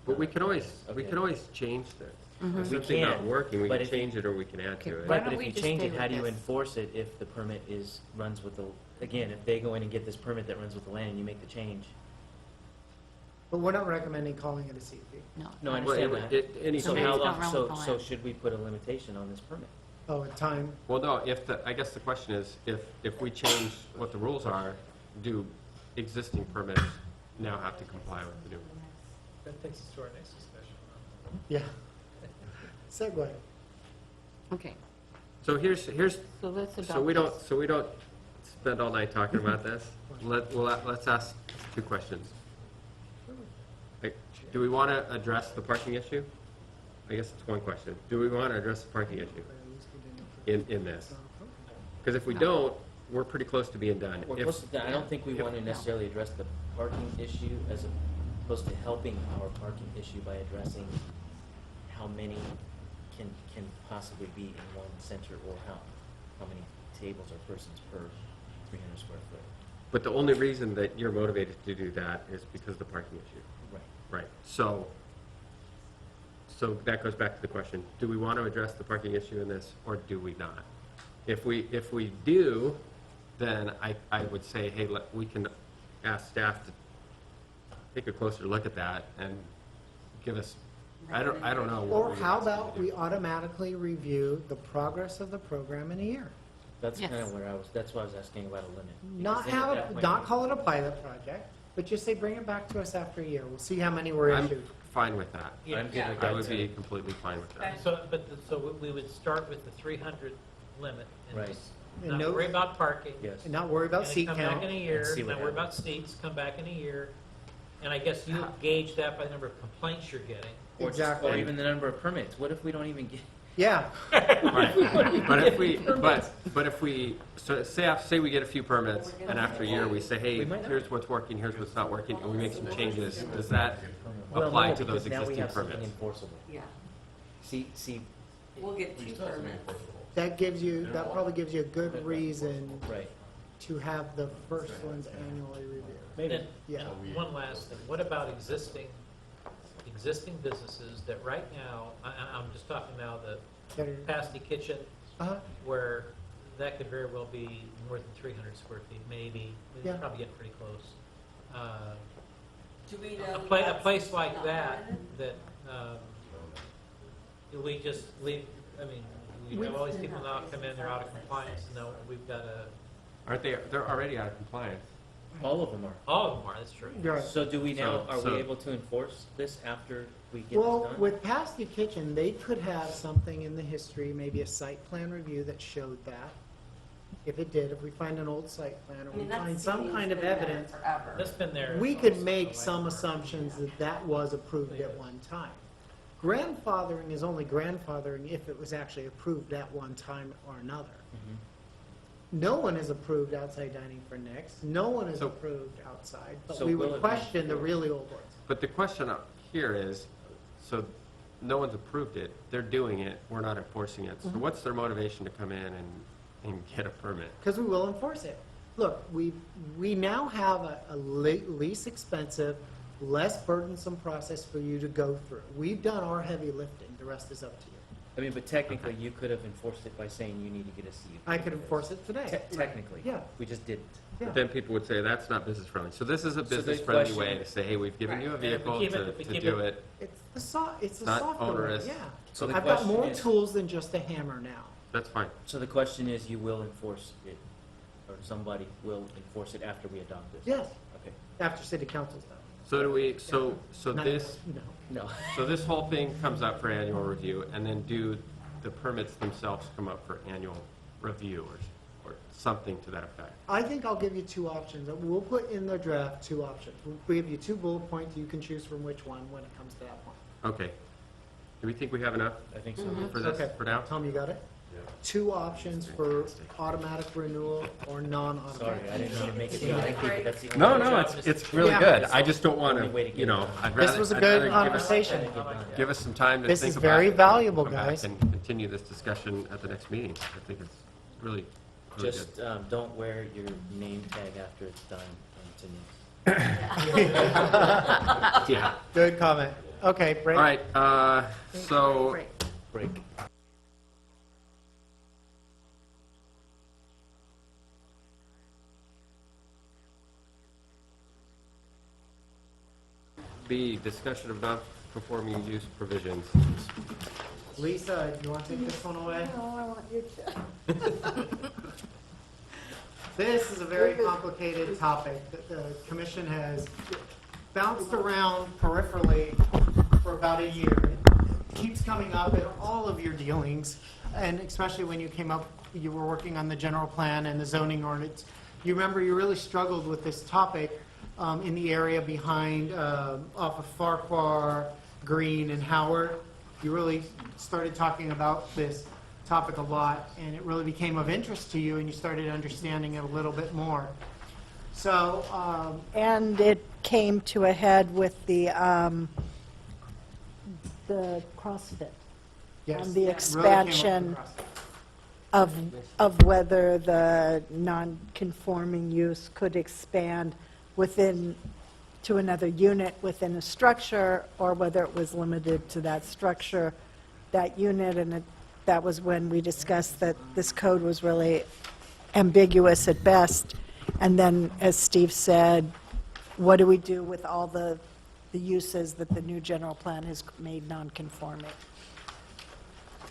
But we could always Okay. change that. Mhm. If We something not can, working, we but can if- change it or we can add to Okay, it. Why Right, but don't if we you just change stay it, how do with you this? enforce it if the permit runs with the, again, if they go in and get this permit that runs with the land and you make the change? But we're not recommending calling it a CUP. No. No, I Well, understand that. any So Permits how don't long, run so, with the so land. should we put a limitation on this permit? Oh, a time. Well, no, I guess the question is, if we change what the rules are, do existing permits now have to comply with the new? That takes us to our next discussion. Yeah. Segue. Okay, So here's, so let's adopt so we don't, this. so we don't spend all night talking about this. Let's ask two questions. Like, do we want to address the parking issue? I guess it's one question. Do we want to address the parking issue in this? Because if we don't, we're pretty close to being done. We're If- close to, I don't think we want to necessarily address the parking issue as opposed to helping our parking issue by addressing how many can possibly be in one center, or how many tables or persons per 300 square foot. But the only reason that you're motivated to do that is because of the parking issue. Right. Right. So that goes back to the question, do we want to address the parking issue in this, or do we not? If we do, then I would say, hey, we can ask staff to take a closer look at that and give us, I don't know. what Or we how want to about do. we automatically review the progress of the program in a year? That's Yes. kind of where that's why I was asking about a limit. Not Because then at that have, point, not call it a pilot project, but just say, bring it back to us after a year. We'll see how many were I'm issued. fine with that. I'm good Yeah. with I that would be too. completely fine with that. So, so we would start with the 300 limit and Right. just And not no- worry about parking. Yes. And not worry about And then seat come back in count. a year, see what not worry about happens. seats, come back in a year. And I guess you gauge that by the number of complaints you're getting. Or Exactly. or even the number of permits. What if we don't even get? Yeah, Right. But if we, so say we get a few permits, and after a year, we say, hey, We might not. here's what's working, here's what's not working, and we make some changes, does that Well, apply no, to those because now we existing have something permits? enforceable. Yeah, See, we'll get 2 permits. that probably gives you a good reason right. to have the first ones annually reviewed. Then, Yeah. one last thing, what about existing businesses that right now, I'm just talking now the That are- Pasty Kitchen, Uh-huh. where that could very well be more than 300 square feet, maybe. Yeah. It's probably getting pretty close. Do we know? A place like not that, permitted? do we just leave, I mean, we have all these people now come in, they're out of compliance, and now we've got to, Aren't they, they're already out of compliance. All of them are. all of them are, that's true. You're right. So do we now, are So- we able to enforce this after we get this Well, done? with Pasty Kitchen, they could have something in the history, maybe a site plan review that showed that. If it did, if we find an old site plan, or I we mean, that find some city's kind of been there evidence, Forever. That's been there. we could make some assumptions that that was approved at one time. Grandfathering is only grandfathering if it was actually approved at one time or another. Mhm. No one is approved outside dining for Nick's, no one is So- approved outside, but So we will would it be question the really old ones. But the question up here is, so no one's approved it, they're doing it, we're not enforcing it. So what's their motivation to come in and get a permit? Because we will enforce it. Look, we now have a least expensive, less burdensome process for you to go through. We've done our heavy lifting, the rest is up to you. I mean, but technically, you could have enforced it by saying you need to get a CUP. I could enforce it today. Technically. Yeah. We just didn't. Yeah. But then people would say, that's not business friendly. So this is a So the business friendly question- way to say, hey, we've given you a Right. And if we vehicle keep it- to if we to keep do it- it. It's the not software, onerous. yeah. So the I've got question more is- tools than just a hammer now. That's fine. So the question is, you will enforce it, or somebody will enforce it after we adopt this? Yes, Okay. after city council's done. So do we, so Not- this, No. No. so this whole thing comes up for annual review, and then do the permits themselves come up for annual review or something to that effect? I think I'll give you 2 options. We'll put in the draft 2 options. We'll give you 2 bullet points. You can choose from which one when it comes to that point. Okay. Do we think we have enough I think so. for this, Okay. for now? Tom, you got it? 2 options for automatic renewal or non-automatic. Sorry, I didn't mean to make it so lengthy, but that's the only. No, no, it's really Yeah. good. I just don't want Only way to to, get you know, it done. I'd rather. This was a I'd good rather give us- conversation. Give us some time to This think is about very it and valuable, come back guys. And continue this discussion at the next meeting. I think it's really, really good. Just, don't wear your name tag after it's done to me. Yeah. Good comment. Okay, All break. right, so, Break. B, discussion of non-conforming use provisions. Lisa, you want to take this one away? No, I want you to. This is a very complicated topic that the commission has bounced around peripherally for about a year. It keeps coming up in all of your dealings, and especially when you came up, you were working on the general plan and the zoning ordinance. You remember you really struggled with this topic in the area behind, off of Farquhar, Green, and Howard. You really started talking about this topic a lot, and it really became of interest to you, and you started understanding it a little bit more. So, And it came to a head with the CrossFit. yes, And the it really came up expansion across. of whether the non-conforming use could expand within, to another unit within a structure, or whether it was limited to that structure, that unit, and that was when we discussed that this code was really ambiguous at best. And then, as Steve said, what do we do with all the uses that the new general plan has made non-conforming?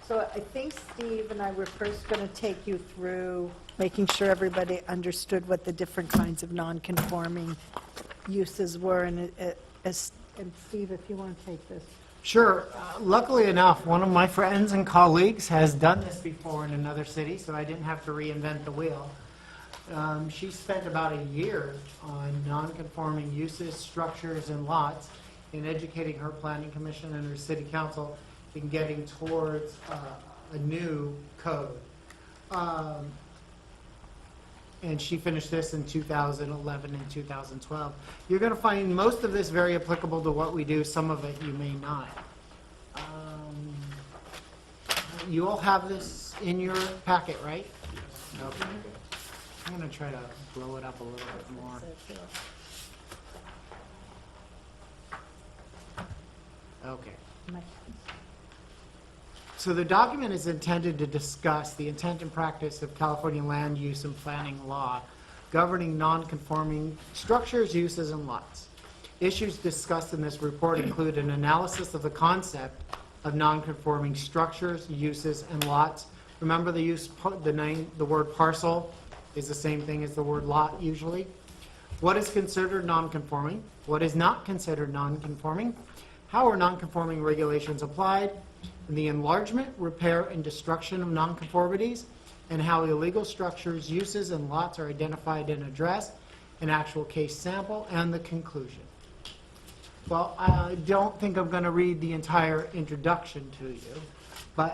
So I think Steve and I were first going to take you through making sure everybody understood what the different kinds of non-conforming uses were. And Steve, if you want to take this. Sure. Luckily enough, one of my friends and colleagues has done this before in another city, so I didn't have to reinvent the wheel. She spent about a year on non-conforming uses, structures, and lots in educating her planning commission and her city council in getting towards a new code. And she finished this in 2011 and 2012. You're going to find most of this very applicable to what we do. Some of it you may not. You all have this in your packet, right? Yes. Okay. I'm going to try to blow it up a little bit more. Okay. So the document is intended to discuss the intent and practice of California land use and planning law governing non-conforming structures, uses, and lots. Issues discussed in this report include an analysis of the concept of non-conforming structures, uses, and lots. Remember the word parcel is the same thing as the word lot usually. What is considered non-conforming? What is not considered non-conforming? How are non-conforming regulations applied? And the enlargement, repair, and destruction of nonconformities, and how illegal structures, uses, and lots are identified and addressed, an actual case sample, and the conclusion. Well, I don't think I'm going to read the entire introduction to you, but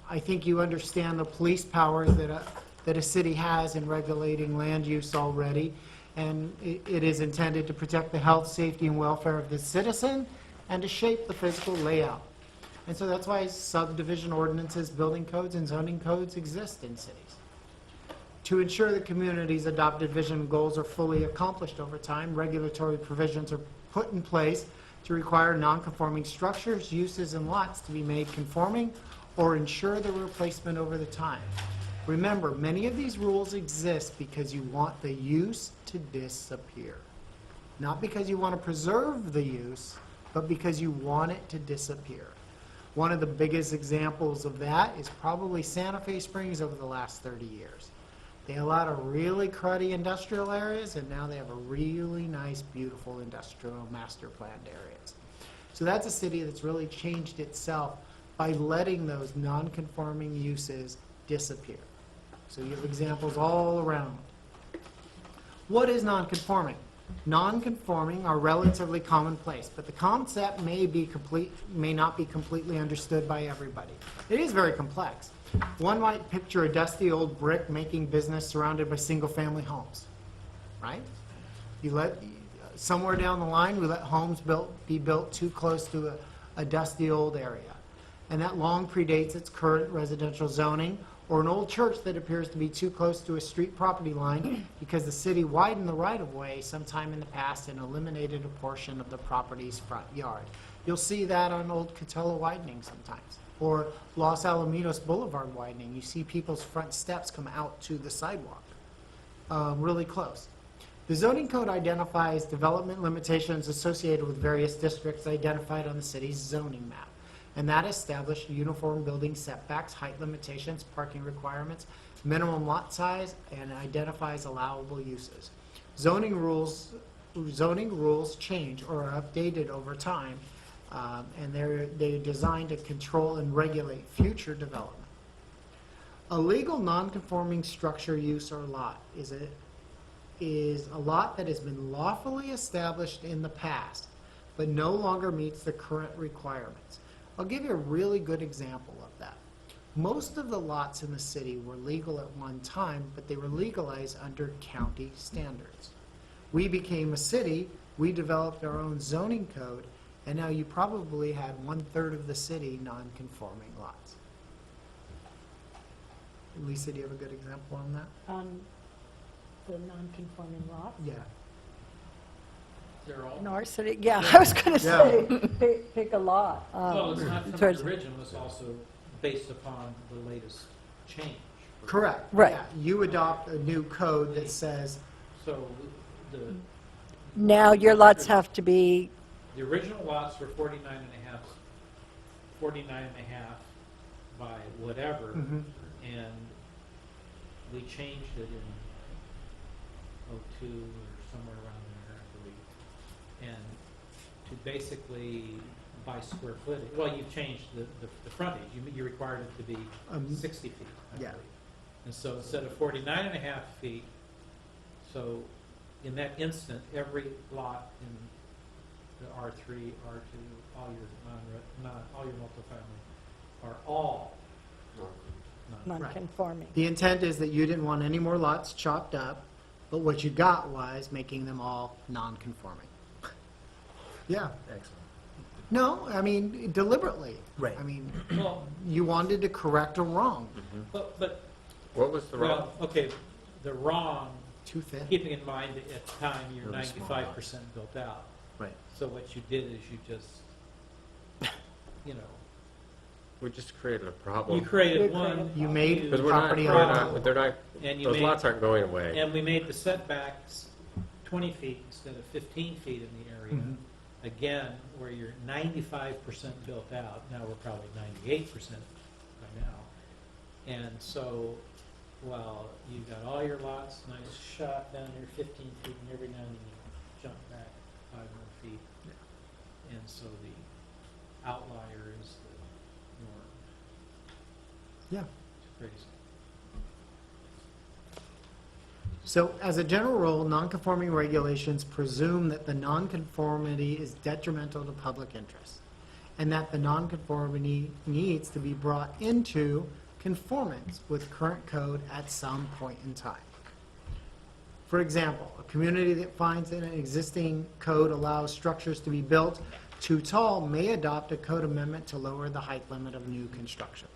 I think you understand the police power that a city has in regulating land use already, and it is intended to protect the health, safety, and welfare of the citizen and to shape the physical layout. And so that's why subdivision ordinances, building codes, and zoning codes exist in cities. To ensure the community's adopted vision and goals are fully accomplished over time, regulatory provisions are put in place to require non-conforming structures, uses, and lots to be made conforming or ensure their replacement over the time. Remember, many of these rules exist because you want the use to disappear. Not because you want to preserve the use, but because you want it to disappear. One of the biggest examples of that is probably Santa Fe Springs over the last 30 years. They had a lot of really cruddy industrial areas, and now they have a really nice, beautiful industrial master planned areas. So that's a city that's really changed itself by letting those non-conforming uses disappear. So you have examples all around. What is non-conforming? Non-conforming are relatively commonplace, but the concept may not be completely understood by everybody. It is very complex. One might picture a dusty old brick making business surrounded by single-family homes, right? Somewhere down the line, we let homes be built too close to a dusty old area, and that long predates its current residential zoning, or an old church that appears to be too close to a street property line because the city widened the right-of-way sometime in the past and eliminated a portion of the property's front yard. You'll see that on Old Coachella widening sometimes, or Los Alamitos Boulevard widening. You see people's front steps come out to the sidewalk, really close. The zoning code identifies development limitations associated with various districts identified on the city's zoning map. And that established uniform building setbacks, height limitations, parking requirements, minimum lot size, and identifies allowable uses. Zoning rules change or are updated over time, and they're designed to control and regulate future development. A legal non-conforming structure, use, or lot is a lot that has been lawfully established in the past, but no longer meets the current requirements. I'll give you a really good example of that. Most of the lots in the city were legal at one time, but they were legalized under county standards. We became a city, we developed our own zoning code, and now you probably had 1/3 of the city non-conforming lots. Lisa, do you have a good example on that? On the non-conforming lot? Yeah. They're all, In our city, yeah, I was going to Yeah. say, pick a lot. well, it's not from towards- the original, it's also based upon the latest change. Correct. Right. Yeah. You adopt a new code that says, So the, Now your lots have to be, the original lots were 49 and a half by whatever, mhm, and we changed it in '02 or somewhere around there, I believe. And to basically by square footage, well, you've changed the frontage, you required it to be 60 feet, I yeah. believe. And so instead of 49 and a half feet, so in that instant, every lot in the R3, R2, all your all your multifamily are all non-conforming. The intent is that you didn't want any more lots chopped up, but what you got was making them all non-conforming. Yeah. Excellent. No, I mean deliberately. Right. I mean, Well, you wanted to correct a wrong. but, What was the wrong? well, okay, the wrong, Too thin. keeping in mind that at the time you're Really small 95% built out. Right. So what you did is you just, you know, We just created a you problem. created one. You made huge Because we're property not, they're not, And you those made- lots aren't going away. And we made the setbacks 20 feet instead of 15 feet in the area. Mhm. Again, where you're 95% built out, now we're probably 98% by now. And so, while you got all your lots, nice shot down there, 15 feet, and every now and then you jump back 5 more feet. And so the outlier is the norm. Yeah. It's crazy. So as a general rule, nonconforming regulations presume that the nonconformity is detrimental to public interest, and that the nonconformity needs to be brought into conformance with current code at some point in time. For example, a community that finds that an existing code allows structures to be built too tall may adopt a code amendment to lower the height limit of new construction.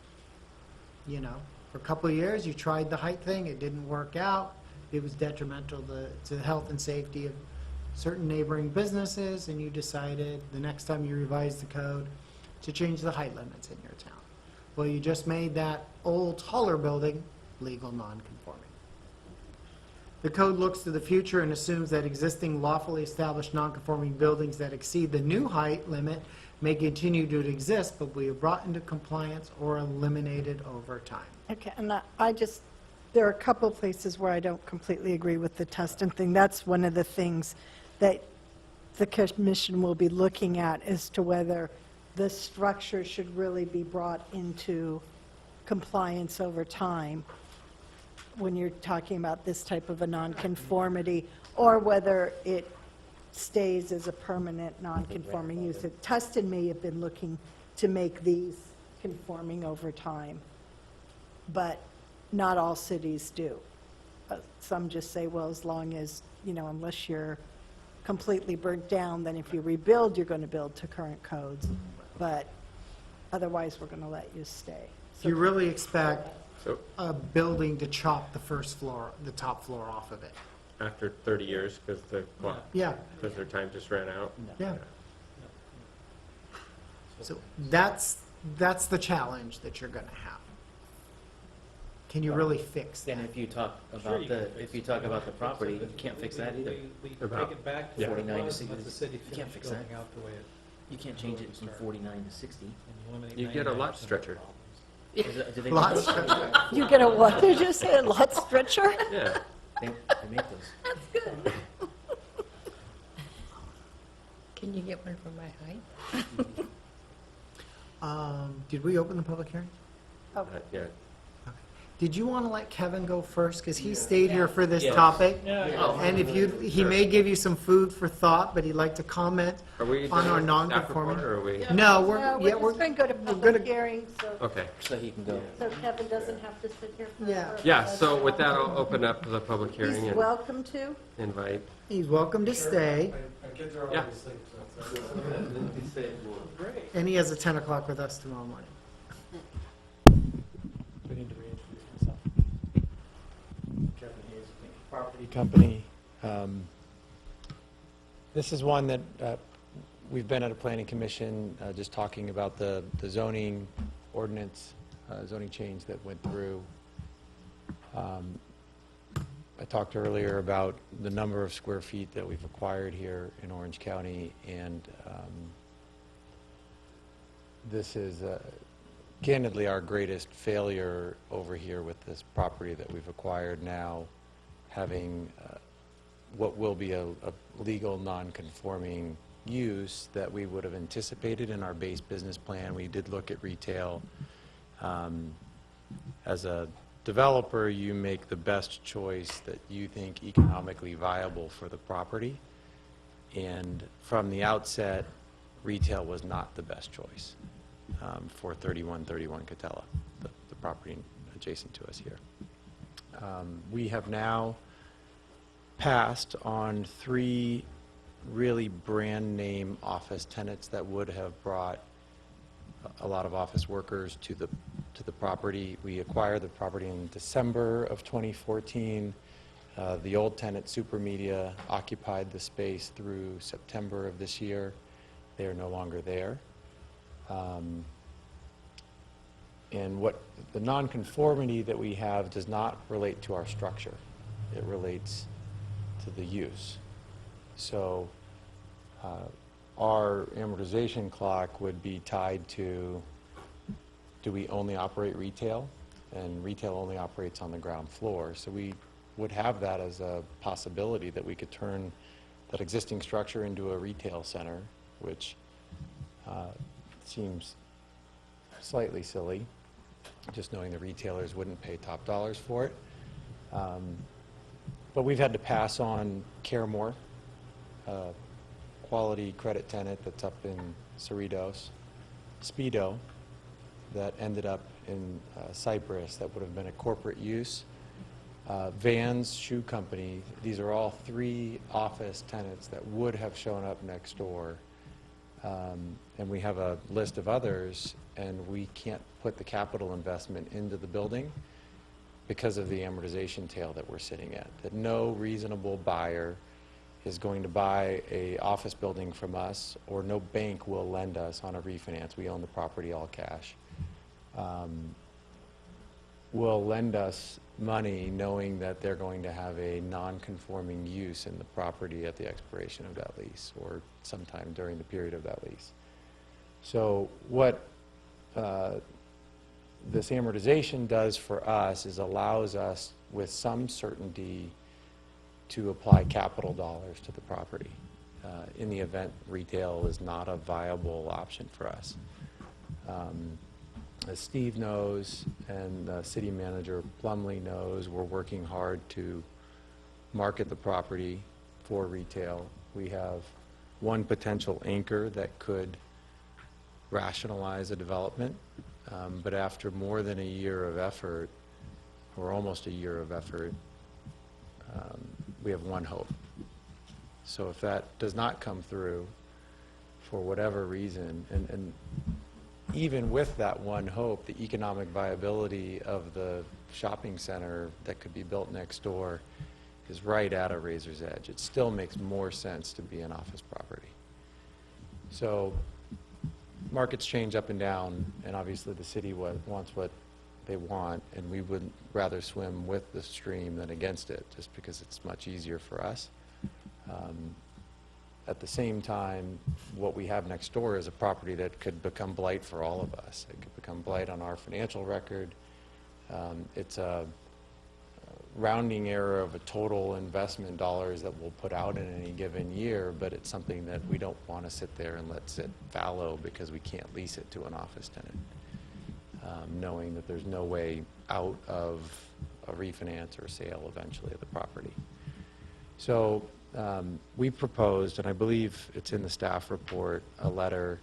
You know, for a couple of years, you tried the height thing, it didn't work out. It was detrimental to the health and safety of certain neighboring businesses, and you decided the next time you revise the code to change the height limits in your town. Well, you just made that old taller building legal non-conforming. The code looks to the future and assumes that existing lawfully established non-conforming buildings that exceed the new height limit may continue to exist, but will be brought into compliance or eliminated over time. Okay, and I just, there are a couple of places where I don't completely agree with the Tustin thing. That's one of the things that the commission will be looking at as to whether the structure should really be brought into compliance over time when you're talking about this type of a nonconformity, or whether it stays as a permanent nonconforming use. Tustin may have been looking to make these conforming over time, but not all cities do. Some just say, well, as long as, you know, unless you're completely burnt down, then if you rebuild, you're going to build to current codes. But otherwise, we're going to let you stay. Do you really expect So a building to chop the first floor, the top floor off of it? after 30 years, because Yeah, their time just ran out. yeah. So that's the challenge that you're gonna have. Can you really fix that? And if you talk Sure about you can the, fix if you it. talk about the Fix it, property, but you can't fix that either. We take About- it back to yeah. what it 49 to was, and let 60. the city You can't finish fix building that. out the way it. You can't change it from 49 to 60. and eliminate You get a lot 99% of the stretcher. problems. Do they make Lot those? stretcher. You get a what did you say, a lot stretcher? Yeah. They make those. Can you get one for my height? Did we open the public hearing? Yeah. Did you want to let Kevin go first, because he stayed here for this Yes. topic? Yeah. And if you, he may give you some food for thought, but he'd like to comment Are we on our doing staff report, non-conforming. or are we? No, No, we're, yeah, we're just going to go to gonna- public hearing, so Okay. So he can go. Kevin doesn't have to sit here Yeah. forever. Yeah, so with that, I'll open up the public hearing He's and welcome to. invite. he's welcome to stay, My kids are Yeah. already asleep, so it's, and he has a 10 o'clock with us tomorrow morning. I need to reintroduce myself. Kevin Hayes, Lincoln Property Company. This is one that we've been at a planning commission just talking about the zoning ordinance, zoning change that went through. I talked earlier about the number of square feet that we've acquired here in Orange County, and this is candidly our greatest failure over here with this property that we've acquired now, having what will be a legal non-conforming use that we would have anticipated in our base business plan. We did look at retail. As a developer, you make the best choice that you think economically viable for the property. And from the outset, retail was not the best choice for 3131 Catella, the property adjacent to us here. We have now passed on 3 really brand name office tenants that would have brought a lot of office workers to the property. We acquired the property in December of 2014. The old tenant, Supermedia, occupied the space through September of this year. They are no longer there. And what the nonconformity that we have does not relate to our structure. It relates to the use. So our amortization clock would be tied to, do we only operate retail? And retail only operates on the ground floor. So we would have that as a possibility that we could turn that existing structure into a retail center, which seems slightly silly, just knowing the retailers wouldn't pay top dollars for it. But we've had to pass on Caremore, quality credit tenant that's up in Cerritos, Speedo, that ended up in Cyprus, that would have been a corporate use, Vans Shoe Company. These are all 3 office tenants that would have shown up next door. And we have a list of others, and we can't put the capital investment into the building because of the amortization tail that we're sitting at, that no reasonable buyer is going to buy a office building from us, or no bank will lend us on a refinance. We own the property all cash. Will lend us money knowing that they're going to have a non-conforming use in the property at the expiration of that lease, or sometime during the period of that lease. So what this amortization does for us is allows us with some certainty to apply capital dollars to the property in the event retail is not a viable option for us. As Steve knows, and City Manager Plumley knows, we're working hard to market the property for retail. We have one potential anchor that could rationalize a development, but after more than a year of effort, or almost a year of effort, we have one hope. So if that does not come through for whatever reason, and even with that one hope, the economic viability of the shopping center that could be built next door is right at a razor's edge. It still makes more sense to be an office property. So markets change up and down, and obviously the city wants what they want, and we would rather swim with the stream than against it, just because it's much easier for us. at the same time, what we have next door is a property that could become blight for all of us. It could become blight on our financial record. It's a rounding error of a total investment dollars that we'll put out in any given year, but it's something that we don't want to sit there and let sit fallow because we can't lease it to an office tenant, knowing that there's no way out of a refinance or sale eventually of the property. So we proposed, and I believe it's in the staff report, a letter,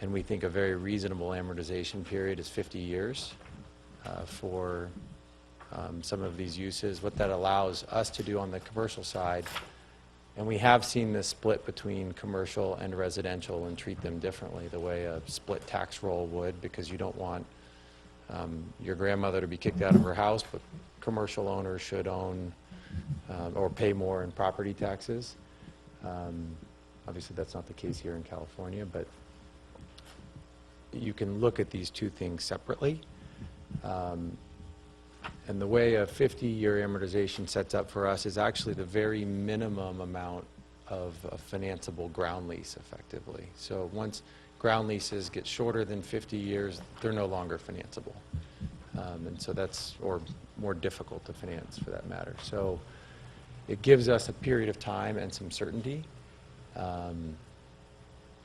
and we think a very reasonable amortization period is 50 years for some of these uses. What that allows us to do on the commercial side, and we have seen this split between commercial and residential and treat them differently, the way a split tax roll would, because you don't want your grandmother to be kicked out of her house, but commercial owners should own or pay more in property taxes. Obviously, that's not the case here in California, but you can look at these two things separately. And the way a 50-year amortization sets up for us is actually the very minimum amount of a financeable ground lease, effectively. So once ground leases get shorter than 50 years, they're no longer financeable. And so that's, or more difficult to finance for that matter. So it gives us a period of time and some certainty,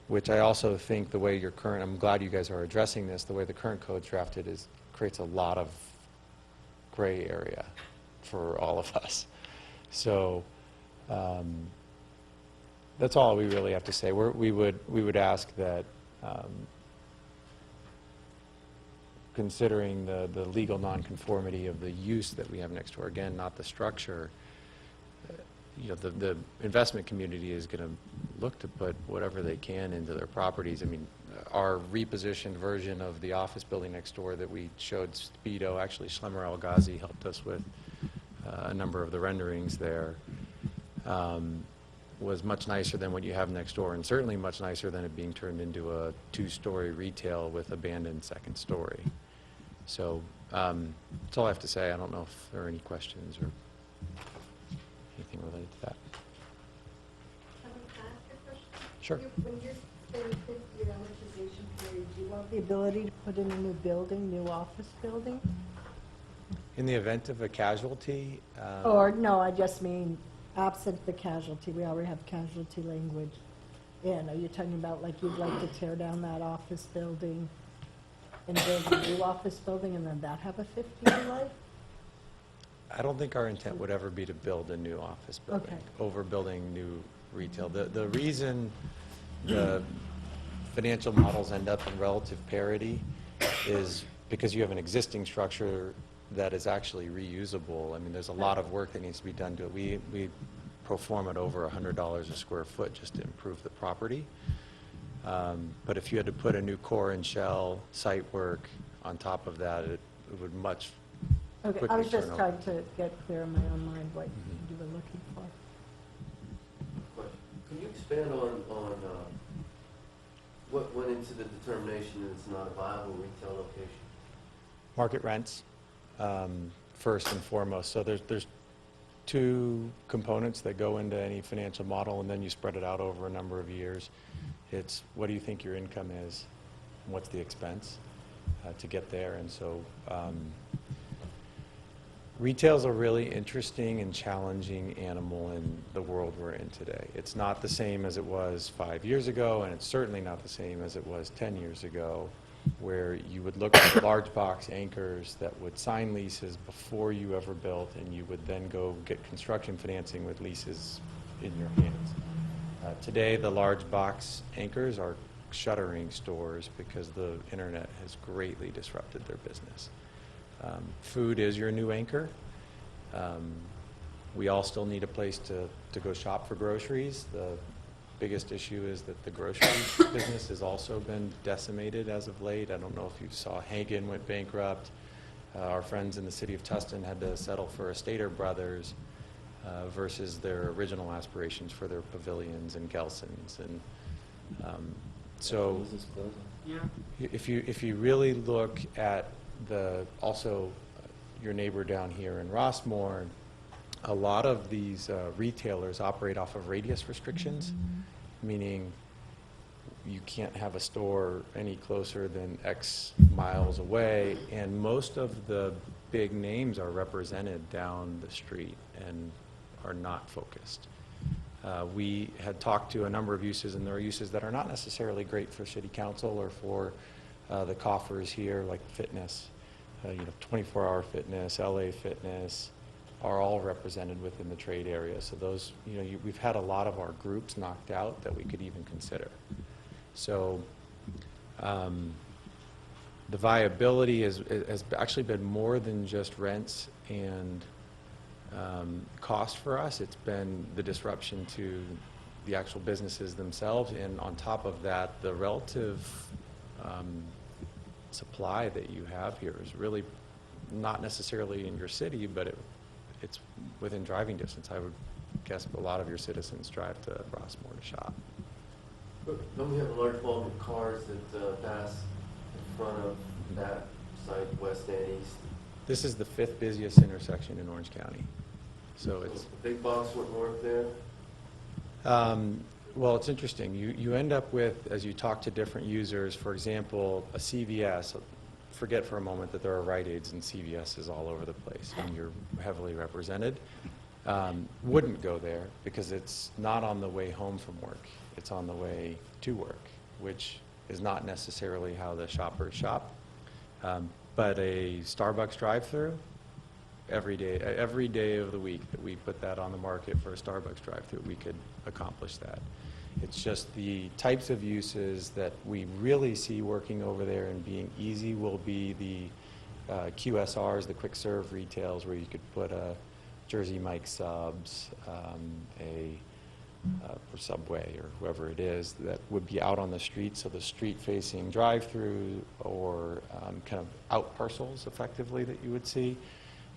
which I also think the way your current, I'm glad you guys are addressing this, the way the current code's drafted creates a lot of gray area for all of us. So that's all we really have to say. We would ask that, considering the legal nonconformity of the use that we have next door, again, not the structure, the investment community is going to look to put whatever they can into their properties. I mean, our repositioned version of the office building next door that we showed Speedo, actually Shlomo El Ghazi helped us with a number of the renderings there, was much nicer than what you have next door, and certainly much nicer than it being turned into a two-story retail with abandoned second story. So that's all I have to say. I don't know if there are any questions or anything related to that. Kevin, can I ask you a question? Sure. When you're saying 50-year amortization period, do you want the ability to put in a new building, new office building? In the event of a casualty, Or, no, I just mean absent the casualty, we already have casualty language in. Are you talking about like you'd like to tear down that office building and build a new office building and then that have a 50-year life? I don't think our intent would ever be to build a new office building, overbuilding new retail. The reason the financial models end up in relative parity is because you have an existing structure that is actually reusable. I mean, there's a lot of work that needs to be done to it. We pro forma at over $100 a square foot just to improve the property. But if you had to put a new core and shell site work on top of that, it would much Okay, I was just trying to get clear in my own mind what you were looking for. Can you expand on what went into the determination that it's not a viable retail location? Market rents, first and foremost. So there's two components that go into any financial model, and then you spread it out over a number of years. It's what do you think your income is, and what's the expense to get there. And so retail is a really interesting and challenging animal in the world we're in today. It's not the same as it was 5 years ago, and it's certainly not the same as it was 10 years ago, where you would look at large box anchors that would sign leases before you ever built, and you would then go get construction financing with leases in your hands. Today, the large box anchors are shuttering stores because the internet has greatly disrupted their business. Food is your new anchor. We all still need a place to go shop for groceries. The biggest issue is that the grocery business has also been decimated as of late. I don't know if you saw Hagen went bankrupt. Our friends in the city of Tustin had to settle for a Stater Brothers versus their original aspirations for their pavilions and Gelson's. And so if you really look at also your neighbor down here in Rossmore, a lot of these retailers operate off of radius restrictions, meaning you can't have a store any closer than X miles away, and most of the big names are represented down the street and are not focused. We had talked to a number of uses, and there are uses that are not necessarily great for city council or for the coffers here, like fitness. 24-hour fitness, LA Fitness are all represented within the trade area. So those, we've had a lot of our groups knocked out that we could even consider. So the viability has actually been more than just rents and cost for us. It's been the disruption to the actual businesses themselves, and on top of that, the relative supply that you have here is really not necessarily in your city, but it's within driving distance. I would guess a lot of your citizens drive to Rossmore to shop. Don't we have a large volume of cars that pass in front of that site, west and east? This is the 5th busiest intersection in Orange County. So it's... The big box went north there? Well, it's interesting. You end up with, as you talk to different users, for example, a CVS, forget for a moment that there are Rite Aids and CVS's all over the place, and you're heavily represented, wouldn't go there because it's not on the way home from work. It's on the way to work, which is not necessarily how the shoppers shop. But a Starbucks drive-through, every day of the week that we put that on the market for a Starbucks drive-through, we could accomplish that. It's just the types of uses that we really see working over there and being easy will be the QSRs, the quick serve retails, where you could put a Jersey Mike subs, or Subway or whoever it is that would be out on the street, so the street-facing drive-through or kind of out parcels effectively that you would see.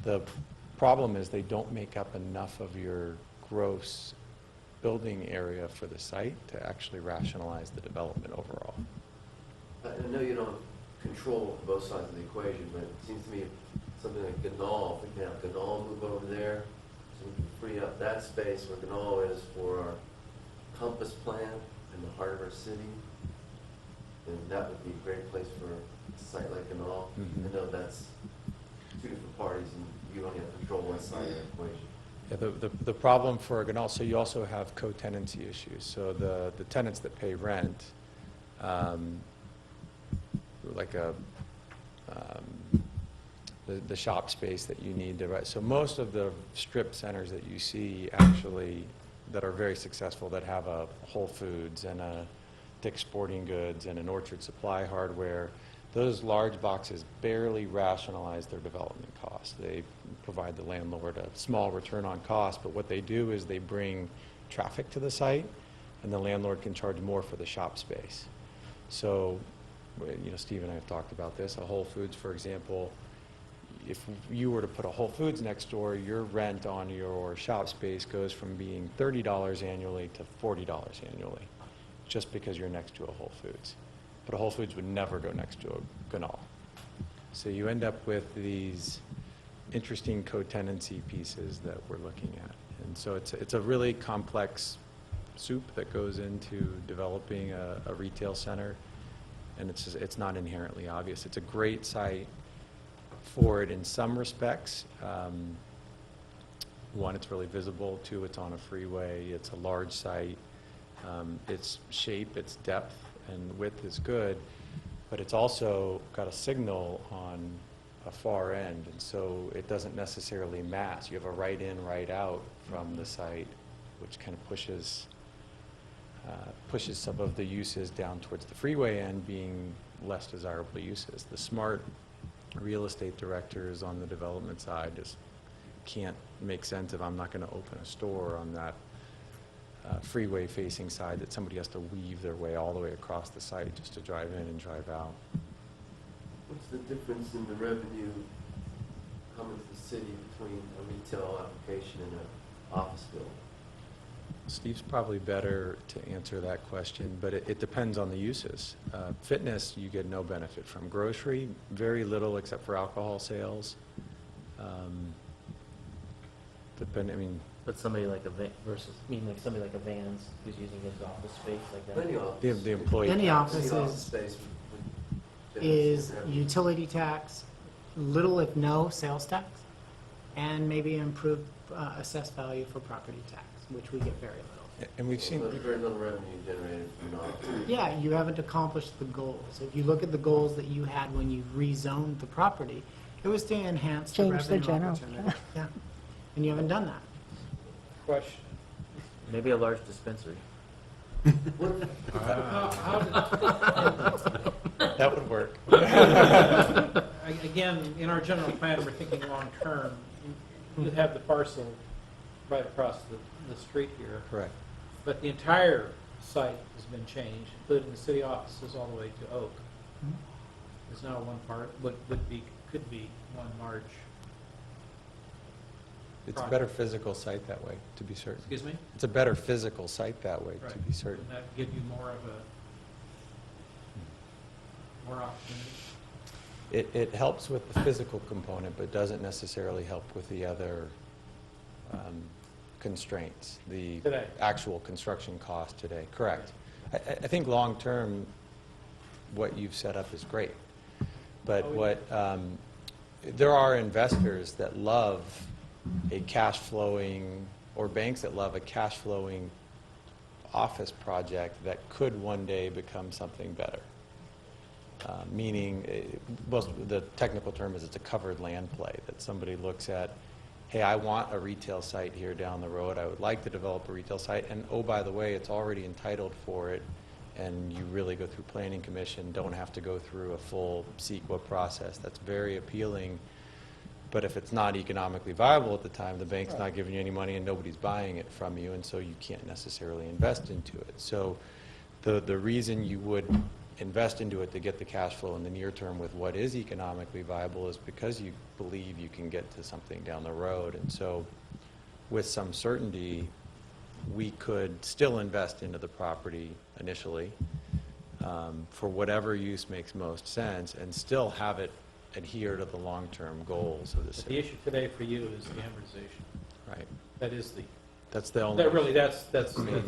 The problem is they don't make up enough of your gross building area for the site to actually rationalize the development overall. I know you don't control both sides of the equation, but it seems to me something like Ganal, if we can have Ganal move over there, so we can free up that space where Ganal is for our compass plan in the heart of our city, then that would be a great place for a site like Ganal. I know that's two different parties, and you only have control one side of the equation. Yeah, the problem for Ganal, so you also have co-tenancy issues. So the tenants that pay rent, like the shop space that you need to rent. So most of the strip centers that you see actually that are very successful, that have a Whole Foods and a Dick's Sporting Goods and an Orchard Supply Hardware, those large boxes barely rationalize their development costs. They provide the landlord a small return on cost, but what they do is they bring traffic to the site, and the landlord can charge more for the shop space. So, Steve and I have talked about this. A Whole Foods, for example, if you were to put a Whole Foods next door, your rent on your shop space goes from being $30 annually to $40 annually, just because you're next to a Whole Foods. But a Whole Foods would never go next to a Ganal. So you end up with these interesting co-tenancy pieces that we're looking at. And so it's a really complex soup that goes into developing a retail center, and it's not inherently obvious. It's a great site for it in some respects. One, it's really visible. Two, it's on a freeway. It's a large site. Its shape, its depth, and width is good, but it's also got a signal on a far end, and so it doesn't necessarily mass. You have a right in, right out from the site, which kind of pushes some of the uses down towards the freeway end being less desirable uses. The smart real estate directors on the development side just can't make sense of, I'm not going to open a store on that freeway-facing side that somebody has to weave their way all the way across the site just to drive in and drive out. What's the difference in the revenue coming to the city between a retail application and an office building? Steve's probably better to answer that question, but it depends on the uses. Fitness, you get no benefit from. Grocery, very little except for alcohol sales. depending, I mean, But somebody like a versus, like somebody like a Vans who's using his office space like that. Any office. the employee. Any office Any office is, space would- is utility tax, little if no sales tax, and maybe improved assessed value for property tax, which we get very little. And we've seen, There's very little revenue generated from not. Yeah, you haven't accomplished the goals. If you look at the goals that you had when you rezoned the property, it was to enhance the Change the revenue general. opportunity. Yeah, and you haven't done that. Question. Maybe a large dispensary. that would work. Again, in our general plan, we're thinking long-term. You have the parcel right across the street here, Correct. but the entire site has been changed, including the city offices all the way to Oak. There's now one part, could be one large, It's a better physical site that way, to be certain. excuse me? It's a better physical site that way, to Right. be certain. Wouldn't that give you more opportunity? It helps with the physical component, but doesn't necessarily help with the other constraints, the Today. actual construction cost today. Correct. I think long-term, what you've set up is great. But there are investors that love a cash flowing, or banks that love a cash flowing office project that could one day become something better. Meaning, the technical term is it's a covered land play, that somebody looks at, hey, I want a retail site here down the road, I would like to develop a retail site, and oh, by the way, it's already entitled for it, and you really go through planning commission, don't have to go through a full CEQA process. That's very appealing, but if it's not economically viable at the time, the bank's not giving you any money and nobody's buying it from you, and so you can't necessarily invest into it. So the reason you would invest into it to get the cash flow in the near term with what is economically viable is because you believe you can get to something down the road. And so with some certainty, we could still invest into the property initially for whatever use makes most sense and still have it adhere to the long-term goals of the But the city. issue today for you is the amortization. Right. That is That's the only. that's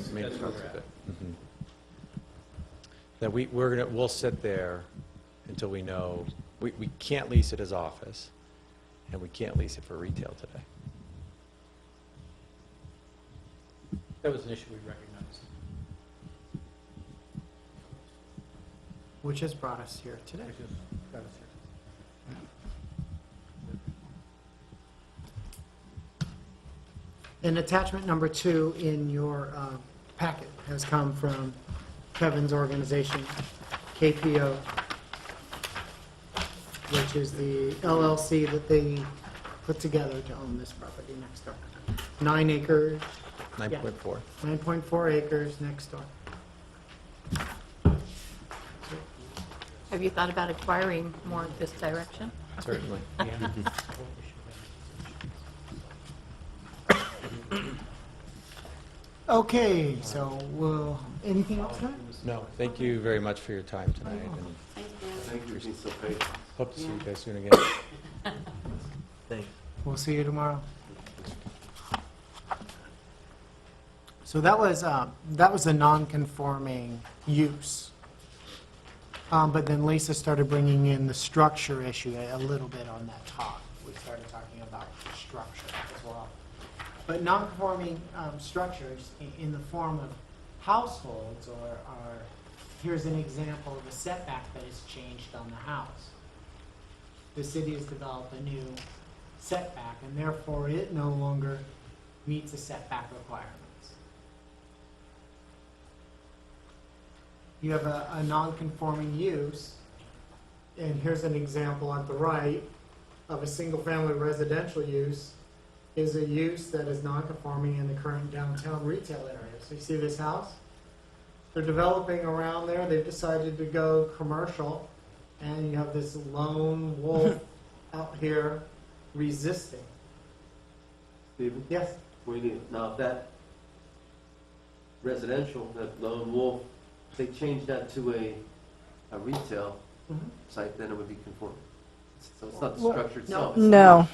main where crux we're of at. it. Mhm. That we'll sit there until we know, we can't lease it as office, and we can't lease it for retail today. That was an issue we recognized. Which has brought us here today. That was here. And attachment number 2 in your packet has come from Kevin's organization, KPO, which is the LLC that they put together to own this property next door. 9 acres, 9.4. 9.4 acres next door. Have you thought about acquiring more of this direction? Certainly. Okay, so anything else tonight? No, thank you very much for your time tonight, and Thank you for being so patient. hope to see you guys soon again. Thanks. We'll see you tomorrow. So that was a non-conforming use. But then Lisa started bringing in the structure issue a little bit on that talk. We started talking about structure as well. But non-conforming structures in the form of households are, here's an example of a setback that has changed on the house. The city has developed a new setback, and therefore it no longer meets the setback requirements. You have a non-conforming use, and here's an example on the right of a single-family residential use, is a use that is non-conforming in the current downtown retail area. So you see this house? They're developing around there, they've decided to go commercial, and you have this lone wolf out here resisting. Stephen? Yes? We need, now if that residential, that lone wolf, if they change that to a retail site, then it would be conforming. So it's not the Well, structure itself. No.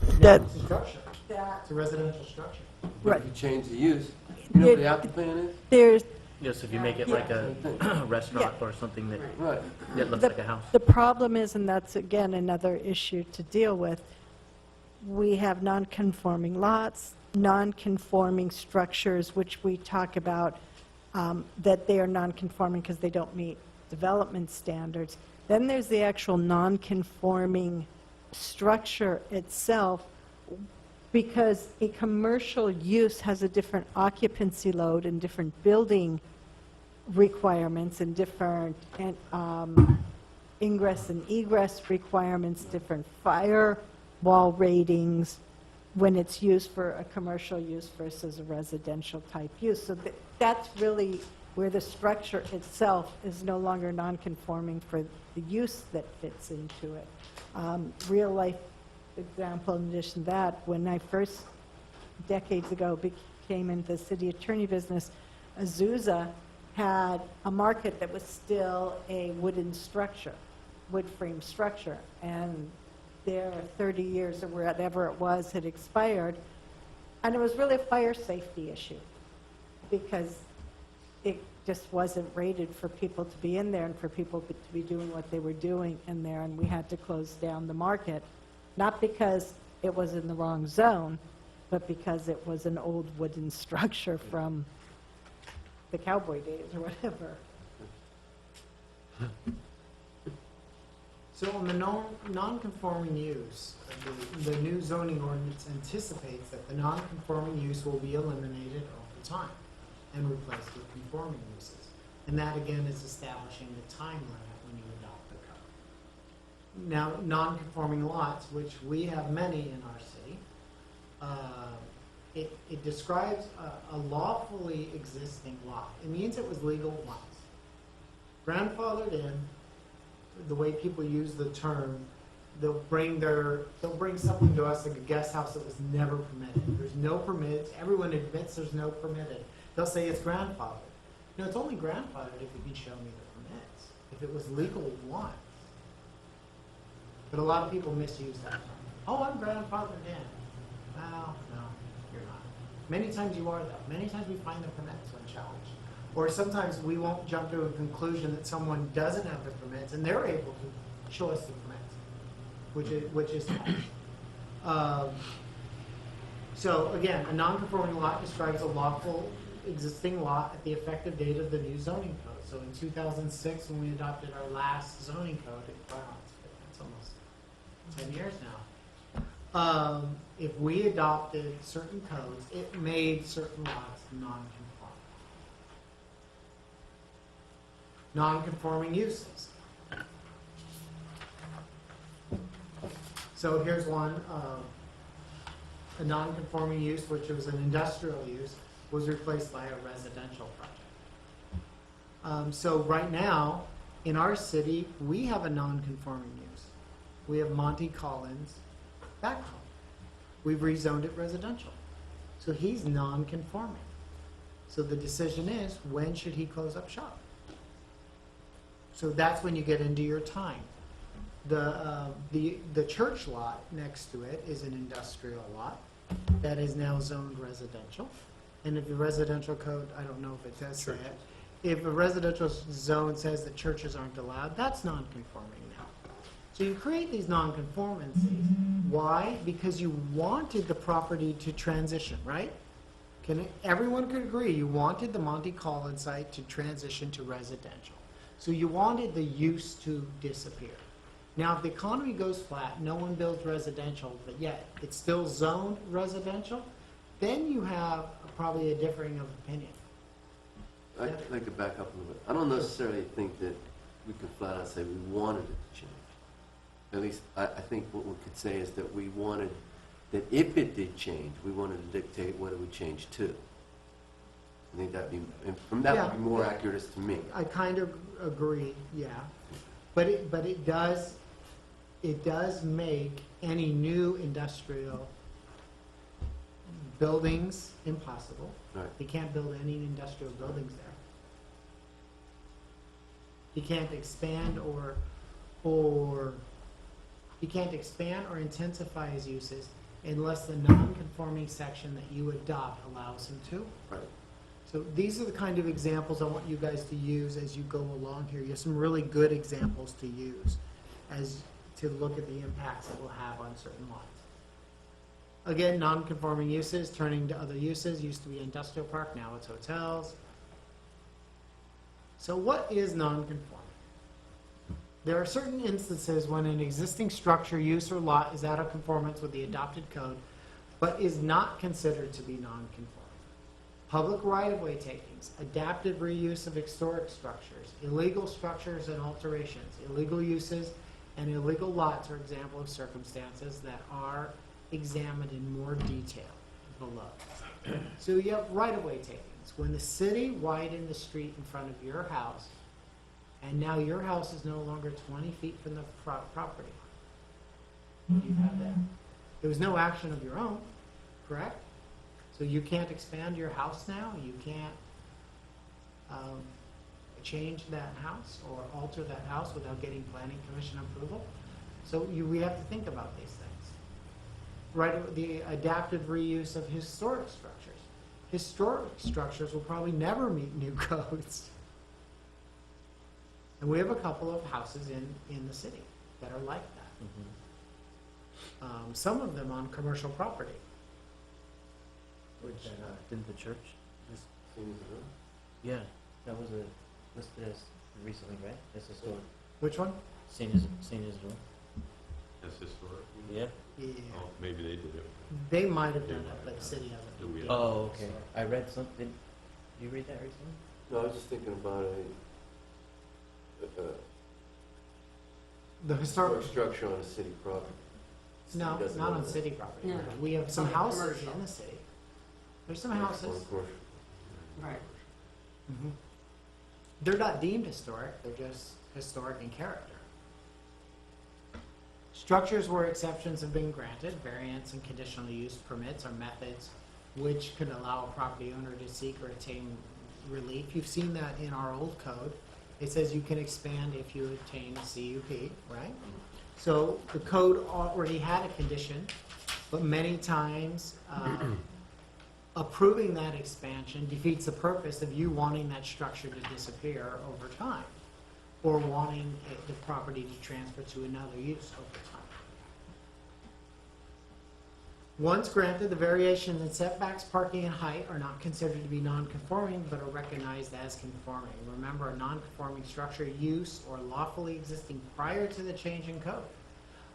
It's a structure. that, It's a residential structure. But if you change the use, you know what the after plan is? There's, Yes, if you make it like a restaurant or something that, Right. that looks The- like a house. the problem is, and that's again another issue to deal with, we have non-conforming lots, non-conforming structures, which we talk about, that they are non-conforming because they don't meet development standards. Then there's the actual non-conforming structure itself, because a commercial use has a different occupancy load and different building requirements and different ingress and egress requirements, different firewall ratings when it's used for a commercial use versus a residential type use. So that's really where the structure itself is no longer non-conforming for the use that fits into it. Real life example, in addition to that, when I first, decades ago, came into the city attorney business, Azusa had a market that was still a wooden structure, wood frame structure, and their 30 years or whatever it was had expired, and it was really a fire safety issue, because it just wasn't rated for people to be in there and for people to be doing what they were doing in there, and we had to close down the market, not because it was in the wrong zone, but because it was an old wooden structure from the cowboy days or whatever. So on the non-conforming use, the new zoning ordinance anticipates that the non-conforming use will be eliminated over time and replaced with conforming uses. And that again is establishing the time limit when you adopt the code. Now, non-conforming lots, which we have many in our city, it describes a lawfully existing lot. It means it was legal once. Grandfathered in, the way people use the term, they'll bring something to us like a guest house that was never permitted. There's no permits. Everyone admits there's no permitted. They'll say it's grandfathered. No, it's only grandfathered if you can show me the permits. If it was legal once. But a lot of people misuse that term. Oh, I'm grandfathered in. Well, no, you're not. Many times you are, though. Many times we find the permits when challenged. Or sometimes we won't jump to a conclusion that someone doesn't have the permits, and they're able to show us the permits, which is false. So again, a non-conforming lot describes a lawful existing lot at the effective date of the new zoning code. So in 2006, when we adopted our last zoning code, it's almost 10 years now. If we adopted certain codes, it made certain lots non-conforming. Non-conforming uses. So here's one, a non-conforming use, which was an industrial use, was replaced by a residential project. So right now, in our city, we have a non-conforming use. We have Monty Collins back home. We've rezoned it residential. So he's non-conforming. So the decision is, when should he close up shop? So that's when you get into your time. The church lot next to it is an industrial lot that is now zoned residential. And if the residential code, I don't know if it does say it, if a residential zone says that churches aren't allowed, that's non-conforming now. So you create these non-conformancies. Why? Because you wanted the property to transition, right? Everyone could agree you wanted the Monty Collins site to transition to residential. So you wanted the use to disappear. Now, if the economy goes flat, no one builds residential, but yet it's still zoned residential, then you have probably a differing of opinion. I'd like to back up a little bit. I don't necessarily think that we could flat out say we wanted it to change. At least, I think what we could say is that we wanted, that if it did change, we wanted to dictate what it would change to. I think that would be more accurate to me. I kind of agree, yeah. But it does make any new industrial buildings impossible. Right. You can't build any industrial buildings there. You can't expand or intensify his uses unless the non-conforming section that you adopt allows him to. Right. So these are the kind of examples I want you guys to use as you go along here. You have some really good examples to use as to look at the impacts it will have on certain lots. Again, non-conforming uses, turning to other uses, used to be industrial park, now it's hotels. So what is non-conforming? There are certain instances when an existing structure, use, or lot is out of conformance with the adopted code, but is not considered to be non-conforming. Public right-of-way takings, adaptive reuse of historic structures, illegal structures and alterations, illegal uses, and illegal lots are examples of circumstances that are examined in more detail below. So you have right-of-way takings. When the city widened the street in front of your house, and now your house is no longer 20 feet from the property line. You have that. There was no action of your own, correct? So you can't expand your house now? You can't change that house or alter that house without getting planning commission approval? So we have to think about these things. Right, the adaptive reuse of historic structures. Historic structures will probably never meet new codes. And we have a couple of houses in the city that are like that. Some of them on commercial property. Which, didn't the church just, yeah, that was listed as recently, right? As historic. Which one? St. Isidore. That's historic. Yeah? Yeah. Oh, maybe they did it. They might have done it, but the city Do hasn't. we- Oh, okay. I read something. Did you read that recently? No, I was just thinking about The historic, structure on a city property. no, City doesn't not own on that. city property. No. We have some On houses commercial. in the city. There's some houses. Right. Mhm. They're not deemed historic, they're just historic in character. Structures where exceptions have been granted, variance and conditional use permits are methods which could allow a property owner to seek or attain relief. You've seen that in our old code. It says you can expand if you obtain a CUP, right? So the code already had a condition, but many times approving that expansion defeats the purpose of you wanting that structure to disappear over time, or wanting the property to transfer to another use over time. Once granted, the variations in setbacks, parking, and height are not considered to be non-conforming, but are recognized as conforming. Remember, a non-conforming structure, use, or lawfully existing prior to the change in code.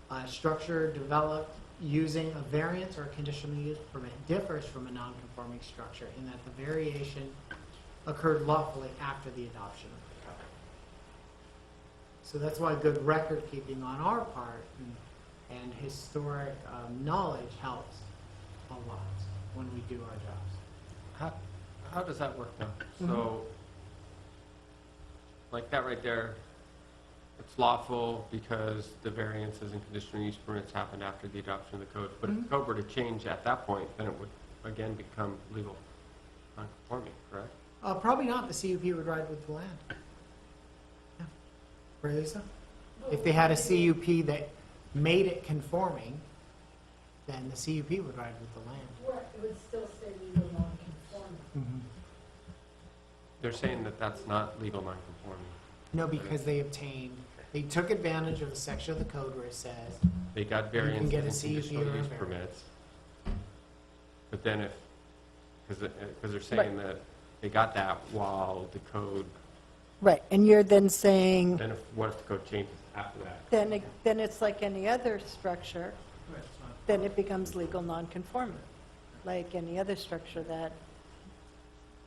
A structure developed using a variance or a conditional use permit differs from a non-conforming structure in that the variation occurred lawfully after the adoption of the code. So that's why good record keeping on our part and historic knowledge helps a lot when we do our jobs. How does that work now? So, like that right there, it's lawful because the variances and conditional use permits happened after the adoption of the code. But if the code were to change at that point, then it would again become legal non-conforming, correct? Probably not. The CUP would ride with the land. Yeah. Right, Lisa? If they had a CUP that made it conforming, then the CUP would ride with the land. Right, it would still say legal non-conforming. They're saying that that's not legal non-conforming. No, because they took advantage of a section of the code where it says, They got can variances get a and CUP conditional or a use variance. permits. But then because they're saying that they got that while the code, Right, and you're then saying, then what if the code changes after that? then it's like any other structure, then it becomes legal non-conforming. Like any other structure that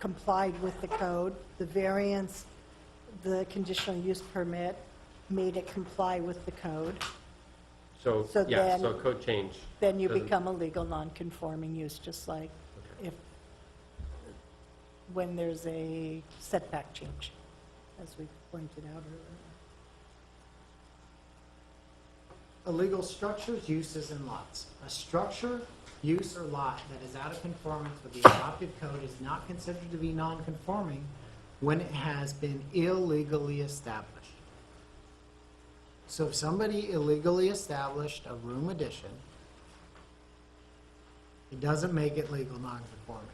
complied with the code, the variance, the conditional use permit made it comply with the code, So, So yeah, then- so code change. then you doesn't- become a legal non-conforming use, just like if, when there's a setback change, as we pointed out earlier. Illegal structures, uses, and lots. A structure, use, or lot that is out of conformance with the adopted code is not considered to be non-conforming when it has been illegally established. So if somebody illegally established a room addition It doesn't make it legal non-conforming.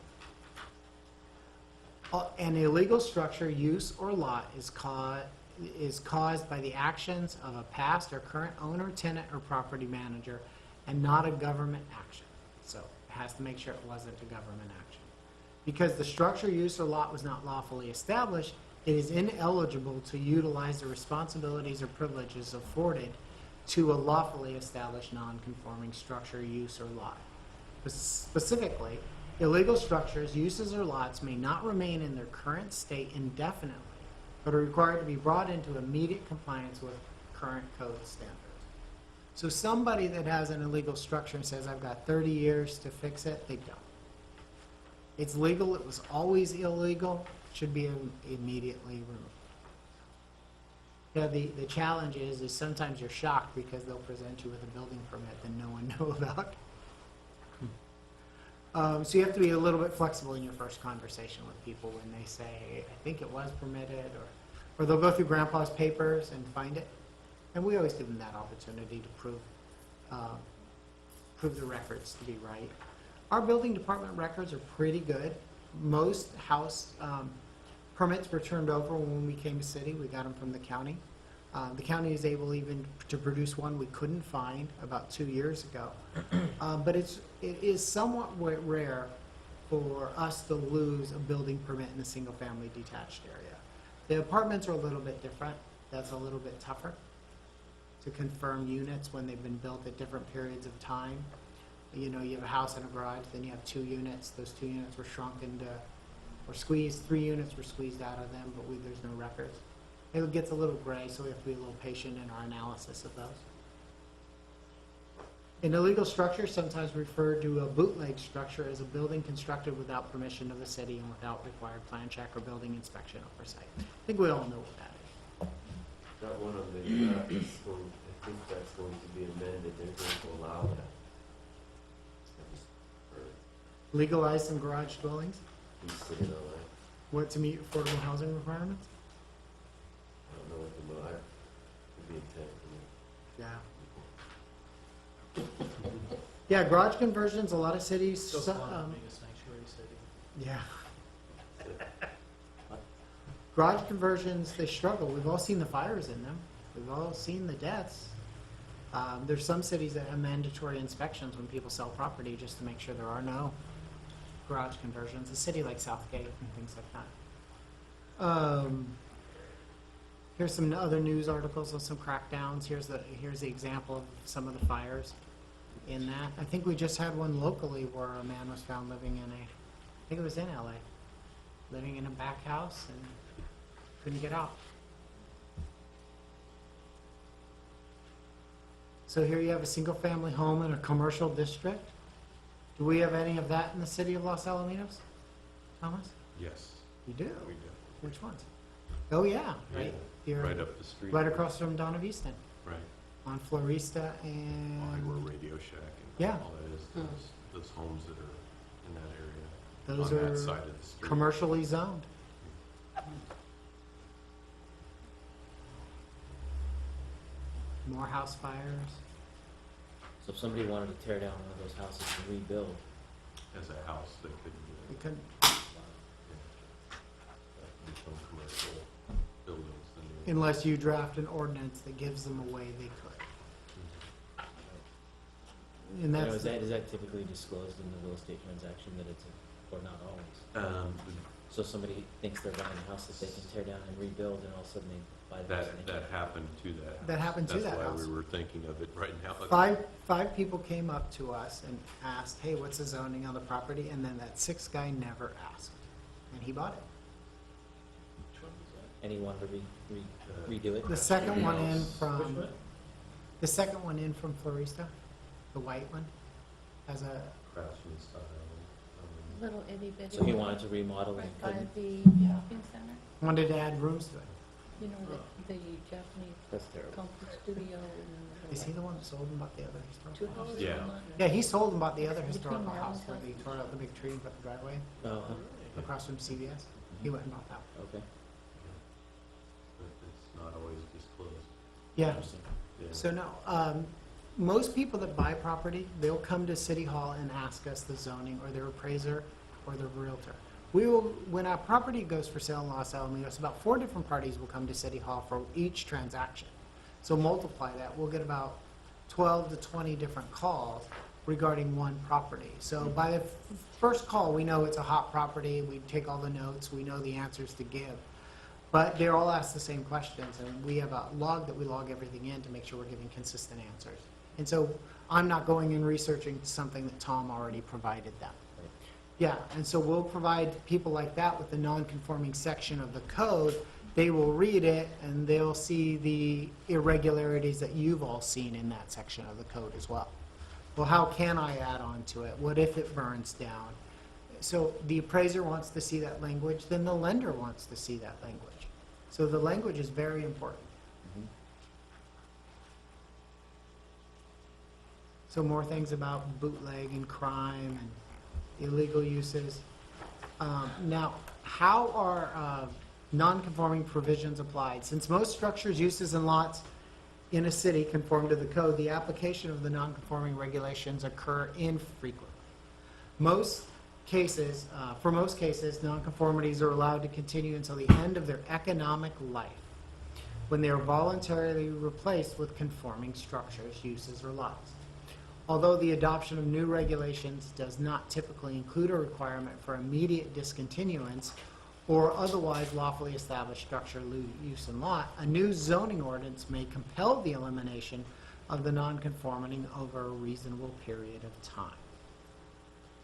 An illegal structure, use, or lot is caused by the actions of a past or current owner, tenant, or property manager, and not a government action. So it has to make sure it wasn't a government action. Because the structure, use, or lot was not lawfully established, it is ineligible to utilize the responsibilities or privileges afforded to a lawfully established non-conforming structure, use, or lot. Specifically, illegal structures, uses, or lots may not remain in their current state indefinitely, but are required to be brought into immediate compliance with current code standards. So somebody that has an illegal structure and says, I've got 30 years to fix it, they don't. It's legal, it was always illegal, should be immediately removed. Yeah, the challenge is sometimes you're shocked because they'll present you with a building permit that no one knew about. So you have to be a little bit flexible in your first conversation with people when they say, I think it was permitted, or they'll go through grandpa's papers and find it. And we always give them that opportunity to prove the records to be right. Our building department records are pretty good. Most house permits were turned over when we came to city. We got them from the county. The county is able even to produce one we couldn't find about 2 years ago. But it is somewhat rare for us to lose a building permit in a single-family detached area. The apartments are a little bit different. That's a little bit tougher to confirm units when they've been built at different periods of time. You know, you have a house and a garage, then you have 2 units. Those 2 units were shrunk into, or squeezed, 3 units were squeezed out of them, but there's no records. It gets a little gray, so we have to be a little patient in our analysis of those. An illegal structure, sometimes referred to a bootleg structure, as a building constructed without permission of the city and without required plan check or building inspection oversight. I think we all know what that is. Got one of the, I think that's going to be amended, they're going to allow that. Legalize some garage dwellings? He's sitting on that. What, to meet affordable housing requirements? I don't know what the, could be intent. Yeah. Yeah, garage conversions, a lot of cities. So fun, being a sanctuary city. Yeah. Garage conversions, they struggle. We've all seen the fires in them. We've all seen the deaths. There's some cities that have mandatory inspections when people sell property just to make sure there are no garage conversions. A city like Southgate and things like that. Here's some other news articles of some crackdowns. Here's the example of some of the fires in that. I think we just had one locally where a man was found living in I think it was in LA, living in a back house and couldn't get out. So here you have a single-family home in a commercial district. Do we have any of that in the city of Los Alamitos, Thomas? Yes, You do? we do. Which ones? Oh, yeah, right here. Right up the street. Right across from Donna Beeston, Right. on Florista Behind where and, Radio Shack Yeah. and all that is, those homes that are in that area. those On that are side of the street. commercially zoned. More house fires. So if somebody wanted to tear down one of those houses and rebuild, As a house, they could We couldn't, become commercial buildings. then they- unless you draft an ordinance that gives them a way they could. And you know, that's, is that typically disclosed in the real estate transaction that it's, or not always? So somebody thinks they're buying a house that they can tear down and rebuild, and all of a sudden they buy the house and they That can't. happened to that house. That happened to that That's house. why we were thinking of it right now. five people came up to us and asked, hey, what's the zoning on the property? And then that 6th guy never asked, and he bought it. And he wanted to redo it? The second one in Which from, one? the second one in from Florista, the white one, has a, Craftsman style. Little itty bitty. So he wanted to remodel and Right by couldn't? the shopping center, wanted to add rooms to it. you know, the Japanese That's terrible. kung fu studio and. Is he the one that sold and bought the other Two historical house? houses Yeah. on that. Yeah, he sold and bought the other Between historical Marlon's house where they house. tore out the big tree and put the driveway Oh, across from CVS. He went and bought that. okay. But it's not always disclosed. Yeah, Interesting. Yeah. so no, most people that buy property, they'll come to City Hall and ask us, the zoning, or their appraiser, or their realtor. We will, when our property goes for sale in Los Alamitos, about 4 different parties will come to City Hall for each transaction. So multiply that, we'll get about 12 to 20 different calls regarding one property. So by the first call, we know it's a hot property, we take all the notes, we know the answers to give. But they're all asked the same questions, and we have a log that we log everything in to make sure we're giving consistent answers. And so I'm not going and researching something that Tom already provided them. Yeah, and so we'll provide people like that with the non-conforming section of the code. They will read it, and they'll see the irregularities that you've all seen in that section of the code as well. Well, how can I add on to it? What if it burns down? So the appraiser wants to see that language, then the lender wants to see that language. So the language is very important. So more things about bootleg and crime and illegal uses. Now, how are non-conforming provisions applied? Since most structures, uses, and lots in a city conform to the code, the application of the non-conforming regulations occur infrequently. For most cases, nonconformities are allowed to continue until the end of their economic life, when they are voluntarily replaced with conforming structures, uses, or lots. Although the adoption of new regulations does not typically include a requirement for immediate discontinuance or otherwise lawfully established structure, use, and lot, a new zoning ordinance may compel the elimination of the nonconformity over a reasonable period of time.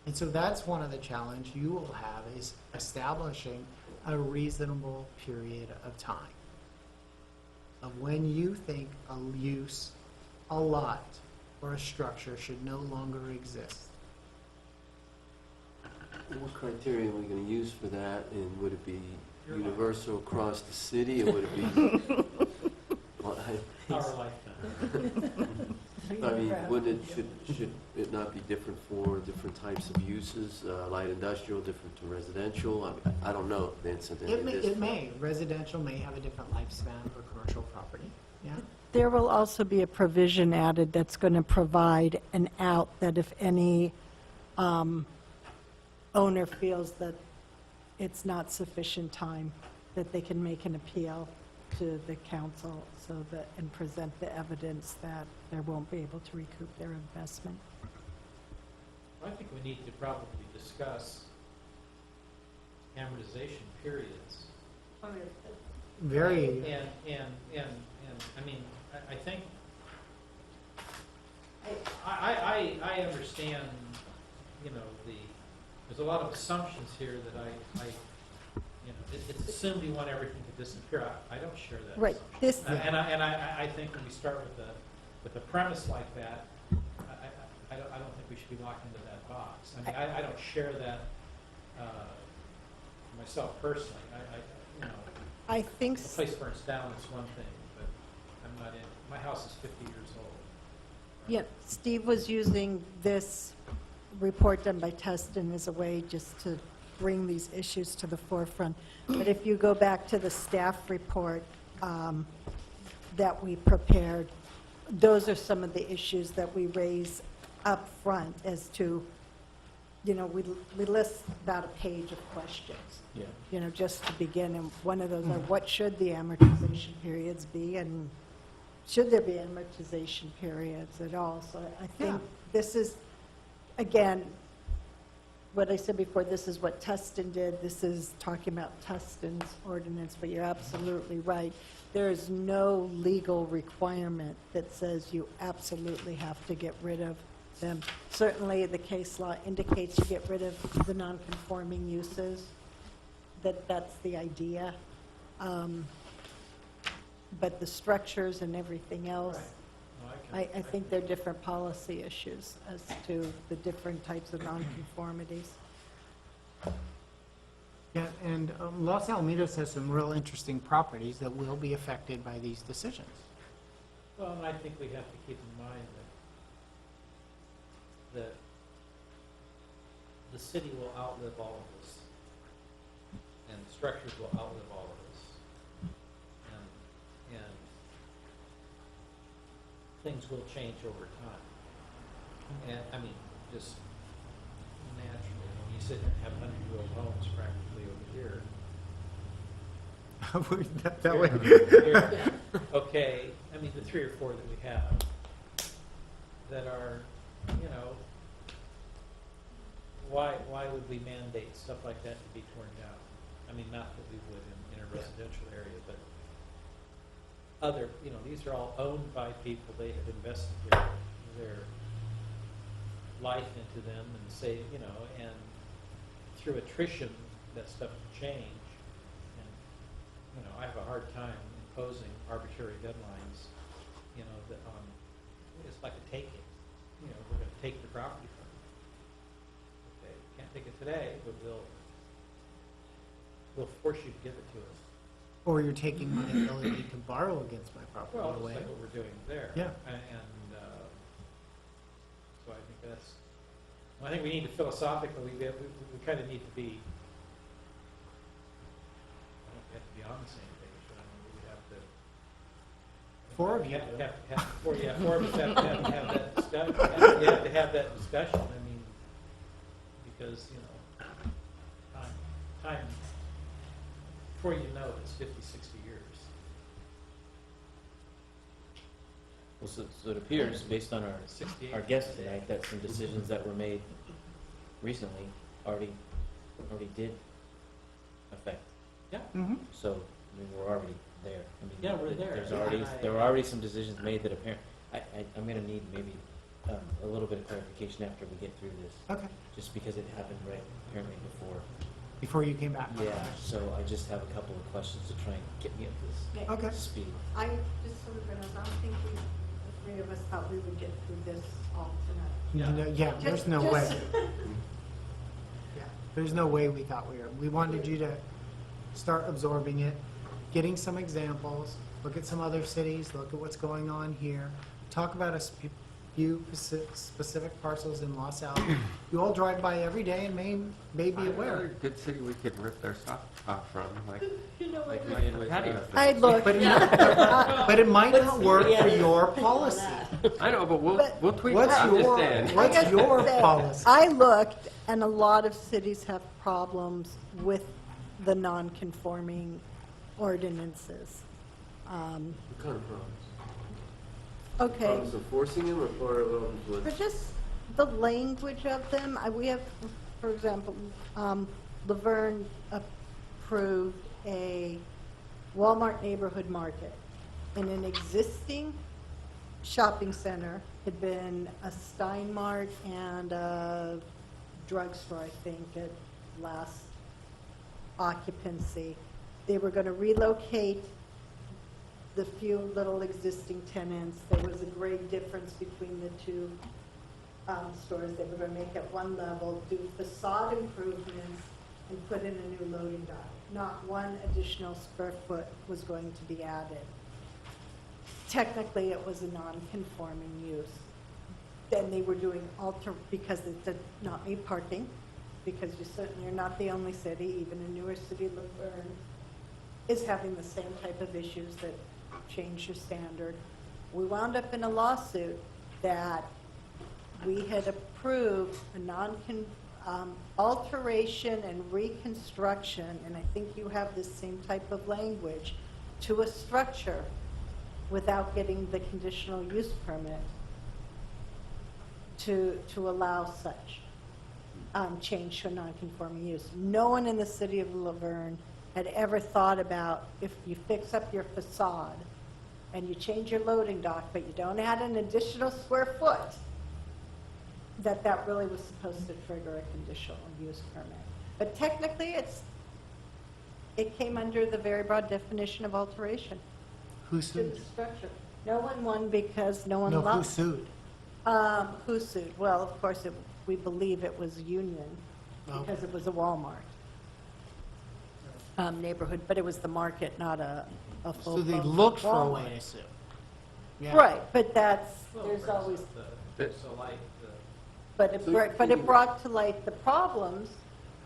And so that's one of the challenges you will have, is establishing a reasonable period of time of when you think a use, a lot, or a structure should no longer exist. What criteria are we going to use for that, and would it be universal across the city, or would it be? Well, Our lifetime. I mean, should it not be different for different types of uses, light industrial, different to residential? I don't know, Vincent. It may. Residential may have a different lifespan for commercial property, yeah? There will also be a provision added that's going to provide an out that if any owner feels that it's not sufficient time, that they can make an appeal to the council and present the evidence that they won't be able to recoup their investment. I think we need to probably discuss amortization periods. Very. And I mean, I think, I understand, you know, there's a lot of assumptions here that you know, it's assumed you want everything to disappear. I don't share that. Right. assumption. I think when we start with a premise like that, I don't think we should be locked into that box. I mean, I don't share that myself personally. You know, I think if a place burns down, it's one thing, but I'm not in. My house is 50 years old. Yeah, Steve was using this report done by Tustin as a way just to bring these issues to the forefront. But if you go back to the staff report that we prepared, those are some of the issues that we raise up front as to, you know, we list about a page of questions, you know, just to begin. And one of those are, what should the amortization periods be? And should there be amortization periods at all? So I think this is, again, what I said before, this is what Tustin did. This is talking about Tustin's ordinance, but you're absolutely right. There is no legal requirement that says you absolutely have to get rid of them. Certainly, the case law indicates you get rid of the non-conforming uses, that's the idea. But the structures and everything else, Right. I think they're different policy issues as to the different types of nonconformities. Yeah, and Los Alamitos has some real interesting properties that will be affected by these decisions. Well, and I think we have to keep in mind that the city will outlive all of this, and the structures will outlive all of this. And things will change over time. And, I mean, just naturally, when you sit there and have 100-year-old homes practically over here. That way. Here, okay, I mean, the 3 or 4 that we have that are, you know, why would we mandate stuff like that to be torn down? I mean, not that we would in a residential area, but other, you know, these are all owned by people. They have invested their life into them and say, you know, and through attrition, that stuff will change. And, you know, I have a hard time imposing arbitrary deadlines, you know, that it's like a taking. You know, we're going to take the property from you. Okay, can't take it today, but we'll force you to give it to us. Or you're taking my ability to borrow against my property Well, away. that's like what we're doing there. Yeah. And so I think that's, I think we need to philosophically, we kind of need to be, I don't have to be on the same page, but I mean, we would have to. 4 of you have, do. have, 4 of us have to have that discussion. You have to have that discussion, I mean, because, you know, time, before you know it, it's 50, 60 years. Well, so it appears, based on our 68. guest tonight, that some decisions that were made recently already did affect. Yeah. Mm-hmm. So, I mean, we're already there. I mean, Yeah, we're there. There were already some decisions made that I'm gonna need maybe a little bit of clarification after we get through this. Okay. Just because it happened right apparently Before you came back. Yeah, so I just have a couple of questions to try and get me up Okay. to speed. I just sort of, I don't think the 3 of us thought we would get through this all tonight. Yeah, there's Just- no just- way. Yeah, there's no way we thought we were. We wanted you to start absorbing it, getting some examples, look at some other cities, look at what's going on here, talk about a few specific parcels in Los Al. You all drive by every day and may be Another aware. good city we could rip their stuff off from, like what my patio. I looked. But it might not work for your policy. I know, but we'll tweak it. What's I'm just your, saying. what's your policy? I looked, and a lot of cities have problems with the non-conforming ordinances. What kind of problems? Okay. Problems enforcing them or problems For with? just the language of them, we have, for example, Laverne approved a Walmart neighborhood market. In an existing shopping center had been a Stein Mart and a drugstore, I think, at last occupancy. They were going to relocate the few little existing tenants. There was a great difference between the 2 stores. They were going to make it one level, do facade improvements, and put in a new loading dock. Not one additional square foot was going to be added. Technically, it was a non-conforming use. Then they were doing because it did not need parking, because you certainly are not the only city, even a newer city, Laverne, is having the same type of issues that change your standard. We wound up in a lawsuit that we had approved a alteration and reconstruction, and I think you have the same type of language, to a structure without getting the conditional use permit to allow such change to a non-conforming use. No one in the city of Laverne had ever thought about, if you fix up your facade and you change your loading dock, but you don't add an additional square foot, that really was supposed to trigger a conditional use permit. But technically, it came under the very broad definition of alteration Who to sued? the structure. No one won because no one No, who loved. sued? Who sued? Well, of course, we believe it was Union, because it was a Walmart neighborhood, but it was the market, not a full. So they blown looked for a Walmart. way to sue. Yeah. Right, but Well, there's for always, instance, so like but it brought to light the problems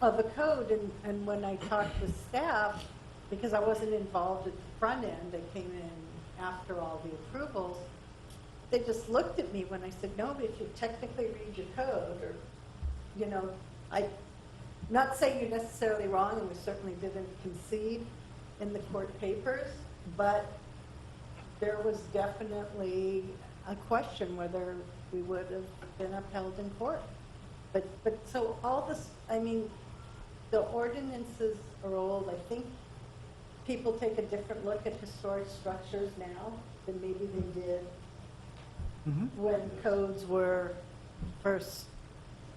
of the code, and when I talked with staff, because I wasn't involved at the front end, I came in after all the approvals, they just looked at me when I said, no, but if you technically read your code, or, you know, not saying you're necessarily wrong, and we certainly didn't concede in the court papers, but there was definitely a question whether we would have been upheld in court. But so all this, I mean, the ordinances are old. I think people take a different look at historic structures now than maybe they did when codes were first,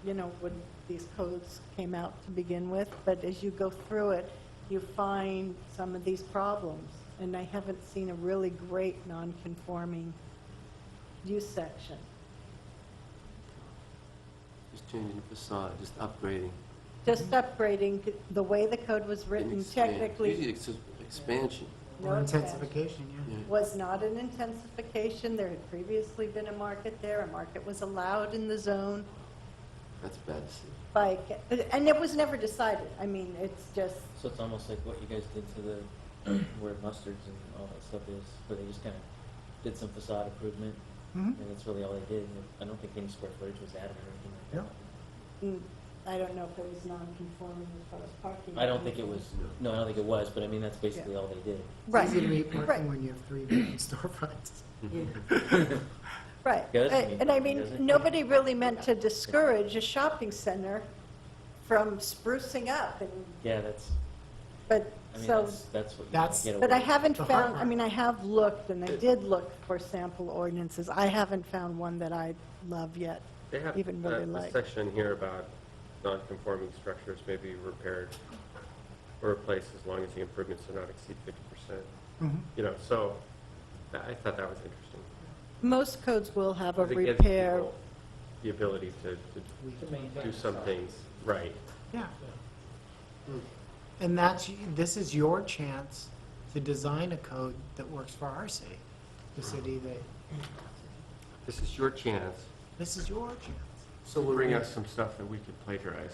you know, when these codes came out to begin with. But as you go through it, you find some of these problems. And I haven't seen a really great non-conforming use section. Just changing the facade, just upgrading. Just upgrading the way the code was and written, expand. technically. Usually it's just expansion. no Or expansion. intensification, yeah. Yeah. Was not an intensification. There had previously been a market there. A market was allowed in the zone That's bad to see. by, and it was never decided. I mean, it's just, So it's almost like what you guys did to the, where mustards and all that stuff is, where they just kind of did some facade improvement, Mhm. and that's really all they did. And I don't think any square footage was added or anything like that. I don't know if it was non-conforming as far as parking. I don't think it was, no, I don't think it was, but I mean, that's basically all they did. Right, It's easy to meet right. parking when you have 3 vacant storefronts. Right. Yeah, that's neat. And I mean, Doesn't it? nobody really meant to discourage a shopping center from sprucing up, and, Yeah, that's, but, I mean, so, that's what you That's- get away but I with. haven't The hard found, I part. mean, I have looked, and I did look for sample ordinances. I haven't found one that I love yet. They have Even really a like. section here about non-conforming structures may be repaired or replaced as long as the improvements do not exceed 50%. Mhm. You know, so I thought that was interesting. Most codes will have a 'Cause it gives repair. people the ability to do some things right. Yeah. And this is your chance to design a code that works for our city, the city that, This is your chance this is your chance. So to when bring we, us some stuff that we could plagiarize.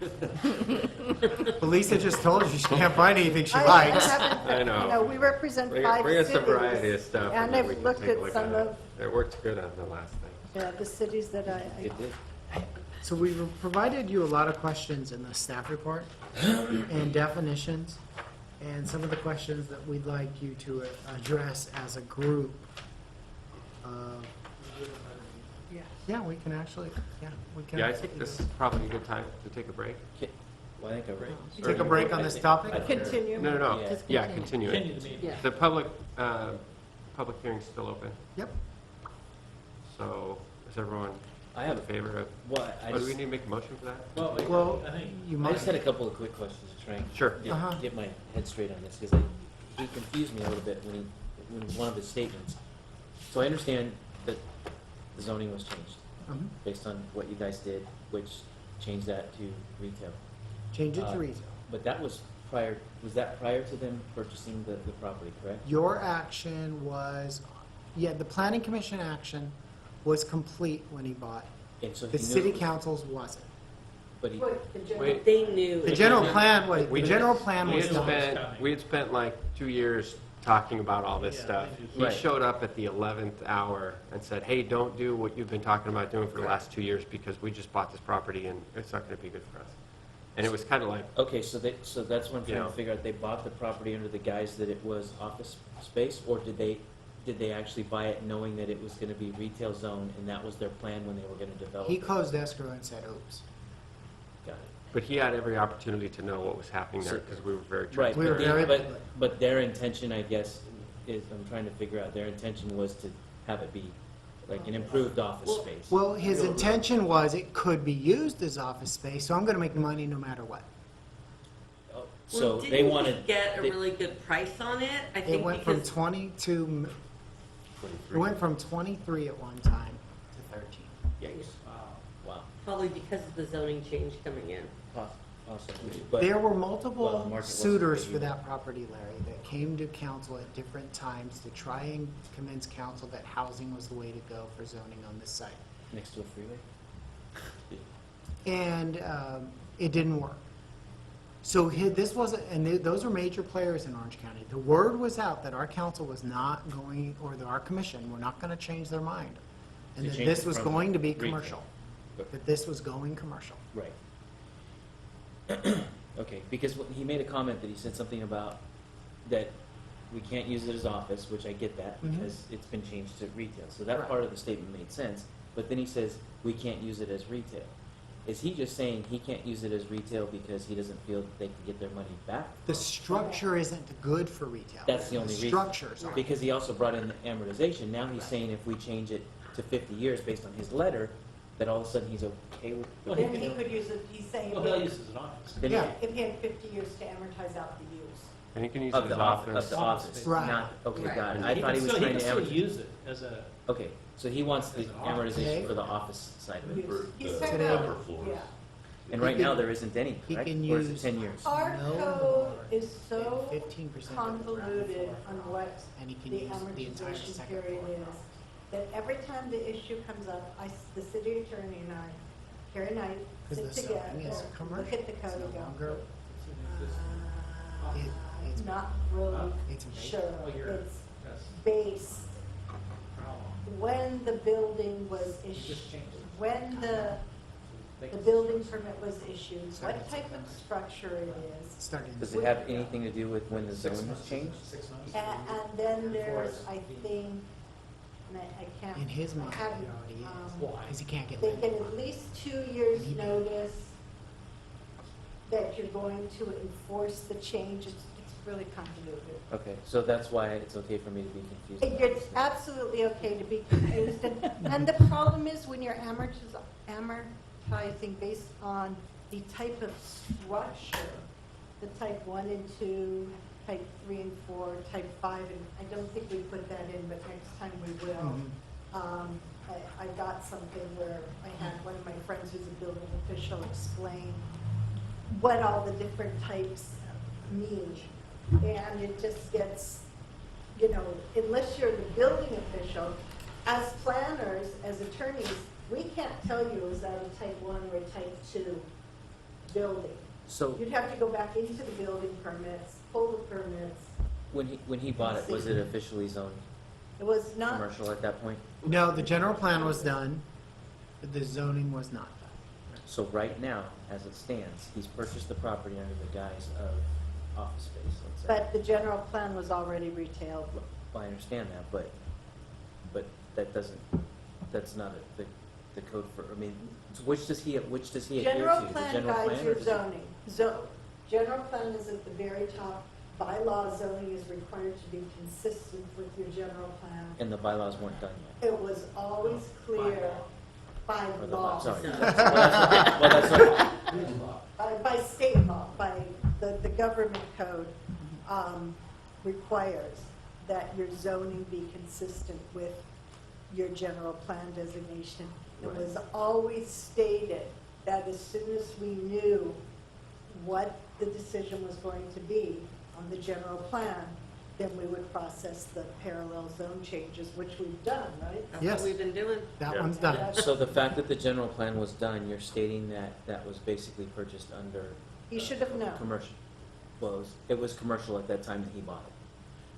But Lisa just told you she can't find anything she I likes. haven't- I know. You know, we represent Bring 5 us cities. a variety of stuff. And then I've we can looked take a at look some it. of, It worked good on the last thing. yeah, the cities that I It did. So we've provided you a lot of questions in the staff report and definitions, and some of the questions that we'd like you to address as a group. Yeah, we can actually, we can. Yeah, I think this is probably a good time to take a break. Well, I think I read. Take a break on this topic? continue. No. Yeah. Yeah, continue Continue it. the meeting. Yeah. The public hearing's still open, Yep. so is everyone I in have, favor of, well, I oh, do we just, need to make a motion for that? Well, Well, I think, you I might. just had a couple of quick questions to try and Sure. Uh-huh. get my head straight on this, because he confused me a little bit when one of his statements. So I understand that the zoning was changed Mhm. based on what you guys did, which changed that to retail. Change it to retail. But that was was that prior to them purchasing the property, correct? Your action was, the planning commission action was complete when he bought. And so The he knew city it was- council's wasn't. But he, Wait. They knew. The general plan, We the general plan We was had done. spent like 2 years talking about all this Yeah, stuff. they do. He Right. showed up at the 11th hour and said, hey, don't do what you've been talking about doing for the last 2 years because we just bought this property and it's not going to be good for us. And it was kind of like, okay, so that's what I'm trying Yeah. to figure out. They bought the property under the guise that it was office space, or did they actually buy it knowing that it was gonna be retail zone, and that was their plan when they were gonna develop He it? closed escrow and said, oops. Got it. but he had every opportunity to know what was happening there So- because we were very Right, We were transparent. very but, public. but their intention, I guess, is, I'm trying to figure out, their intention was to have it be like an improved office space. Well, his intention was it could be used as office space, so I'm gonna make money no matter what. Oh, So Well, they didn't wanted. we get a they- really good price on it? I It think went from because 22, it went from 23 at one time to 13. Yikes. Wow, probably because of the zoning change coming in. possibly, but. There were well, the multiple market wasn't suitors big for either. that property, Larry, that came to council at different times to try and convince council that housing was the way to go for zoning on this site. Next to a freeway? And it didn't work. So this wasn't, and those are major players in Orange County. The word was out that our council was not going, or our commission were not going to change their mind. And To that change this it was from going to be retail. commercial. That this was going commercial. Right. Okay, because he made a comment that he said something about that we can't use it as office, which I get that, Mhm. because it's been changed to retail. So that Right. part of the statement made sense, but then he says, we can't use it as retail. Is he just saying he can't use it as retail because he doesn't feel that they can get their money back? The structure isn't good for retail. That's the only reason. Structures are. Because he also brought in the amortization. Now he's saying if we change it to 50 years based on his letter, that all of a sudden he's okay with. Well, Then he could use it, he's saying, Well, they'll use it as an office. Then Yeah. if he had 50 years to amortize out the use. And you can use Of it the as office, office. of the office, Right. not, okay, Right. got it. I He thought can he was still- trying to He can amortize. still use it as a, Okay, so he wants the As an office. amortization for the office side of it. Use. He's the talking Today- about, upper floors. yeah. And He right can- now, there isn't any, he correct? can Or is it use- 10 years? Our No code more is so 15% of the ground convoluted floor. on what And he can the use the entire amortization second period floor. is, that every time the issue comes up, the city attorney and I, Carrie and I, Because sit the together, zoning is look commercial. at the code It's and no go, longer, it's- not really it's a sure. Well, you're- It's that's based, the problem. when the building was You issued, just changed it. when the They the can- building permit was issued, Sorry, what it's type of structure it is. starting. Does it have anything to do with when the zone was changed? 6 months. And then there's, I think, and I can't. In his mind, I haven't, it already um, is, because he can't get They land. get at least 2 years' notice that you're going to enforce the change. It's really convoluted. Okay, so that's why it's okay for me to be confused. about It's this. absolutely okay to be confused. And the problem is when you're amortizing based on the type of structure, the type 1 and 2, type 3 and 4, type 5, and I don't think we put that in, but next time we will. Mhm. I got something where I had one of my friends who's a building official explain what all the different types mean. And it just gets, unless you're the building official, as planners, as attorneys, we can't tell you is that a type 1 or a type 2 building. So You'd have to go back into the building permits, pull the permits. when he bought it, was it officially zoned It was not, commercial at that point? No, the general plan was done, but the zoning was not done. So right now, as it stands, he's purchased the property under the guise of office space, let's say. but the general plan was already retailed. Well, I understand that, but that doesn't, that's not the code for, I mean, so which does he adhere to? General The plan general guides plan your or does- zoning. General plan is at the very top. Bylaw zoning is required to be consistent with your general plan. And the bylaws weren't done yet? It was always clear by Or the law. sorry. Well, that's what- By state law, by the government code, requires that your zoning be consistent with your general plan designation. It Right. was always stated that as soon as we knew what the decision was going to be on the general plan, then we would process the parallel zone changes, which we've done, right? That's Yes. what we've been doing. That Yeah. one's done. So the fact that the general plan was done, you're stating that that was basically purchased under You should have known. commercial. Well, it was commercial at that time that he bought it.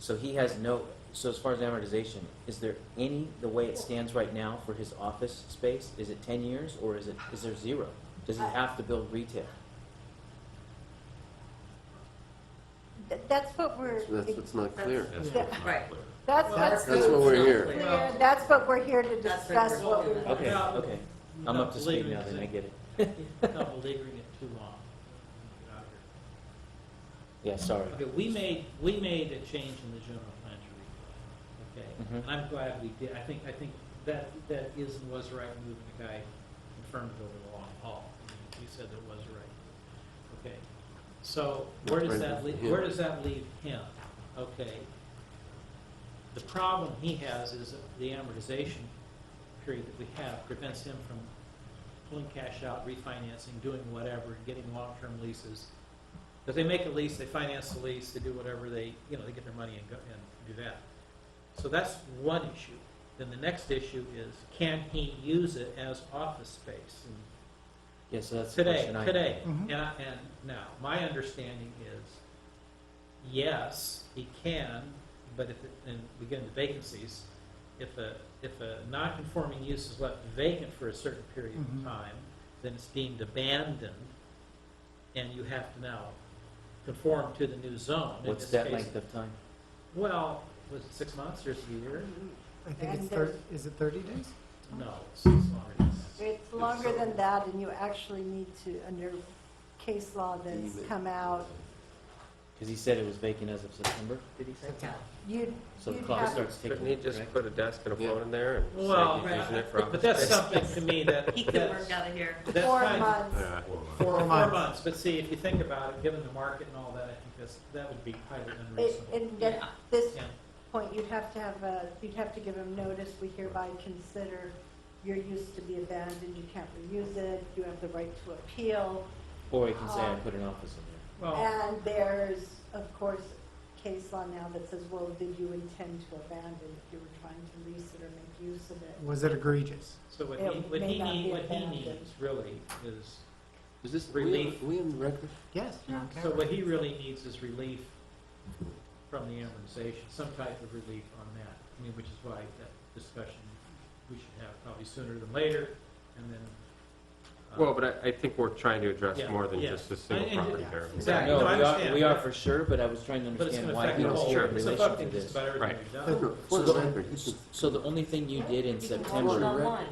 So he has no, so as far as amortization, is there any, the way it stands right now for his office space, is it 10 years or is there 0? Does he have to build retail? That's what we're. So that's what's not clear. Yeah. Right. That's That's what we're here. clear. That's what we're here to That's discuss, what what we're we. doing. Okay, okay. I'm up to speed now, then I get it. Not beleaguering it too long. Get out of here. Yeah, sorry. Okay, we made a change in the general plan to retail, okay? Mhm. And I'm glad we did. I think that is and was the right move, and the guy confirmed it over the long haul. He said that it was right. Okay, so where does that leave, him? Okay. The problem he has is that the amortization period that we have prevents him from pulling cash out, refinancing, doing whatever, getting long-term leases. Because they make a lease, they finance the lease, they do whatever they get their money and go and do that. So that's one issue. Then the next issue is, can he use it as office space? Yeah, so that's the Today, question I. today. Mhm. And now, my understanding is, yes, he can, but if, and we get into vacancies, if a non-conforming use is left vacant for a certain period Mhm. of time, then it's deemed abandoned, and you have to now conform to the new zone. In What's this that case- length of time? Well, was it 6 months or is it a year? I think it's And there's- is it 30 days? No, it's longer than that. It's longer than that, and you actually need to, under case law that's come out, Because he said it was vacant as of September, did he say? you'd, So the you'd clock have, starts ticking, Couldn't he just correct? put a desk and a phone in there and say Well, he's using it for office but that's space? something to me that, He can that's, work out of here. that's 4 kind of, months. Yeah. 4 months. months, but see, if you think about it, given the market and all that, I think that would be highly unreasonable. And at this Yeah. point, you'd have to give them notice, we hereby consider your use to be abandoned, you can't reuse it, you have the right to appeal. Or he can say, I put an office in there. Well, And there's, of course, case law now that says, well, did you intend to abandon if you were trying to lease it or make use of it? Was it egregious? so what It he may not be what he abandoned. needs really is, Is this, Relief. we on the record? Yes. so what he really needs is relief from the amortization, some type of relief on that. I mean, which is why that discussion we should have probably sooner than later, and then. Well, but I think we're trying to address Yeah, more than yeah. just a single And- property yeah. there. Exactly. No, No, I we are, understand. we are for sure, but I was trying to But it's understand gonna why affect he the was whole, here in it's relation affecting to just this. about everything Right. we've No, done. no, for the record, you can- So the only thing you did in September One-on-one.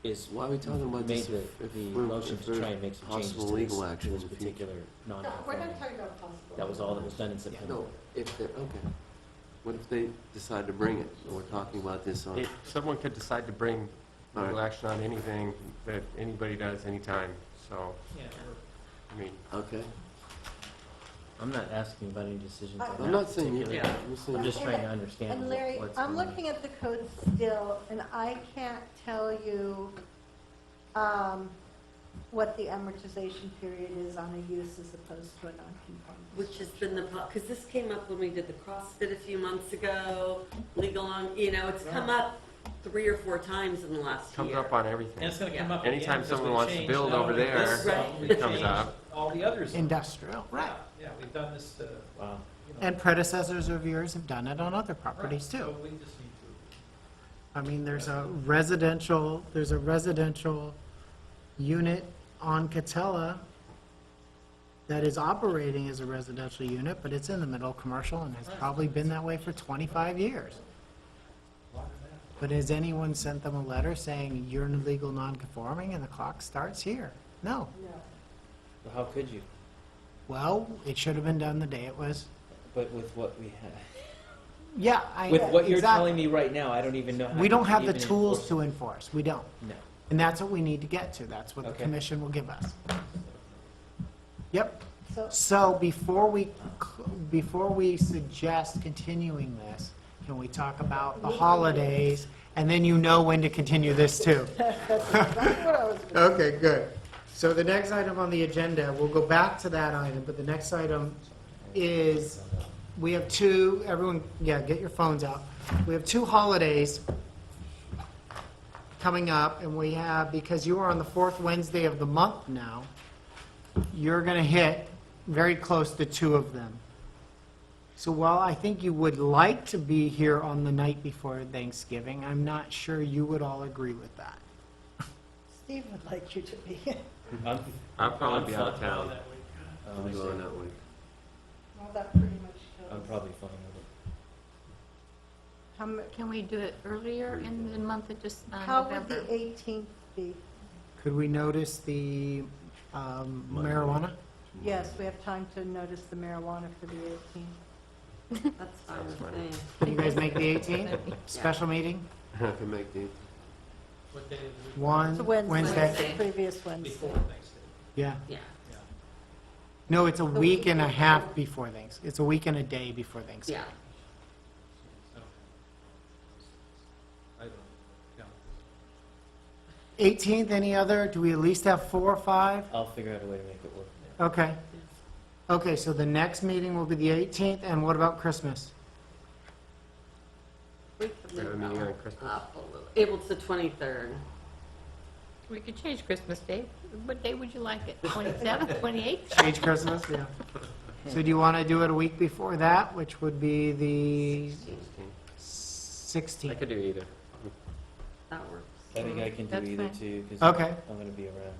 is why are we talking about made this? the, if the we're- motion if to there's try and make some changes possible to this, legal action to this in the future? particular No, we're non-conforming. not talking about possible. That was all that was done in September. No, if they're, okay. What if they decide to bring it? And we're talking about this on, Someone could decide to bring All legal right. action on anything that anybody does anytime, so, Yeah, I mean, okay. I'm not asking about any decisions on I'm that I'm not saying you, particular- I'm saying. I'm just trying to understand And Larry, what's I'm going on. looking at the code still, and I can't tell you what the amortization period is on a use as opposed to a non-conforming. Which has been the, because this came up when we did the CrossFit a few months ago, legal on, you know, it's come up 3 or 4 times in the last year. comes up on and everything. it's gonna come Yeah. up again. Anytime because someone we've wants to changed build not over only there, this zone, Right. we've it comes changed up. all the others. Industrial, right. Yeah, we've done this to, Wow. you know. And predecessors of yours have done it on other properties Right, too. So we just need to. I mean, there's a residential unit on Catella that is operating as a residential unit, but it's in the middle commercial and has probably been that way for 25 years. But has anyone sent them a letter saying you're an illegal non-conforming and the clock starts here? No. Well, how could you? Well, it should have been done the day it was. But with what we have, Yeah, I. with what you're exactly. telling me right now, I don't even know how. We don't you have the even tools enforce to enforce. We don't. it. No. And that's what we need to get to. That's what the Okay. commission will give us. Yep. So, So before we suggest continuing this, can we talk about the holidays? And then you know when to continue this too. that's exactly what I was gonna Okay, good. So the next item on the agenda, we'll go back to that item, but the next item is, we have two, everyone, yeah, get your phones out. We have 2 holidays coming up, and we have, because you are on the 4th Wednesday of the month now, you're going to hit very close to 2 of them. So while I think you would like to be here on the night before Thanksgiving, I'm not sure you would all agree with that. Steve would like you to be. I'll probably be out of town. Oh, I I'm see. going that way. Well, that pretty much goes. I'm probably fine with it. How mu- Can we do it earlier in the month of just How would November? the 18th be? Could we notice the marijuana? Yes, we have time to notice the marijuana for the 18th. That's fine with me. Can you guys make the 18th? Special meeting? I can make the, What day of the week? One, It's a Wednesday, Wednesday? previous Wednesday. Before Thanksgiving. Yeah. Yeah. Yeah. No, it's a The week week and a before. half before Thanksgiving. It's a week and a day before Thanksgiving. Yeah. Okay. I don't count. 18th, any other? Do we at least have 4 or 5? I'll figure out a way to make it work. Okay. Okay, so the next meeting will be the 18th, and what about Christmas? We could We have a leave meeting that on Christmas. up a little. April's the 23rd. We could change Christmas Day. What day would you like it? 27th, 28th? Change Christmas, yeah. So do you want to do it a week before that, which would be the 16th? I could do either. That works. I think I can That's do either fine. too, because Okay. I'm gonna be around.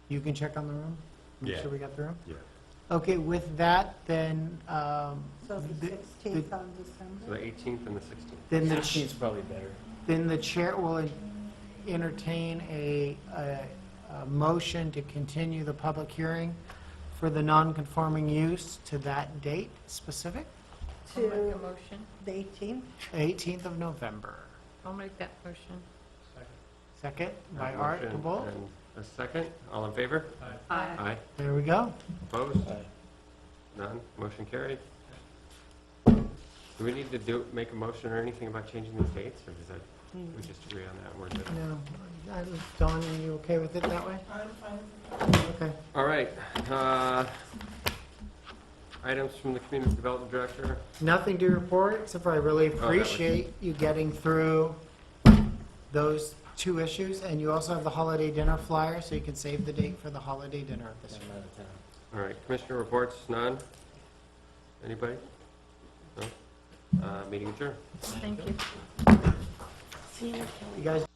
You can check on the room? Make Yeah. sure we got the room? Yeah. Okay, with that, then, So the the- 16th on So December? the 18th and the 16th. then the, 16th's probably better. then the chair will entertain a motion to continue the public hearing for the non-conforming use to that date specific, I'll make a To motion. the 18th? 18th of November. I'll make that motion. Second by Have a Art motion DeBolt. and a second. All in favor? Aye. Aye. There we go. Opposed? Aye. None? Motion carried. Do we need to make a motion or anything about changing these dates, or does that, we just agree on that and we're good? No, Dawn, are you okay with it that way? I'm fine. Okay. All right. Items from the Community Development Director. Nothing to report, except for I really was- appreciate you getting through those two issues, and you also have the holiday dinner flyer, so you can save the date for the holiday dinner this I'm year. out of town. All right, Commissioner reports, none? Anybody? No? Meeting adjourned. Thank you. See you. You guys